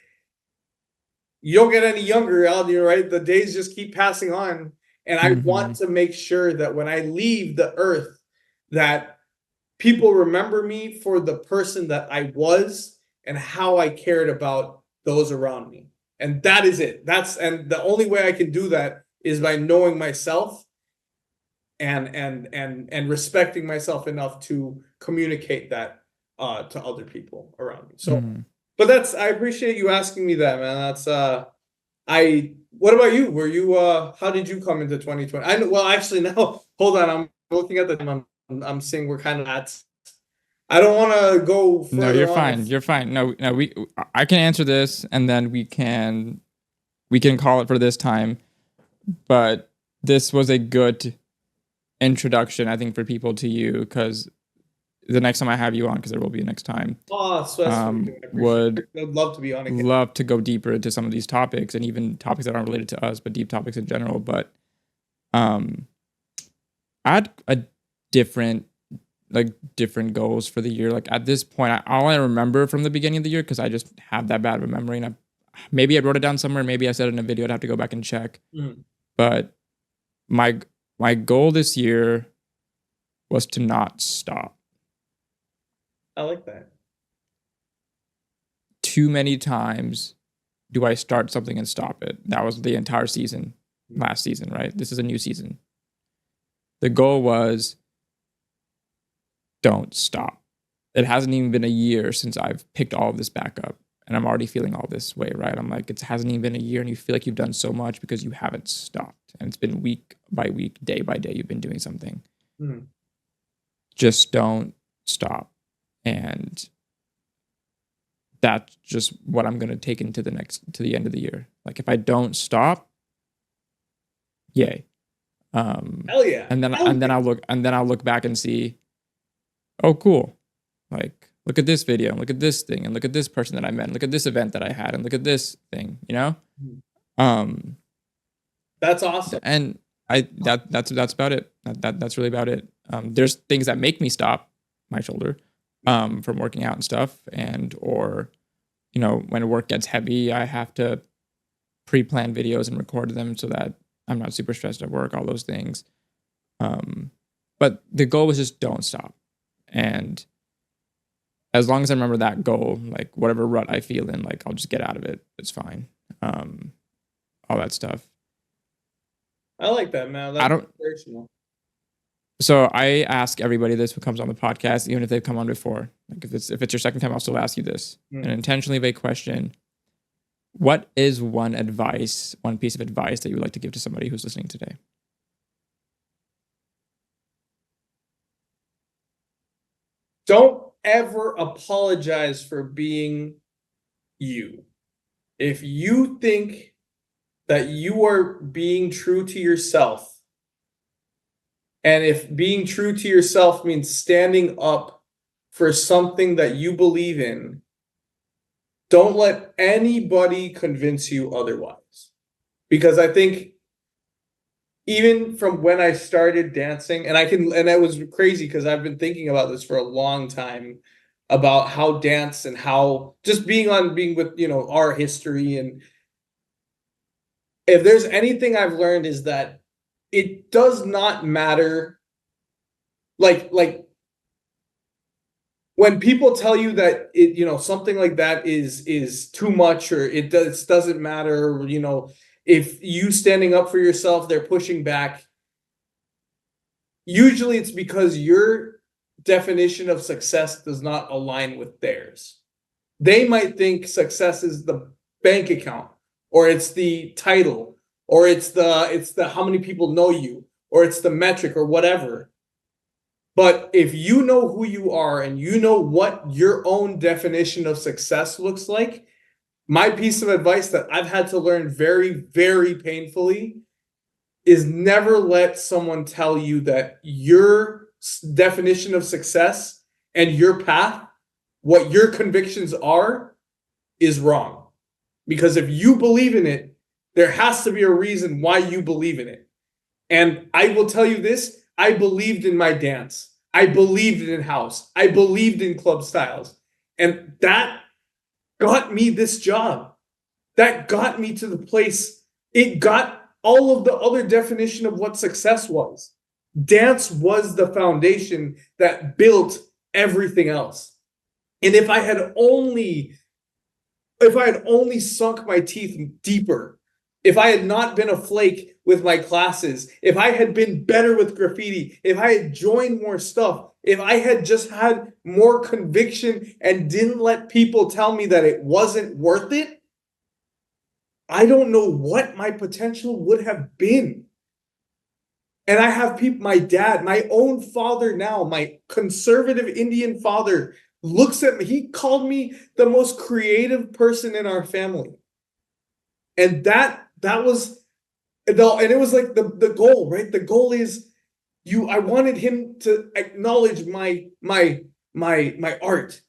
you don't get any younger out here, right? The days just keep passing on. And I Mm-hmm. want to make sure that when I leave the earth, that people remember me for the person that I was and how I cared about those around me. And that is it. And the only way I can do that is by knowing myself and respecting myself enough to communicate that to other people around me. So, Mm-hmm. but I appreciate you asking me that, man. What about you? Were you how did you come into 2020? Well, actually, now hold on, I'm looking at the time. I'm seeing we're kind of at, I don't want to go No, further you're on fine. if You're fine. No, no, I can answer this and then we can call it for this time. But this was a good introduction, I think, for people to you, because the next time I have you on, because there will be a next time, oh, so that's really good. I appreciate would it. I'd love to be on again. love to go deeper into some of these topics, and even topics that aren't related to us, but deep topics in general. But um, I had a different different goals for the year. Like at this point, all I remember from the beginning of the year, because I just have that bad of a memory, and maybe I wrote it down somewhere, maybe I said it in a video. I'd have to go back and check. Mhm. But my my goal this year was to not stop. I like that. Too many times do I start something and stop it. That was the entire season, last season, right? This is a new season. The goal was don't stop. It hasn't even been a year since I've picked all of this back up, and I'm already feeling all this way, right? I'm like, it hasn't even been a year, and you feel like you've done so much because you haven't stopped. And it's been week by week, day by day, you've been doing something. Mhm. Just don't stop. And that's just what I'm going to take into to the end of the year. Like if I don't stop, yay. Hell yeah. And then Hell yeah. I'll look back and see, oh cool. Like look at this video and look at this thing and look at this person that I met and look at this event that I had and look at this thing, you know? Mhm. That's awesome. And that's about it. That's really about it. There's things that make me stop my shoulder from working out and stuff, and or you know, when work gets heavy, I have to pre-plan videos and record them so that I'm not super stressed at work, all those things. But the goal was just don't stop. And as long as I remember that goal, like whatever rut I feel in, like I'll just get out of it. It's fine. All that stuff. I like that, man. I That's don't. inspirational. So I ask everybody this who comes on the podcast, even if they've come on before. Like if it's your second time, I'll still ask you this. An intentionally vague question. What is one piece of advice that you would like to give to somebody who's listening today? Don't ever apologize for being you. If you think that you are being true to yourself, and if being true to yourself means standing up for something that you believe in, don't let anybody convince you otherwise. Because I think even from when I started dancing, and that was crazy because I've been thinking about this for a long time about how dance and how just being with, our history. And if there's anything I've learned is that it does not matter. Like when people tell you that something like that is too much, or doesn't matter, if you standing up for yourself, they're pushing back. Usually it's because your definition of success does not align with theirs. They might think success is the bank account, or it's the title, or it's the how many people know you, or it's the metric, or whatever. But if you know who you are and you know what your own definition of success looks like, my piece of advice that I've had to learn very, very painfully is never let someone tell you that your definition of success and your path, what your convictions are, is wrong. Because if you believe in it, there has to be a reason why you believe in it. And I will tell you this, I believed in my dance. I believed in house. I believed in club styles. And that got me this job. That got me to the place. It got all of the other definition of what success was. Dance was the foundation that built everything else. And if I had only sunk my teeth deeper, if I had not been a flake with my classes, if I had been better with graffiti, if I had joined more stuff, if I had just had more conviction and didn't let people tell me that it wasn't worth it, I don't know what my potential would have been. And I have people, my dad, my own father now, my conservative Indian father, looks at me. He called me the most creative person in our family. And that was, and it was like the goal, right? The goal is I wanted him to acknowledge my art,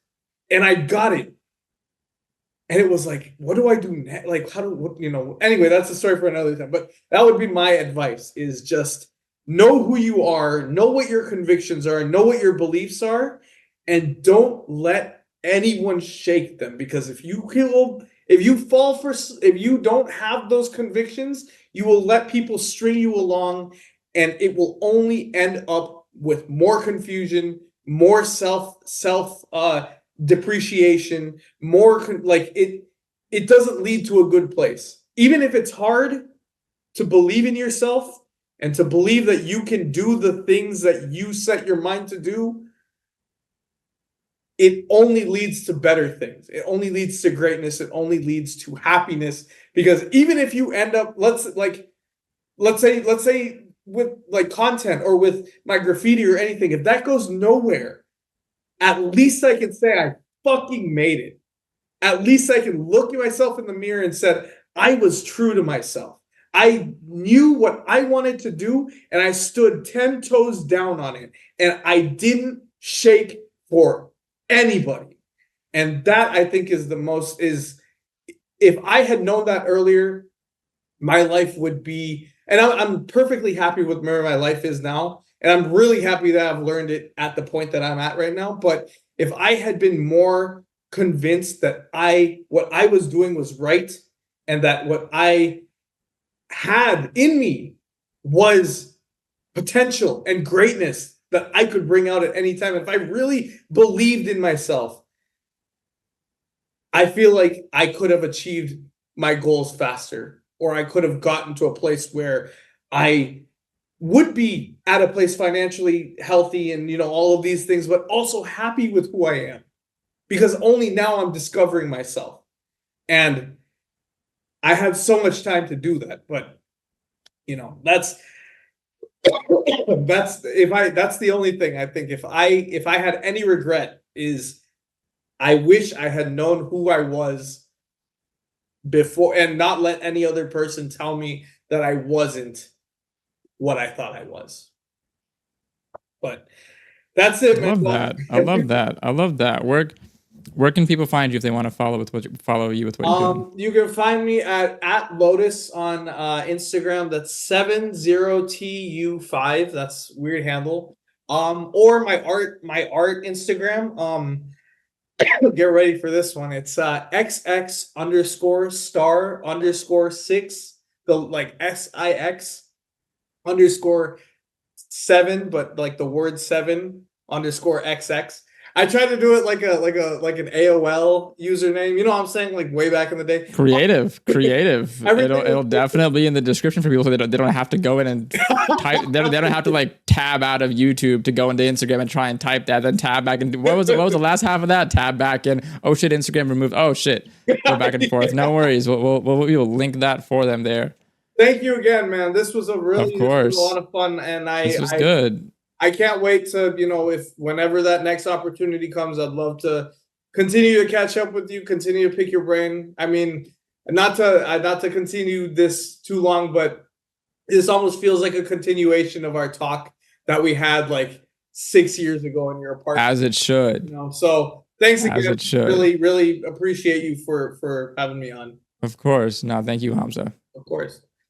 and I got it. And it was like, what do I do next? Like, anyway, that's a story for another time. But that would be my advice, is just know who you are, know what your convictions are, know what your beliefs are, and don't let anyone shake them. Because if you don't have those convictions, you will let people string you along, and it will only end up with more confusion, more self depreciation, it doesn't lead to a good place. Even if it's hard to believe in yourself and to believe that you can do the things that you set your mind to do, it only leads to better things. It only leads to greatness. It only leads to happiness. Because even if you end up, let's say with like content or with my graffiti or anything, if that goes nowhere, at least I can say I fucking made it. At least I can look at myself in the mirror and said, I was true to myself. I knew what I wanted to do, and I stood 10 toes down on it. And I didn't shake for anybody. And that, I think, if I had known that earlier, my life would be, and I'm perfectly happy with where my life is now. And I'm really happy that I've learned it at the point that I'm at right now. But if I had been more convinced that what I was doing was right, and that what I had in me was potential and greatness that I could bring out at any time, if I really believed in myself, I feel like I could have achieved my goals faster, or I could have gotten to a place where I would be at a place financially healthy and, all of these things, but also happy with who I am, because only now I'm discovering myself. And I have so much time to do that. But, that's the only thing I think, if I had any regret, is I wish I had known who I was before, and not let any other person tell me that I wasn't what I thought I was. But That's it, I man. love that. I love that. I love that. Where can people find you if they want to follow you with what you're doing? You can find me at Lotus on Instagram. That's 70TU5. That's weird handle. Or my art Instagram. Get ready for this one. It's XX underscore star underscore six. The like SIX underscore seven, but like the word seven underscore XX. I tried to do it like an AOL username. You know what I'm saying? Like way back in the day. Creative, creative. Everything It'll definitely be in the description for people so they don't have to go in and type. They don't have to like tab out of YouTube to go into Instagram and try and type that, then tab back and what was the last half of that? Tab back in. Oh shit, Instagram removed. Oh shit, go back and forth. No worries. We'll link that for them there. Thank you again, man. Of This was a lot course, of fun, and this was good. I can't wait to, if whenever that next opportunity comes, I'd love to continue to catch up with you, continue to pick your brain. I mean, not to continue this too long, but this almost feels like a continuation of our talk that we had like 6 years ago in your apartment. As it should. So thanks As again. it should. Really, really appreciate you for having me on. Of course. No, thank you, Hamza. Of course.